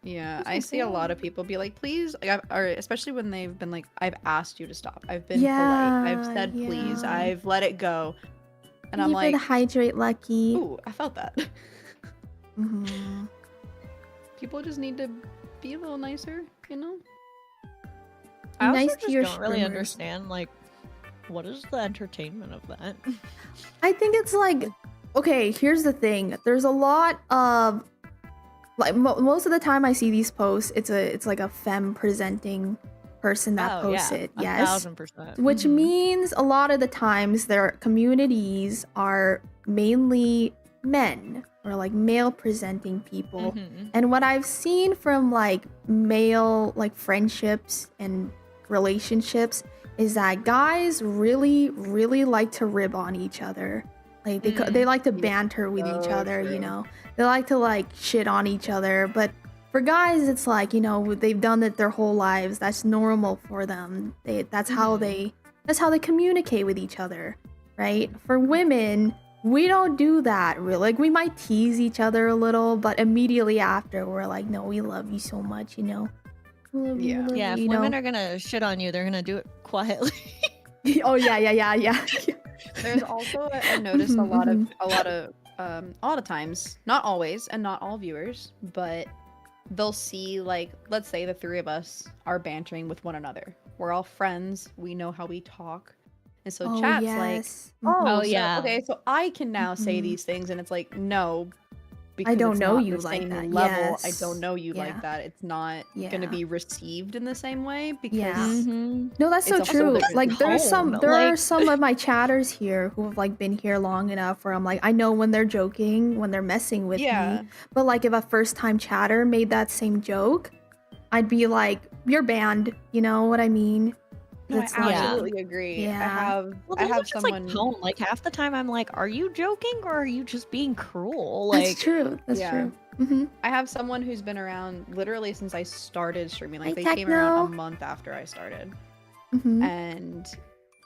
Yeah, That's I see a lot of bad. people be like, please, like, or especially when they've been like, I've asked you to stop. I've been polite. I've Yeah, said please. yeah. I've let it go. And Thank I'm you for like, the hydrate, Lucky. ooh, I felt that. hmm People just need to be a little nicer, you know? I also Nice to just your don't really streamers. understand, like, what is the entertainment of that? I think it's like, okay, here's the thing. There's a lot of like most of the time I see these posts, it's like a femme presenting person that posts it. Yes. 1000%. Which means a lot of the times their communities are mainly men or like male presenting people. And what I've seen from like male like friendships and relationships is that guys really like to rib on each other. Like they like to banter with each other, you know. They like to like shit on each other, but for guys it's like, you know, they've done it their whole lives. That's normal for them. That's how they communicate with each other, right? For women, we don't do that really. Like we might tease each other a little, but immediately after we're like, no, we love you so much, you know. We love you, Yeah, if you women know? are gonna shit on you, they're gonna do it quietly. Oh yeah. There's also I noticed a lot of times, not always and not all viewers, but they'll see like, let's say the three of us are bantering with one another. We're all friends, we know how we talk. And so Oh, chat's yes. like, Mhm. oh yeah. okay, so I can now say Mhm. these things, and it's like, no, because don't it's know not you the like same that. level. I Yes. don't know you Yeah. like that. It's not gonna Yeah. be received in the same way because Yeah. No, that's so It's a true. whole different Like there tone, are like- some of my chatters here who have like been here long enough where I'm like, I know when they're joking, when they're messing with Yeah. me. But like if a first time chatter made that same joke, I'd be like, you're banned. You know what I mean? No, It's I like, absolutely agree. Yeah. Well, I those are have just someone like tone. Like half the time, I'm like, are you joking or are you just being cruel? That's Like, true. That's Yeah. true. Mm-hmm. I have someone who's been around literally since I started streaming. Like Hi, they came around Techno. a month after I started. Mm-hmm. And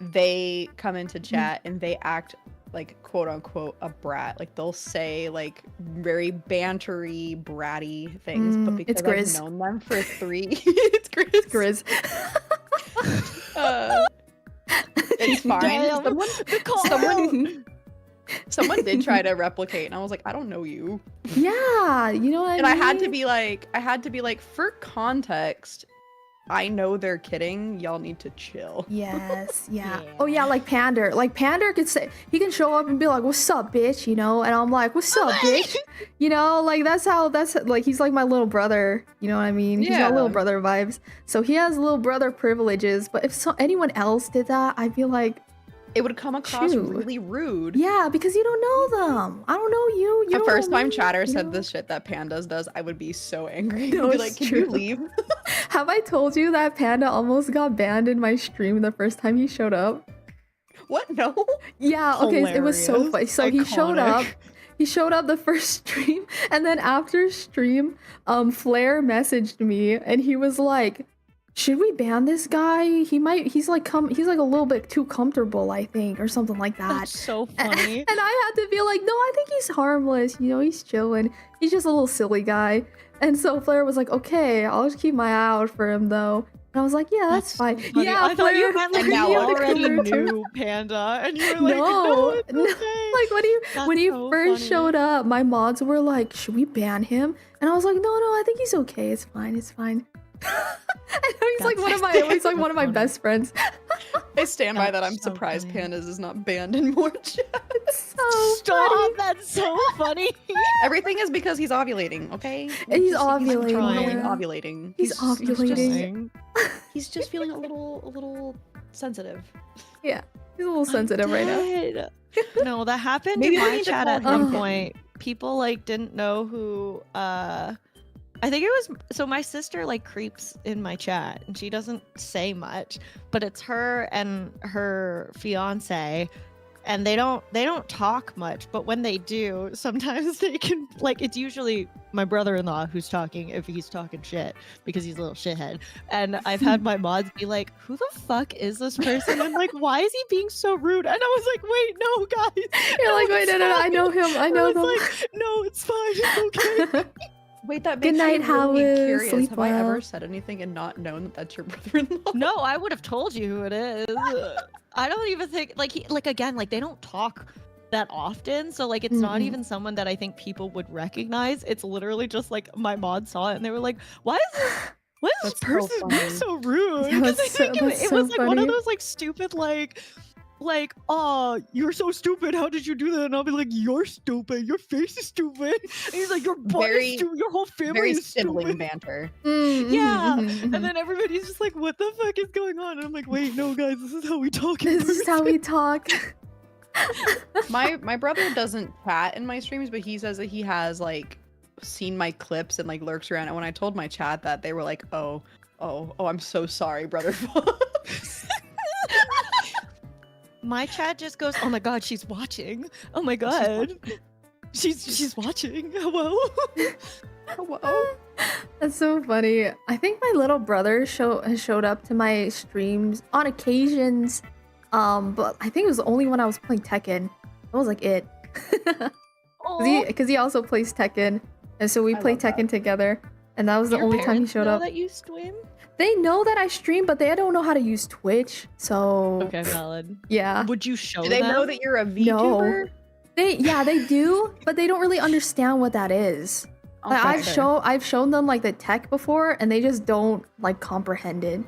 they come into chat and they act like quote unquote a brat. Like they'll say like very bantery, bratty things, but because It's Grizz. I've known them for it's Grizz. Grizz. It's fine. Damn, Someone did try to replicate, and I was like, I don't know you. Yeah, you know what I And mean? I had to be like, for context, I know they're kidding. Y'all need to chill. Yes, yeah. Oh yeah, like Pander. Like Pander could say, he can show up and be like, "What's up, bitch?" You know, and I'm like, "What's up, bitch?" You know, like that's like he's like my little brother. You know what I mean? He's got Yeah. little brother vibes. So he has little brother privileges. But if anyone else did that, I'd be like, It would come across Shoot. really rude. yeah, because you don't know them. I don't know you. You The don't first know time me, Chatter you said know? the shit that Pandas does, I would be so angry. No, I'd be it's like, can true. you leave? Have I told you that Panda almost got banned in my stream the first time he showed up? What? No? Yeah, okay, it was so Hilarious. funny. So he showed up. Iconic. He showed up the first stream, and then after stream, Flair messaged me, and he was like, "Should we ban this guy? He's like a little bit too comfortable, I think, or something like that." That's so And funny. I had to be like, "No, I think he's harmless. You know, he's chilling. He's just a little silly guy." And so Flair was like, "Okay, I'll just keep my eye out for him, though." And I was like, "Yeah, that's fine." so funny. Yeah, I thought you Flair- meant like And now you all the already Flair too. knew Panda, and you were like, No, no, it's no. okay. Like That's when he so first funny. showed up, my mods were like, "Should we ban him?" And I was like, "No, I think he's okay. It's fine. It's fine." And he's like one of my funny. best friends. I stand by that. That's I'm so surprised funny. Pandas is not banned in more chats. So Stop! funny. That's so funny. Everything is because he's ovulating, okay? He's He's ovulating, totally yeah. ovulating. He's ovulating. He's just feeling a little sensitive. Yeah, he's a little sensitive right now. now. No, that happened Maybe in we my need to chat call at one him. point. People like didn't know who I think it was so my sister like creeps in my chat and she doesn't say much, but it's her and her fiance and they don't talk much, but when they do, sometimes they can like it's usually my brother-in-law who's talking if he's talking shit because he's a little shithead. And I've had my mods be like, "Who the fuck is this person?" And like, "Why is he being so rude?" And I was like, "Wait, no, guys." You're no, like, "Wait, it's no, I fine." know him. I know was them. like, "No, it's fine. It's okay." Wait, that Good makes night, me really Howard. curious. Sleep Have I ever well. said anything and not known that that's your brother-in-law? No, I would have told you who it is. I don't even think like again, like they don't talk that often, so like it's not even someone that I think people would recognize. It's literally just like my mod saw it and they were like, why is this That's so person being funny. so rude? Yeah, 'Cause I that's so- think that's it so was like one of funny. those like stupid like, "Oh, you're so stupid. How did you do that?" And I'll be like, "You're stupid. Your face is stupid." And he's like, "Your butt Very- is stupid. Your whole family Very is sibling stupid." banter. Yeah, Mhm. and then everybody's just like, "What the fuck is going on?" And I'm like, "Wait, no, guys, this is how we talk." in This is how we talk. My brother doesn't chat in my streams, but he says that he has like seen my clips and like lurks around. And when I told my chat that, they were like, "Oh, I'm so sorry, brother." My chat just goes, "Oh my god, she's watching. Oh my god, she's watching. Hello." Hello. That's so funny. I think my little brother has showed up to my streams on occasions. But I think it was only when I was playing Tekken. That was like it. Because he also plays Tekken, and so we I play love that. Tekken together. And that was the Your only time he parents showed know up. that you stream? They know that I stream, but they don't know how to use Twitch. So Okay, valid. yeah, Would you show Do they them? know that you're a VTuber? they do, but they don't really understand what that is. Like, Okay. I've shown them like the tech before, and they just don't like comprehend it.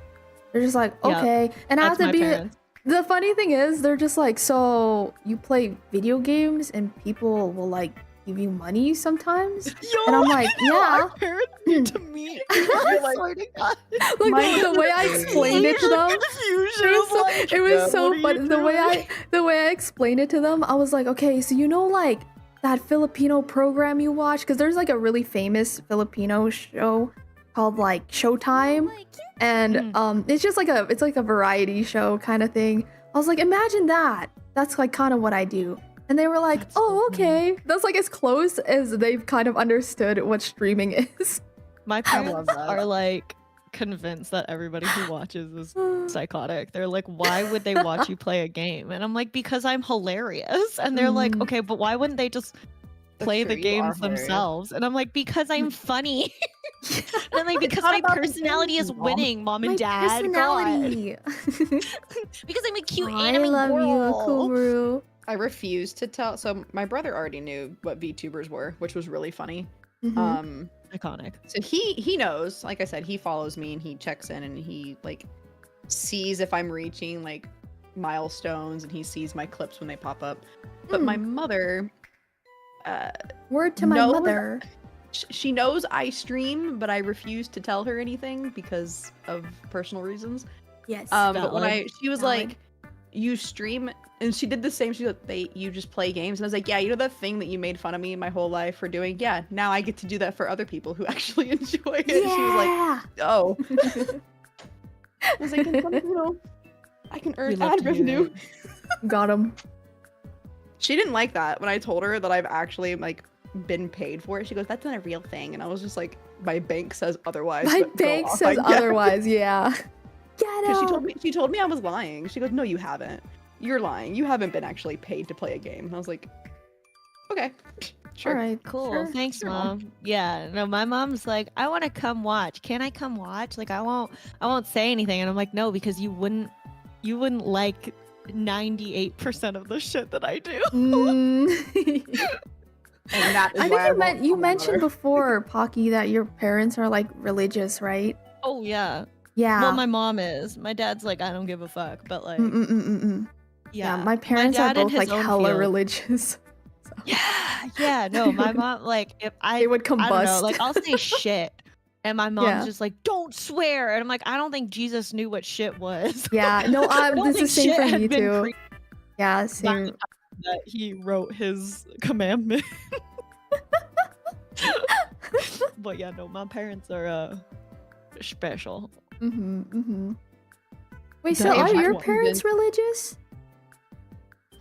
They're just like, Yeah, okay, and I have That's to my be. parents. The funny thing is, they're just like, so you play video games and people will like give you money sometimes, Yo, and I'm like, yeah. our parents need to meet. I swear to God. Like the way I explained it to them, it was so funny. The way I explained it to them, I was like, okay, so you know like that Filipino program you watch, because there's like a really famous Filipino show called like Showtime, and it's just like a variety show kind of thing. I was like, imagine that. That's like kind of what I do. And they were like, oh, okay. That's like as close as they've kind of understood what streaming is. My love parents that. are like convinced that everybody who watches is psychotic. They're like, "Why would they watch you play a game?" And I'm like, "Because I'm hilarious." And they're like, "Okay, but why wouldn't they just play the true, you are games hilarious. themselves?" And I'm like, "Because I'm funny." And I'm like, "Because not my about the personality games, is Mom. winning, mom and My dad." God. personality. Because I'm a cute I anime love girl. you, Akuru. I refused to tell. So my brother already knew what VTubers were, which was really funny. Mhm. Iconic. So he knows. Like I said, he follows me and he checks in and he like sees if I'm reaching like milestones and he sees my clips when they pop up. But my mother, Word to my knows- mother. she knows I stream, but I refuse to tell her anything because of personal reasons. Yes. But when Valid. she was Valid. like, "You stream," and she did the same. She was like, you just play games, and I was like, "Yeah, you know that thing that you made fun of me my whole life for doing? Yeah, now I get to do that for other people who actually enjoy it." And she was like, "Oh." I was like, I can earn We love ad to hear revenue. Got him. She didn't like that when I told her that I've actually like been paid for it. She goes, "That's not a real thing," and I was just like, "My bank says otherwise." My but go bank off, says I guess." otherwise. Yeah. Get 'Cause him. she told me I was lying. She goes, "No, you haven't. You're lying. You haven't been actually paid to play a game." And I was like, "Okay, sure." All right. Cool. Sure. Thanks, Sure, mom. Yeah. No, my mom's like, "I want to come watch. Can I come watch?" Like, I won't say anything. And I'm like, "No, because you wouldn't like 98% of the shit that I do." And that is I why think you mentioned before, Pocky, that your parents are like religious, right? Oh yeah. Yeah. Well, my mom is. My dad's like, "I don't give a fuck," but like, Yeah, yeah. my parents are dad in both like his own hella field. religious. Yeah. No, my mom like if They would I don't know, combust. like I'll say shit, and my mom's Yeah. just like, "Don't swear," and I'm like, "I don't think Jesus knew what shit was." Yeah, no, I don't this is think same shit for had me been too. created Yeah, by same. the time that he wrote his commandment. But yeah, no, my parents are special. Wait, so They are have your one. parents religious?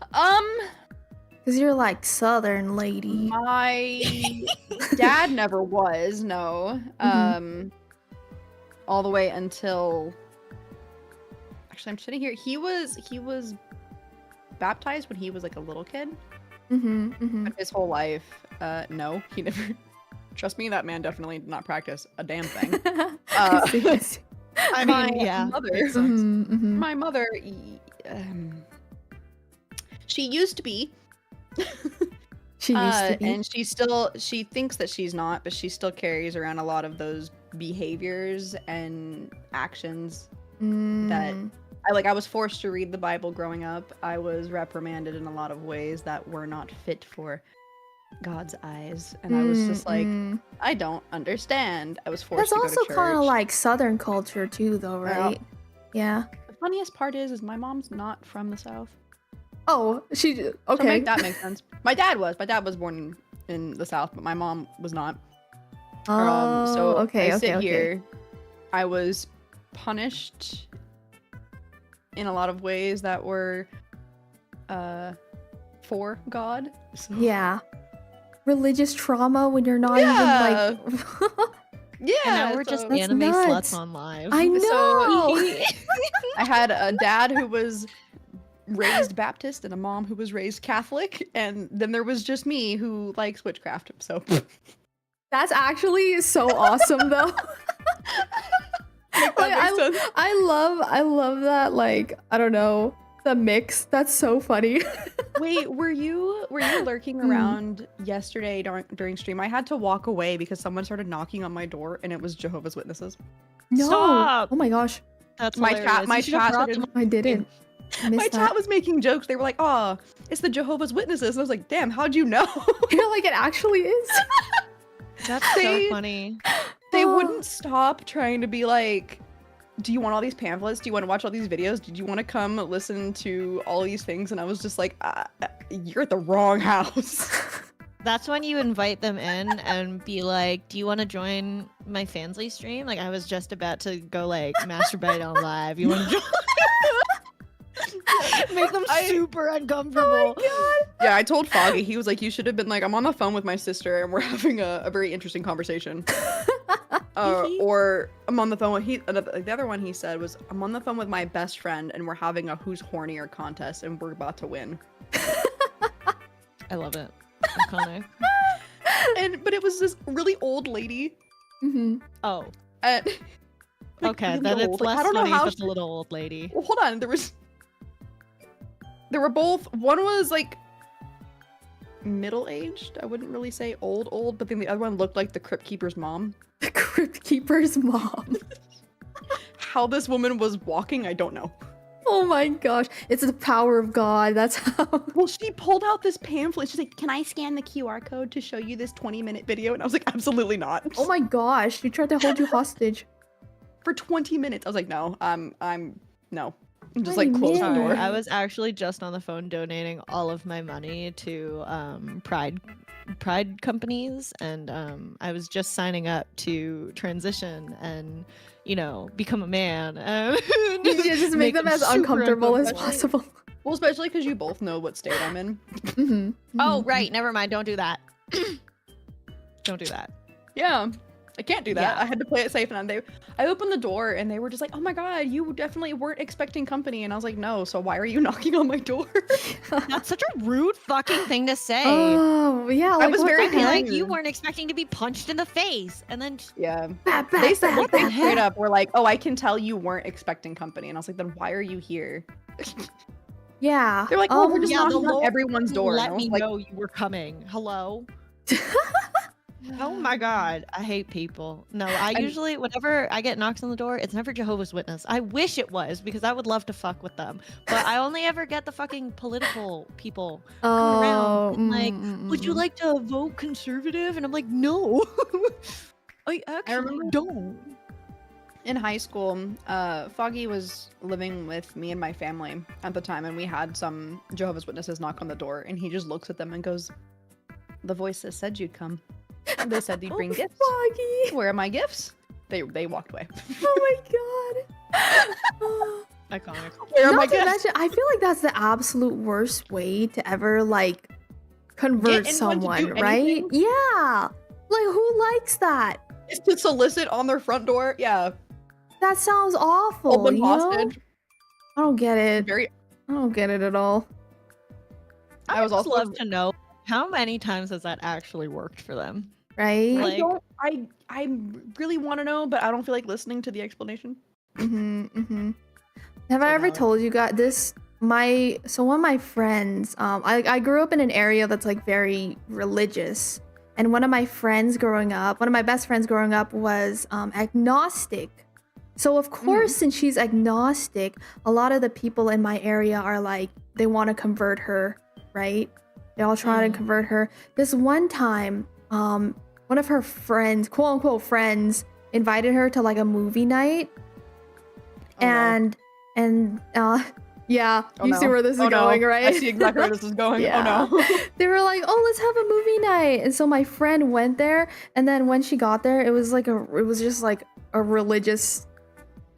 Because you're like Southern lady. My dad never was, no. All the way until actually I'm sitting here. He was baptized when he was like a little kid. But his whole life, no, he never. Trust me, that man definitely did not practice a damn thing. I mean, yeah. My mother, she used to be. She used to be. And she thinks that she's not, but she still carries around a lot of those behaviors and actions that I was forced to read the Bible growing up. I was reprimanded in a lot of ways that were not fit for God's eyes, and I was just like, I don't understand. I was forced That's to go also to church. kind of like Southern culture too, though, right? Yeah. The funniest part is my mom's not from the South. Oh, she So okay. that makes sense. My dad was born in the South, but my mom was not. Oh, So okay, I sit okay. here. I was punished in a lot of ways that were for God. So. Yeah. Religious trauma when you're not Yeah. even like. Yeah, And now we're just That's anime nuts. sluts on live. I know. I had a dad who was raised Baptist and a mom who was raised Catholic, and then there was just me who likes witchcraft. So That's actually so awesome, though. I love that. Like, I don't know, the mix. That's so funny. Wait, were you lurking around yesterday during stream? I had to walk away because someone started knocking on my door, and it was Jehovah's Witnesses. No. Stop! Oh my gosh. That's My hilarious. chat, my You should've chat, brought started, them- I didn't. I my missed chat that. was making jokes. They were like, "Oh, it's the Jehovah's Witnesses," and I was like, "Damn, how'd you know?" You're like, it actually is. That's so They- funny. They Oh. wouldn't stop trying to be like, do you want all these pamphlets? Do you want to watch all these videos? Did you want to come listen to all these things? And I was just like, you're at the wrong house. That's when you invite them in and be like, do you want to join my Fansly stream? Like, I was just about to go, like, masturbate on live. You want to join? Make them super uncomfortable. Oh my god. Yeah, I told Foggy, he was like, you should have been like, I'm on the phone with my sister and we're having a very interesting conversation. Or I'm on the phone with the other one he said was, I'm on the phone with my best friend and we're having a who's hornier contest and we're about to win. I love it. Iconic. But it was this really old lady. Oh. And, like, Okay, really then it's old. Like, less I don't know funny how if it's a little old lady. Well, hold on. There were both. One was like middle-aged. I wouldn't really say old, but then the other one looked like the Crypt Keeper's mom. The Crypt Keeper's mom. How this woman was walking, I don't know. Oh my gosh. It's the power of God. That's how. Well, she pulled out this pamphlet. She's like, "Can I scan the QR code to show you this 20-minute video?" And I was like, "Absolutely not." Oh my gosh. She tried to hold you hostage. For 20 minutes. I was like, "No, I'm no." And just 20 like closed the minutes. door. I was actually just on the phone donating all of my money to pride companies, and I was just signing up to transition and, you know, become a man. You just make them as super uncomfortable as uncomfortable. possible. Well, especially because you both know what state I'm in. Oh, right. Never mind. Don't do that. Don't do that. Yeah, I can't do that. Yeah. I had to play it safe, and I opened the door, and they were just like, "Oh my god, you definitely weren't expecting company." And I was like, "No, so why are you knocking on my door?" That's such a rude fucking thing to say. Oh, yeah. Like, was what very the Be heck? like, you weren't expecting to be punched in the face, and then Yeah, Bat, bat, they said bat, they bat, straight bat. up were like, "Oh, I can tell you weren't expecting company," and I was like, "Then why are you here?" Yeah. They're like, "Oh, we're just yeah, the knocking on Lord everyone's door." And I let was me like, know you were coming. Hello. Oh my god, I hate people. No, I usually, whenever I get knocks on the door, it's never Jehovah's Witness. I wish it was, because I would love to fuck with them. But I only ever get the fucking political people coming around. And like, would you like to vote conservative? And I'm like, no. I actually remember- don't. in high school, Foggy was living with me and my family at the time, and we had some Jehovah's Witnesses knock on the door, and he just looks at them and goes, "The voices said you'd come." They said they'd bring gifts. Foggy. Where are my gifts? They walked away. Oh my god. Iconic. Where are my Not to gifts? mention, I feel like that's the absolute worst way to ever like convert Get anyone to someone, do right? anything? Yeah. Like who likes that? It's to solicit on their front door. Yeah. That sounds awful. Hold them you know? hostage. I don't get it. Very. I don't get it at all. I was just also. love to know how many times has that actually worked for them. Right? Like- I really want to know, but I don't feel like listening to the explanation. Have I ever valid. told you guys this? One of my friends, I grew up in an area that's like very religious, and one of my best friends growing up was agnostic. So of course, since she's agnostic, a lot of the people in my area are like, they want to convert her, right? They all try to convert her. This one time, one of her friends, quote unquote friends, invited her to like a movie night. Yeah, you see where this is going, right? I see exactly where this is going. Yeah. Oh no. They were like, "Oh, let's have a movie night." And so my friend went there, and then when she got there, it was just like a religious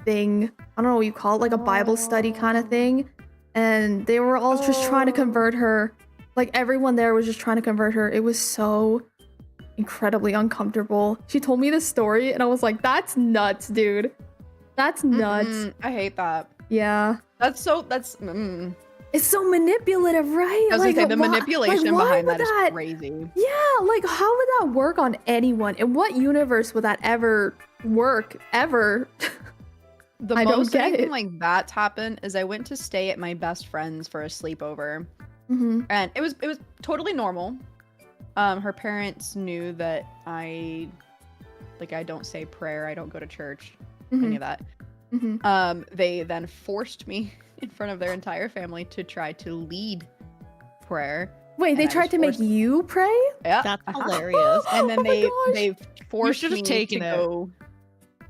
thing. I don't know what you call it, like a Bible study kind of thing. And they were all just trying to convert her. Like everyone there was just trying to convert her. It was so incredibly uncomfortable. She told me this story, and I was like, "That's nuts, dude. That's nuts." I hate that. Yeah. It's so manipulative, right? I was gonna say, the why- manipulation why behind would that is crazy. Yeah, like how would that work on anyone? In what universe would that ever work? Ever? The I don't most get anything it. like that's happened is I went to stay at my best friend's for a sleepover, Mm-hmm. and it was totally normal. Her parents knew that I don't say prayer, I don't go to church, any of that. Mm-hmm. They then forced me in front of their entire family to try to lead prayer. Wait, they And I tried was to make forced- you pray? Yeah, That's uh-huh. hilarious. And then Oh my gosh. they forced should have me taken to it. go.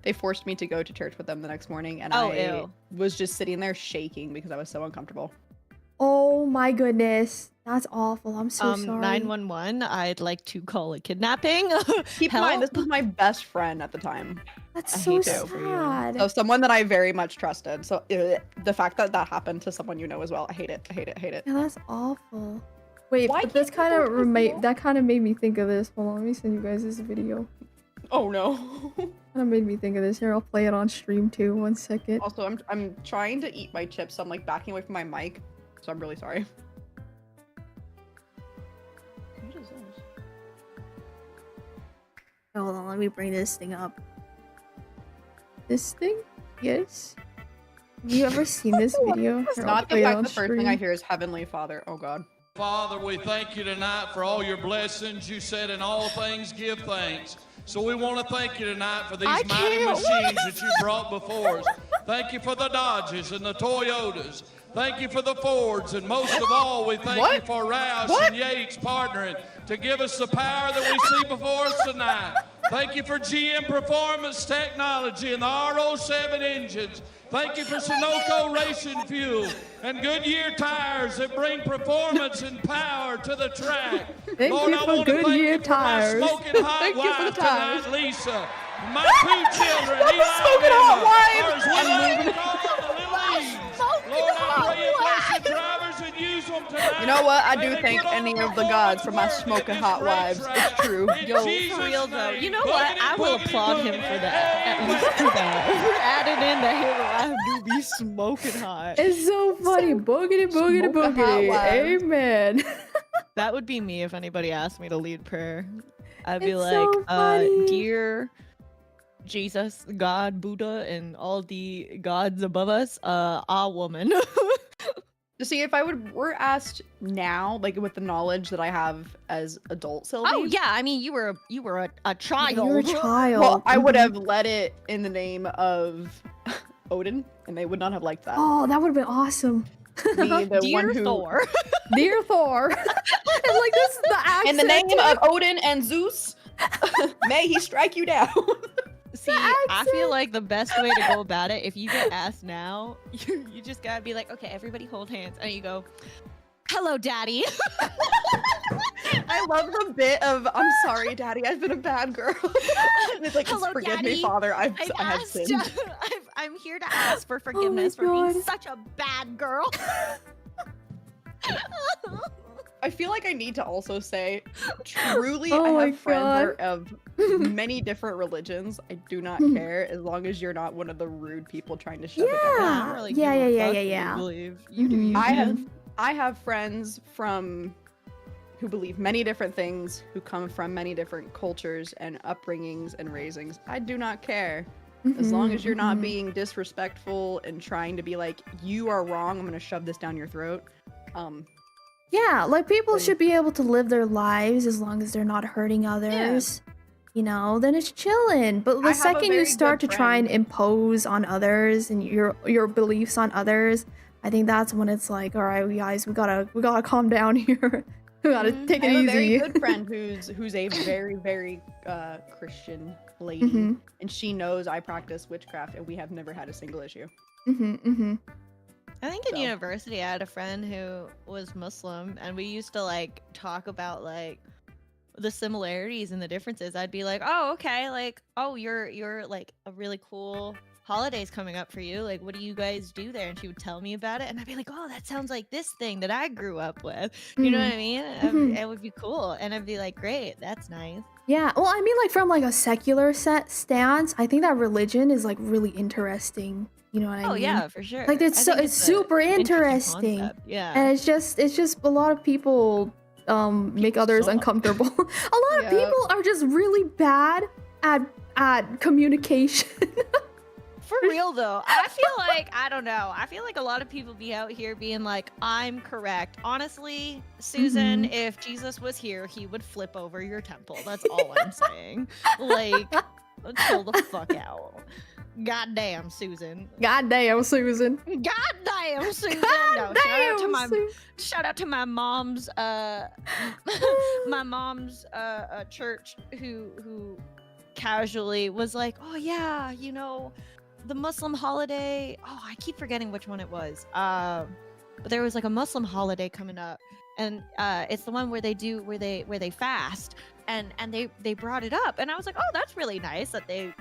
They forced me to go to church with them the next morning, and Oh, I ew. was just sitting there shaking because I was so uncomfortable. Oh my goodness. That's awful. I'm so sorry. 911, I'd like to call it kidnapping. Keep in mind, Help. this was my best friend at the time. That's I so hate to for you. sad. So someone that I very much trusted. So the fact that that happened to someone you know as well, I hate it. I hate it. I hate it. Yeah, that's awful. Wait, Why but this can't you kind of go to that kind of made me think of this. Hold on, let me send you guys this video. Oh no. Kind of made me think of this. Here, I'll play it on stream too. 1 second. Also, I'm trying to eat my chips, so I'm like backing away from my mic. So I'm really sorry. What is this? Hold on, let me bring this thing up. This thing? Yes. Have you ever seen this video? Here, I'll Not the play it fact on the first thing I stream. hear is Heavenly Father. Oh god. Father, we thank you tonight for all your blessings. You said in all things give thanks. So we want to thank you tonight for these I mighty can't. machines that you brought before us. Thank you for the Dodges and the Toyotas. Thank you for the Fords. And most of all, we thank you for Rouse and Yates partnering to give us the power that we see before us tonight. Thank you for GM Performance Technology and the RO7 engines. Thank you for Sunoco Racing Fuel and Goodyear tires that bring performance and power to the track. Thank Lord, you I for want to thank Goodyear you for my tires. smoking hot Thank you for the wife tires. tonight, Lisa. My two children, Eli smoking and hot Emma, wife. or as we like to call them, the little E's. Lord, I pray you bless the drivers and use them tonight. You know what? I May do they thank put on any a of the gods for my performance smoking worthy hot of this wives. racetrack. It's true. In Yo, Jesus' For real though, name, you know what? boogity, I will boogity, applaud him boogity. for that. At least for that. Added in that his wife do be smoking hot. It's so funny. Boogity, boogity, Smoke a hot boogity. wife. Amen. That would be me if anybody asked me to lead prayer. I'd be It's like, so funny. dear Jesus, God, Buddha, and all the gods above us, a woman. To see if were asked now, like with the knowledge that I have as adult Sylvie. Oh yeah, I mean you were a child. You're a child. Well, I would have led it in the name of Odin, and they would not have liked that. Oh, that would have been awesome. Me, the Dear one who, Thor. Dear Thor. And like this is the accent. in the name of Odin and Zeus, may he strike you down. See, I feel like the best way to go about it, if you get asked now, you just gotta be like, okay, everybody hold hands, and you go, hello, daddy. And I love the bit of "I'm sorry, Daddy, I've been a bad girl." And it's like, Hello, "Forgive Daddy. me, Father, I I've have asked, sinned." I'm here to ask for forgiveness for being such a bad girl. I feel like I need to also say, truly, Oh I my have friends that God. are of many different religions. I do not care as long as you're not one of the rude people trying to shove it down. Yeah. I don't really Yeah, give a yeah, fuck yeah, what yeah. you believe. You do you, I man. have friends who believe many different things, who come from many different cultures and upbringings and raisings. I do not care. As long as you're not being disrespectful and trying to be like, you are wrong, I'm gonna shove this down your throat. Yeah, like people should be able to live their lives as long as they're not hurting others. You know, then it's chilling. But I the have a second you very start to good try and friend. impose on others and your beliefs on others, I think that's when it's like, all right, we guys, we gotta calm down here. We gotta take I it have a very easy. good friend who's a very, very Christian lady, and she knows I practice witchcraft, and we have never had a single issue. I think in So. university I had a friend who was Muslim, and we used to like talk about like the similarities and the differences. I'd be like, "Oh, okay, like, oh, you're like a really cool holidays coming up for you. Like, what do you guys do there?" And she would tell me about it, and I'd be like, "Oh, that sounds like this thing that I grew up with." You know what I mean? It would be cool, and I'd be like, "Great, that's nice." Yeah, well, I mean, like from like a secular stance, I think that religion is like really interesting. You know what I mean? Oh yeah, for sure. Like I it's think it's a super interesting. concept, yeah. And it's just a lot of people make others suck. uncomfortable. A lot of Yeah. people are just really bad at communication. For real though, I feel like I don't know. I feel like a lot of people be out here being like, "I'm correct." Honestly, Susan, if Jesus was here, he would flip over your temple. That's all I'm saying. Like, chill the fuck out. Goddamn, Susan. Goddamn, Susan. Goddamn, Susan. No, shout out to my mom's church who casually was like, "Oh yeah, you know, the Muslim holiday." Oh, I keep forgetting which one it was. But there was like a Muslim holiday coming up, and it's the one where they fast, and they brought it up, and I was like, "Oh, that's really nice that they,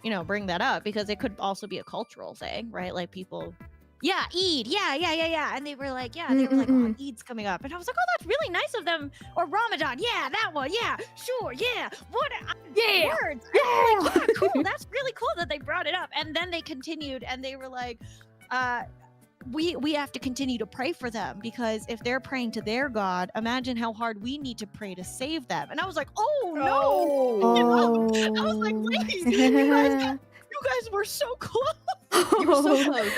you know, bring that up, because it could also be a cultural thing, right? Like people." Yeah, Eid. Yeah. And they were like, "Oh, Eid's coming up." And I was like, "Oh, that's really nice of them." Or Ramadan. Yeah, that one. Yeah, sure. Yeah. What? Words. And I'm like, yeah, cool. That's really cool that they brought it up. And then they continued, and they were like, we have to continue to pray for them, because if they're praying to their God, imagine how hard we need to pray to save them." And I was like, "Oh no!" You know? I was like, "Ladies, you guys were so close." You were so close.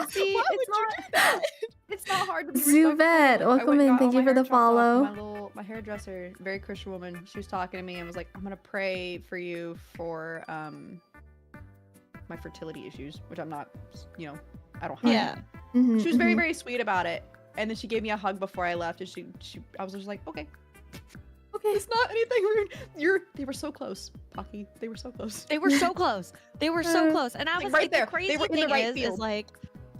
See, Why would you do that? it's not hard to be Zuvet, respectful. I welcome went and in. got Thank all you my for the hair chopped off. follow. My hairdresser, very Christian woman, she was talking to me and was like, "I'm gonna pray for you for my fertility issues," which I'm not, you know, I don't have. Yeah. She was very, very sweet about it. And then she gave me a hug before I left, and I was just like, "Okay. Okay, it's not anything rude." They were so close, Pocky. They were so close. They were so close. They were so close. And I was right like, there. the crazy They were in the thing right is field. like,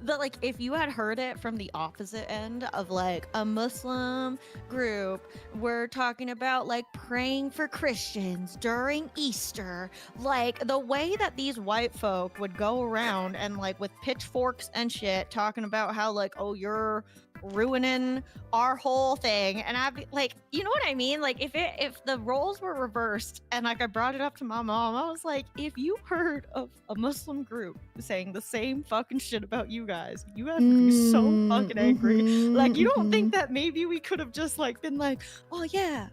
that like if you had heard it from the opposite end of like a Muslim group, we're talking about like praying for Christians during Easter, like the way that these white folk would go around and like with pitchforks and shit talking about how like, "Oh, you're ruining our whole thing," and I'd be like, you know what I mean? Like if the roles were reversed and like I brought it up to my mom, I was like, if you heard of a Muslim group saying the same fucking shit about you guys, you guys would be so fucking angry. Like, you don't think that maybe we could have just like been like, "Oh yeah,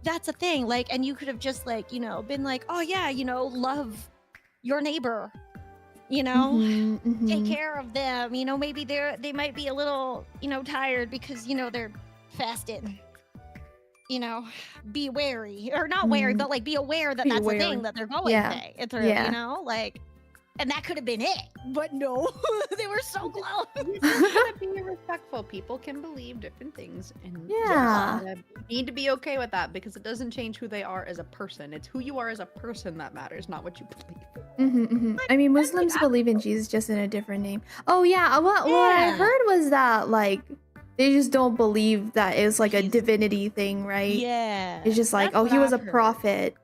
that's a thing," like, and you could have just like, you know, been like, "Oh yeah, you know, love your neighbor, you know, take care of them, you know, maybe they might be a little, you know, tired because, you know, they're fasting, you know, be wary," or not wary, but like be aware that Be that's aware. a thing that they're going through, Yeah. you know, like, and that could have been it, but no. They were so close. You just gotta be respectful. People can believe different things, and Yeah. you need to be okay with that, because it doesn't change who they are as a person. It's who you are as a person that matters, not what you believe. I mean, Muslims believe in Jesus just in a different name. Oh yeah, what I heard was that like they just don't believe that it's like a divinity thing, right? Yeah. It's just like, that's oh, what he was a I've heard. prophet.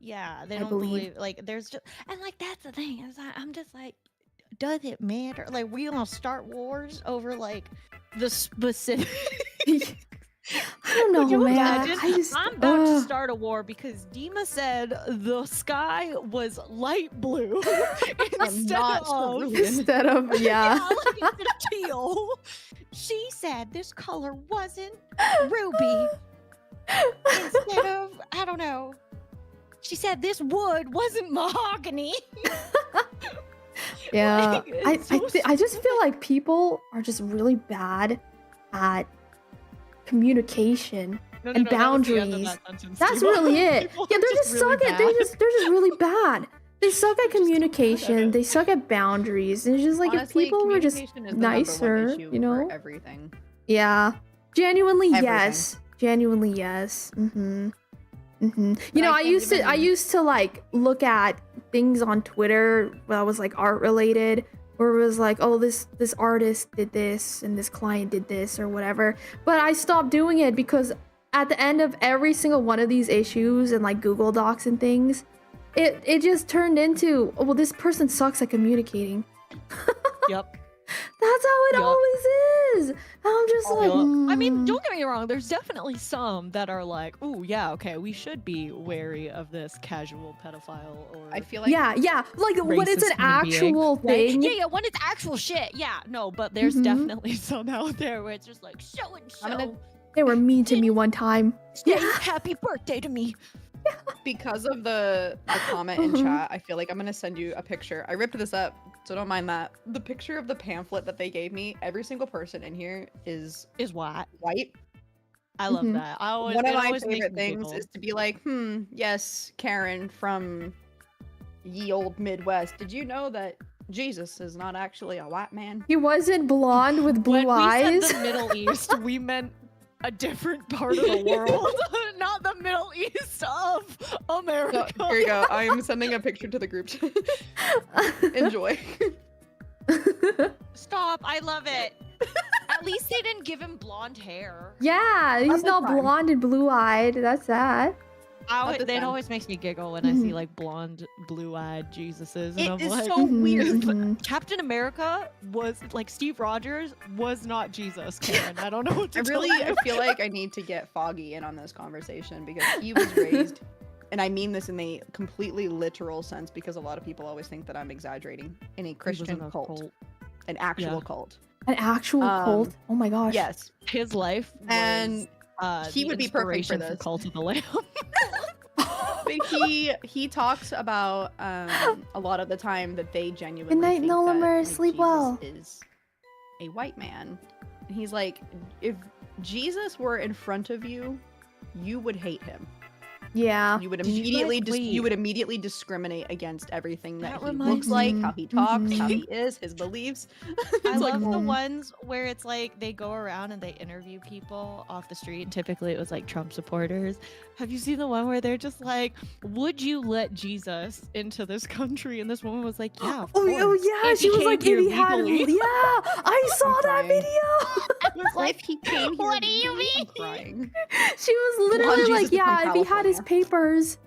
Yeah, they I don't believe. believe like there's just and like that's the thing is I'm just like, does it matter? Like we gonna start wars over like the specific? I don't know, Could you man. imagine? I'm about to start a war because Dima said the sky was light blue Instead of yeah. like instead of teal. She said this color wasn't ruby. Instead of I don't know. She said this wood wasn't mahogany. Yeah, Like, I just feel like people are just really bad at communication and boundaries. That's really it. Yeah, they're just suck at. They're just really bad. They suck at communication. They suck at boundaries. And it's just like Honestly, if people were just communication is the number one nicer, issue you know. for everything. Yeah, genuinely Everything. yes. Genuinely yes. Mm-hmm. Mm-hmm. But You know, I can't I used to like look at things on Twitter that was like art related, where it was like, oh, this artist did this and this client did this or whatever. But I stopped doing it because at the end of every single one of these issues and like Google Docs and things, it just turned into, oh, well, this person sucks at communicating. Yep. That's how it always is. And I'm just like, I mean, don't get me wrong. There's definitely some that are like, "Ooh, yeah, okay, we should be wary of this casual pedophile." Or I feel like yeah, like when it's an racist human being, actual right? thing. Yeah, when it's actual shit. Yeah, no, but there's definitely some out there where it's just like, so and so. They were mean to me one time. Yeah, happy birthday to me. Because of the comment in chat, I feel like I'm gonna send you a picture. I ripped this up, so don't mind that. The picture of the pamphlet that they gave me, every single person in here is white. I love that. One of my favorite things is to be like, yes, Karen from ye old Midwest. Did you know that Jesus is not actually a white man? He wasn't blonde with blue When eyes. we said the Middle East, we meant a different part of the world, not the Middle East of America. So, here you go. I am sending a picture to the group. Enjoy. Stop! I love it. At least they didn't give him blonde hair. Yeah, he's not blonde and blue-eyed. That's that. That always makes me giggle when I see like blonde, blue-eyed Jesuses, and I'm It is like, so weird. Captain America was like Steve Rogers was not Jesus, Karen. I don't know what to tell you. I feel like I need to get Foggy in on this conversation because he was raised, and I mean this in a completely literal sense because a lot of people always think that I'm exagerating, in a Christian cult. An actual cult. An actual cult? Oh my gosh. Yes. His life was, and he would be perfect for this. Cult of the Lamb. But he talks about a lot of the time that they genuinely Good night, think Nolamer. that, like, Sleep Jesus well. is a white man. And he's like, if Jesus were in front of you, you would hate him. Yeah. You would Did you immediately discriminate against everything that he reminds looks like, how he talks, how he is, his beliefs. I love the ones where it's like they go around and they interview people off the street. And typically it was like Trump supporters. Have you seen the one where they're just like, would you let Jesus into this country? And this woman was like, yeah, of course. Yeah, she was like, if he had, yeah, I saw that video. I was like, if he came here, What do you mean? I'm crying. She was literally like, yeah, if he had his papers.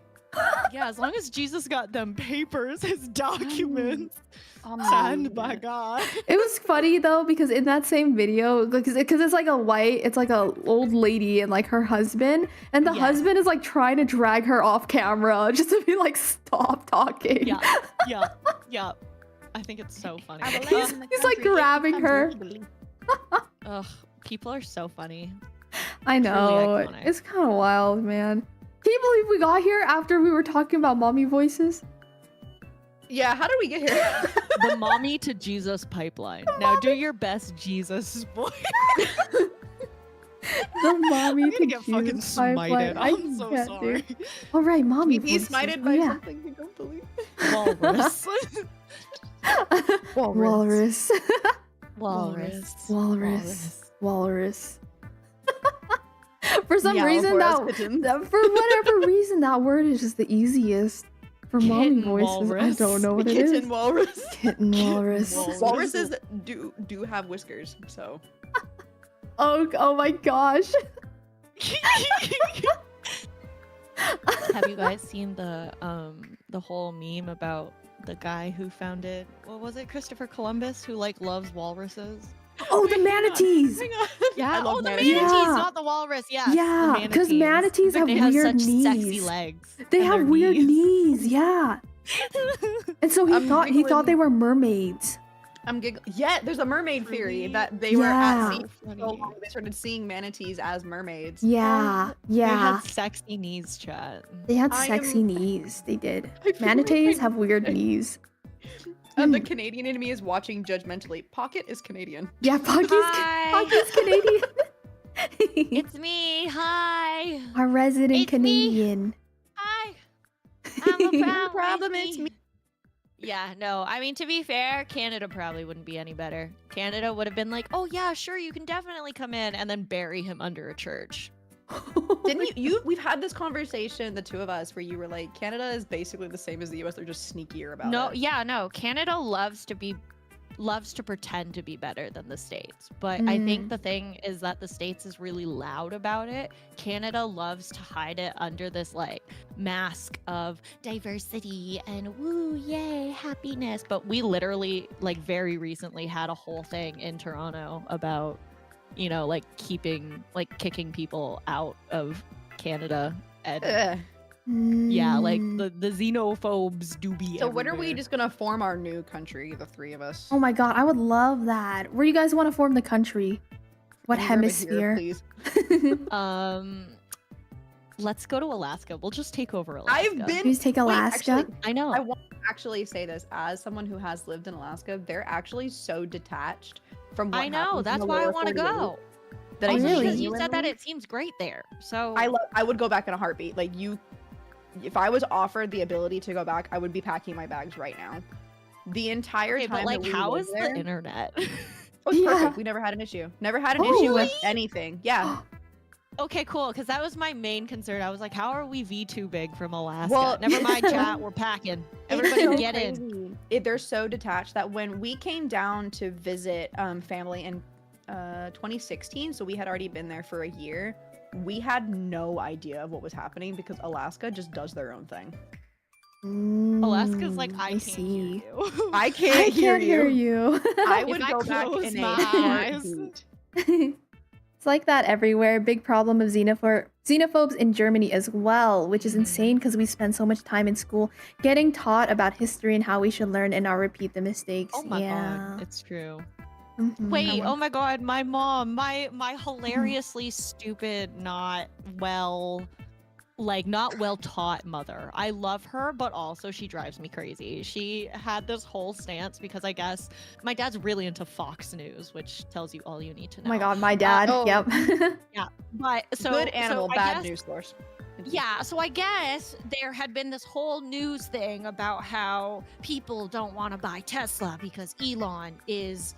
Yeah, as long as Jesus got them papers, his documents, signed by God. It was funny though because in that same video, because it's like it's like a old lady and like her husband, and the husband is like trying to drag her off camera just to be like, stop talking. Yeah. I think it's so funny. He's like grabbing her. Ugh, people are so funny. I know. Truly iconic. It's kind of wild, man. Can you believe we got here after we were talking about mommy voices? Yeah, how did we get here? The mommy to Jesus pipeline. Now do your best Jesus voice. The mommy to get fucking Jesus pipeline. smited. I'm so can't, sorry. dude. All right, mommy He's voices. smited by yeah. something we don't believe. Walrus. Walrus. Walrus. Walrus. For some Meow, reason, Horace Pigeon. for whatever reason, that word is just the easiest for mommy Kitten voices. walrus. I don't know what it is. Kitten walrus. Kitten walrus. Walruses do have whiskers, so Oh my gosh. Have you guys seen the whole meme about the guy who founded, what was it, Christopher Columbus, who like loves walruses? Oh, the manatees. Yeah, love the manatees. manatees, Yeah. not the walrus. Yes, Yeah, the because manatees have They have weird such knees. sexy legs. They and have their weird knees. knees. Yeah. And so he I'm thought giggling. they were mermaids. I'm giggling. Yeah, there's a mermaid theory Really? that they were at Yeah. sea for so long they started seeing manatees as mermaids. Yeah. They Yeah. had sexy knees, chat. They had I sexy am- knees. They did. I feel Manatees like have weird knees. the Canadian in me is watching judgmentally. Pocket is Canadian. Yeah, Pocky's Hi. Canadian. It's me. Hi. Our resident It's me. Canadian. Hi. I'm a problem, it's me. Yeah, no. I mean, to be fair, Canada probably wouldn't be any better. Canada would have been like, "Oh yeah, sure, you can definitely come in," and then bury him under a church. Didn't you? We've had this conversation, the two of us, where you were like, Canada is basically the same as the US. They're just sneakier about No, it. yeah, no. Canada loves to pretend to be better than the States. But I think the thing is that the States is really loud about it. Canada loves to hide it under this like mask of diversity and woo, yay, happiness. But we literally like very recently had a whole thing in Toronto about, you know, like kicking people out of Canada and Ugh. yeah, like Mm. the xenophobes do be So when are we everywhere. just gonna form our new country, the three of us? Oh my god, I would love that. Where do you guys want to form the country? What Anywhere but here, hemisphere? please. Let's go to Alaska. We'll just take over Alaska. I've been. Please take Wait, Alaska. actually, I know. I want to actually say this as someone who has lived in Alaska. They're actually so detached from what I know. happens in That's the why I lower want to 48 go. That I Oh, really? Because you said that genuinely- it seems great there. So I would go back in a heartbeat. Like you, if I was offered the ability to go back, I would be packing my bags right now. The entire okay, time. but like, that we how lived is there, the internet? It was Yeah. perfect. We never had an issue. Never had an Oh, issue with really? anything. Yeah. Okay, cool. Because that was my main concern. I was like, how are we V2 big from Alaska? Well- Never mind, chat. We're packing. Everybody It's so get in. crazy. They're so detached that when we came down to visit family in 2016, so we had already been there for a year, we had no idea of what was happening because Alaska just does their own thing. Alaska's like, I can't see. hear you. I I can't hear hear you. you. I If would I go back close in my a eyes. heartbeat. It's like that everywhere. Big problem of xenophobes in Germany as well, which is insane because we spend so much time in school getting taught about history and how we should learn and not repeat the mistakes. Oh my yeah. god, it's true. Mhm. Wait, oh my god, my mom, my hilariously stupid, not well taught mother. I love her, but also she drives me crazy. She had this whole stance because I guess my dad's really into Fox News, which tells you all you need to know. Oh my god, my dad. oh. Yep. Yeah, but so Good animal, so I bad guess- news source. Yeah, so I guess there had been this whole news thing about how people don't want to buy Tesla because Elon is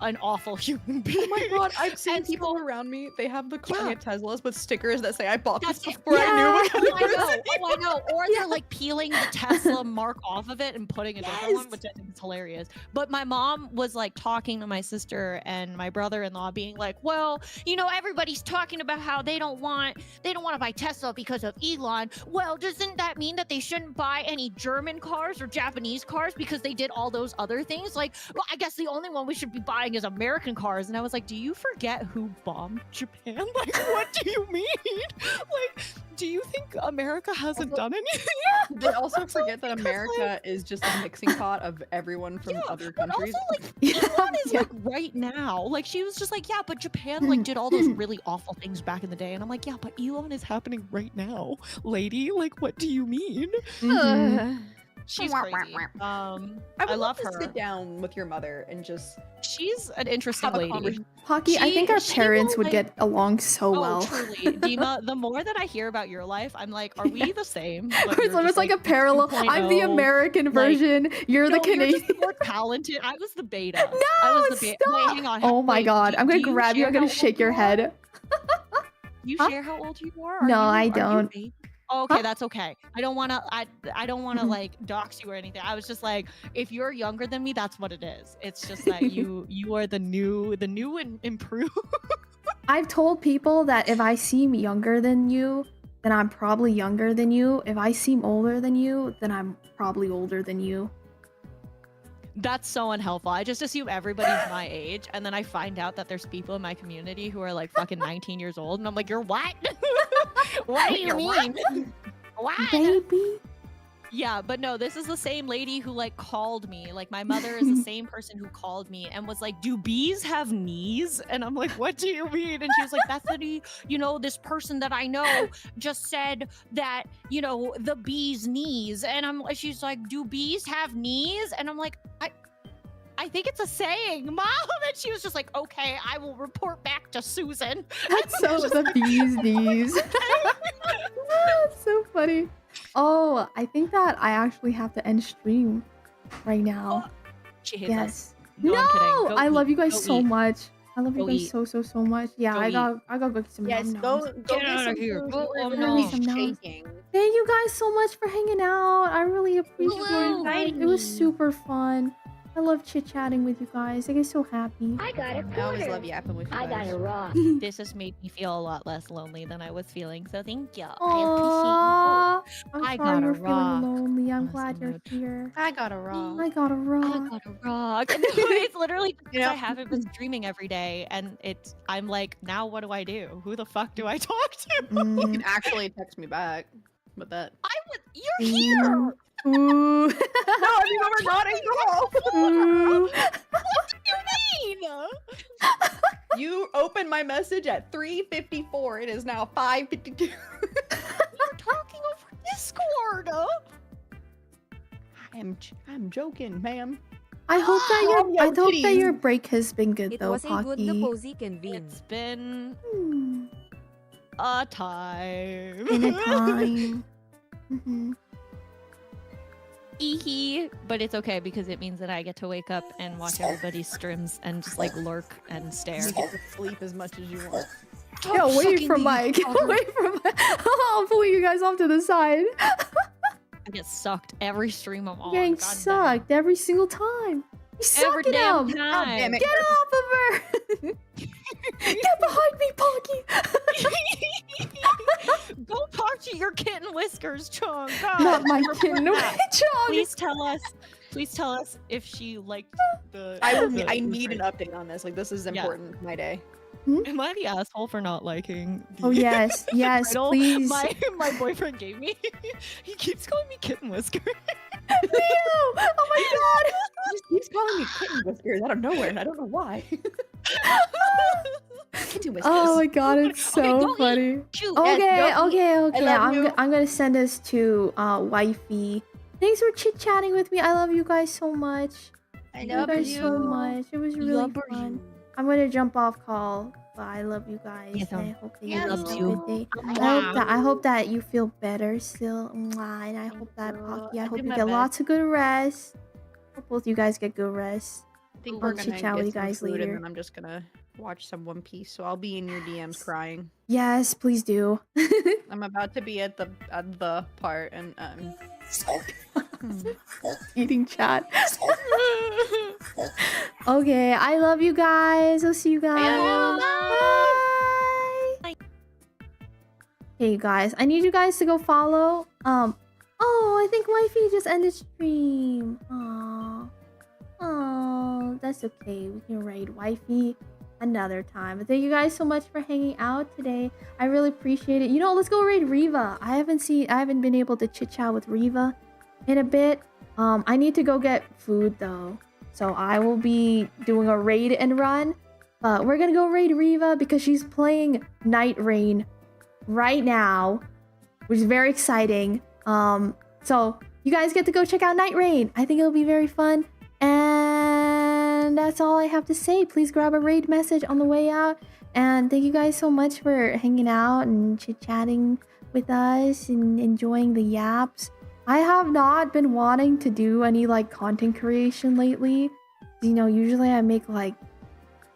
an awful human being. Oh my god, I've seen And people around me. They have the car Yeah. Teslas with stickers that say I bought this That's it. before I Yeah. knew what kind of Oh, I know. person he Oh, I know. Or they're like peeling the Tesla mark off of it and putting a different one, Yes. which I think is hilarious. But my mom was like talking to my sister and my brother-in-law, being like, "Well, you know, everybody's talking about how they don't want to buy Tesla because of Elon. Well, doesn't that mean that they shouldn't buy any German cars or Japanese cars because they did all those other things? Like, well, I guess the only one we should be buying is American cars." And I was like, "Do you forget who bombed Japan? Like, what do you mean? Like, Do you think America hasn't done anything? They also forget that America is just a mixing pot of everyone from other But countries. also, like, Elon is like right now. Like, she was just like, yeah, but Japan like did all those really awful things back in the day, and I'm like, yeah, but Elon is happening right now, lady. Like, what do you mean? she's crazy. I I would love to her. sit down with your mother and just She's an interesting have a lady. conversation. Pocky, I think our She parents will, would like- get along so Oh, well. truly, Dima. The more that I hear about your life, I'm like, are we the same? But It's you're almost just, like a parallel. I'm the 2.0. American version. You're the No, you're Canadian. just more talented. I was the beta. No, I was the beta. stop! Wait, hang on. Oh my Wait, god, I'm gonna do you grab you. share I'm gonna how shake old your you are? head. You Huh? share how old you are? No, Are I you a don't. baby? Oh, okay, Huh? that's okay. I don't want to. I don't want to like dox you or anything. I was just like, if you're younger than me, that's what it is. It's just that you are the new and improved. I've told people that if I seem younger than you, then I'm probably younger than you. If I seem older than you, then I'm probably older than you. That's so unhelpful. I just assume everybody's my age, and then I find out that there's people in my community who are like fucking 19 years old, and I'm like, you're what? What do you mean? What? Baby. Yeah, but no, this is the same lady who like called me. Like my mother is the same person who called me and was like, "Do bees have knees?" And I'm like, "What do you mean?" And she was like, "Bethany, you know, this person that I know just said that, you know, the bee's knees." And she's like, "Do bees have knees?" And I'm like, I think it's a saying, Mom. And she was just like, "Okay, I will report back to Susan." That's so the bee's knees. That's so funny. Oh, I think that I actually have to end stream right now. She hates Yes. us. No, I'm kidding. Go I love eat. you guys Go so eat. much. I love you Go guys eat. so much. Yeah, Go I eat. got go get some Yes, nom-noms. go Get get out some of here. food. Go We're on literally now. Some noms. shaking. Thank you guys so much for hanging out. I really appreciate Woo! it. It was super fun. I love chit-chatting with you guys. I get so happy. I got a I always love yapping with you I got guys. a rock. This has made me feel a lot less lonely than I was feeling. So thank you. I Aww. I'm I sorry got you're a feeling rock. lonely. I'm Honestly, glad you're mood. here. I got a rock. I got a rock. I got a rock. And it's literally because You know- I haven't been streaming every day, and I'm like, now what do I do? Who the fuck do I talk to? You Mm. can actually text me back. But that. You're here. Ooh. No, you were not at all. Ooh. What do you mean? You opened my message at 3:54. It is now 5:52. You're talking over Discord. I'm joking, ma'am. I hope that Oh, I yo, hope that titties. your break has been good It though, was a good Pocky. Naposi convene. It's been Hmm. a time. In a time. Mhm. But it's okay because it means that I get to wake up and watch everybody's streams and just like lurk and stare. You get to sleep as much as you want. Yo, wait fucking for me, Mike. Father. Wait for Mike. I'll pull you guys off to the side. I get sucked every stream I'm on. Getting God damn it. sucked every single time. You suck Every at damn him. God damn time. it. Get off of her. Get behind me, Pocky. Go talk to your kitten whiskers, Chung. God, Not my report kitten. back. Chong. Please tell us if she liked the. I the need an stream. update on this. Like, this is Yeah. important to my day. Am I the asshole for not liking? The Oh yes, yes, title please. my boyfriend gave me? He keeps calling me kitten whisker. Leo! Oh my god! He's calling me kitten whiskers out of nowhere, and I don't know why. Kitten whiskers. Oh my god, it's so go eat. funny. Shoot. Okay, go eat. okay. love you. I'm gonna send this to wifey. Thanks for chit chatting with me. I love you guys so much. I Love you guys so much. It was really fun. I'm gonna jump off call, but I love you guys. Yes, I hope that you Yeah, have loves a you. good day. Mwah. I hope that you feel better still. Mwah. And I hope that Pocky, I I hope did you my get best. lots of good rest. Hope both you guys get good rest. I think I'll we're gonna chit-chat with get you some guys food, later. and then I'm just gonna watch some One Piece. So I'll be in your DMs crying. Yes, please do. I'm about to be at the part, and Eating chat. Okay, I love you guys. I'll see you guys. Bye. Hey you guys, I need you guys to go follow. Oh, I think wifey just ended stream. Oh, that's okay. We can raid wifey another time. But thank you guys so much for hanging out today. I really appreciate it. You know, let's go raid Riva. I haven't been able to chit chat with Riva in a bit. I need to go get food though, so I will be doing a raid and run. But we're gonna go raid Riva because she's playing Night Rain right now, which is very exciting. So you guys get to go check out Night Rain. I think it'll be very fun. And that's all I have to say. Please grab a raid message on the way out. And thank you guys so much for hanging out and chit-chatting with us and enjoying the yaps. I have not been wanting to do any like content creation lately. You know, usually I make like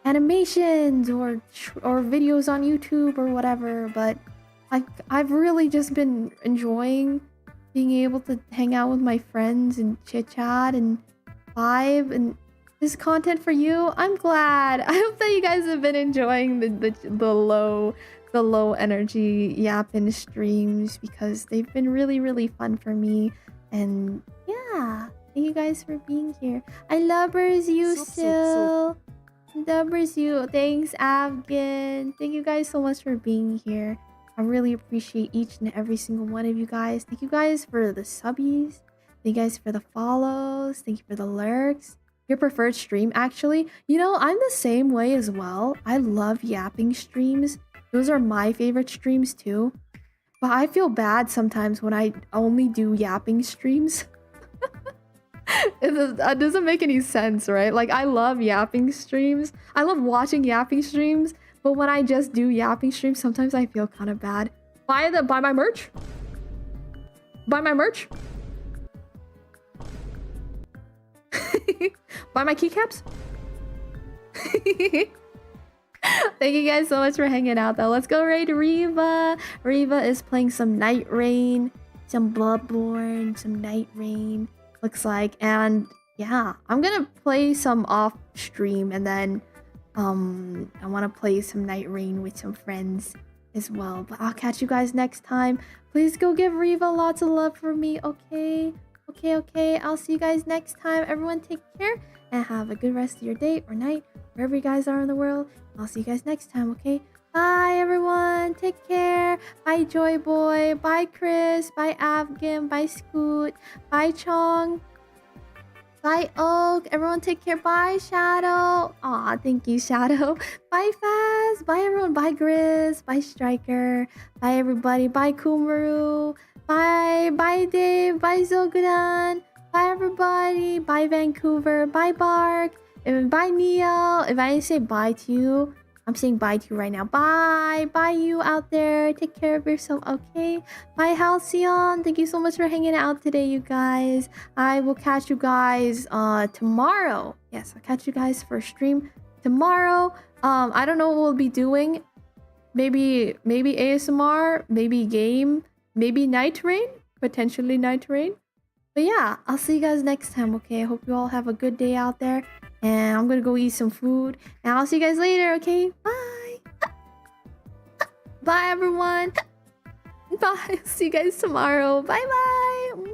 animations or videos on YouTube or whatever, but I've really just been enjoying being able to hang out with my friends and chit chat and vibe, and this content for you. I'm glad. I hope that you guys have been enjoying the low energy yapping streams because they've been really fun for me. And yeah, thank you guys for being here. I lovers you still. Lovers you. Thanks, Afghan. Thank you guys so much for being here. I really appreciate each and every single one of you guys. Thank you guys for the subbies. Thank you guys for the follows. Thank you for the lurks. Your preferred stream, actually. You know, I'm the same way as well. I love yapping streams. Those are my favorite streams too. But I feel bad sometimes when I only do yapping streams. It doesn't make any sense, right? Like, I love yapping streams. I love watching yapping streams. But when I just do yapping streams, sometimes I feel kind of bad. Buy my merch. Buy my merch. Buy my keycaps. Thank you guys so much for hanging out though. Let's go raid Reva. Reva is playing some Night Rain, some Bloodborne, some Night Rain, looks like. And yeah, I'm gonna play some off stream and then I want to play some Night Rain with some friends as well. But I'll catch you guys next time. Please go give Reva lots of love for me, okay? Okay. I'll see you guys next time. Everyone take care and have a good rest of your day or night, wherever you guys are in the world. I'll see you guys next time, okay? Bye, everyone. Take care. Bye, Joy Boy. Bye, Chris. Bye, Afghan. Bye, Scoot. Bye, Chong. Bye, Oak. Everyone take care. Bye, Shadow. Aw, thank you, Shadow. Bye, Faz. Bye, everyone. Bye, Grizz. Bye, Striker. Bye, everybody. Bye, Kumaru. Bye, Dave. Bye, Zogudan. Bye, everybody. Bye, Vancouver. Bye, Bark. And bye, Neo. If I didn't say bye to you, I'm saying bye to you right now. Bye. Bye, you out there. Take care of yourself, okay? Bye, Halcyon. Thank you so much for hanging out today, you guys. I will catch you guys tomorrow. Yes, I'll catch you guys for a stream tomorrow. I don't know what we'll be doing. Maybe ASMR, maybe game, maybe Night Rain, potentially Night Rain. But yeah, I'll see you guys next time, okay? I hope you all have a good day out there. And I'm gonna go eat some food. And I'll see you guys later, okay? Bye. Bye, everyone. Bye. See you guys tomorrow. Bye-bye.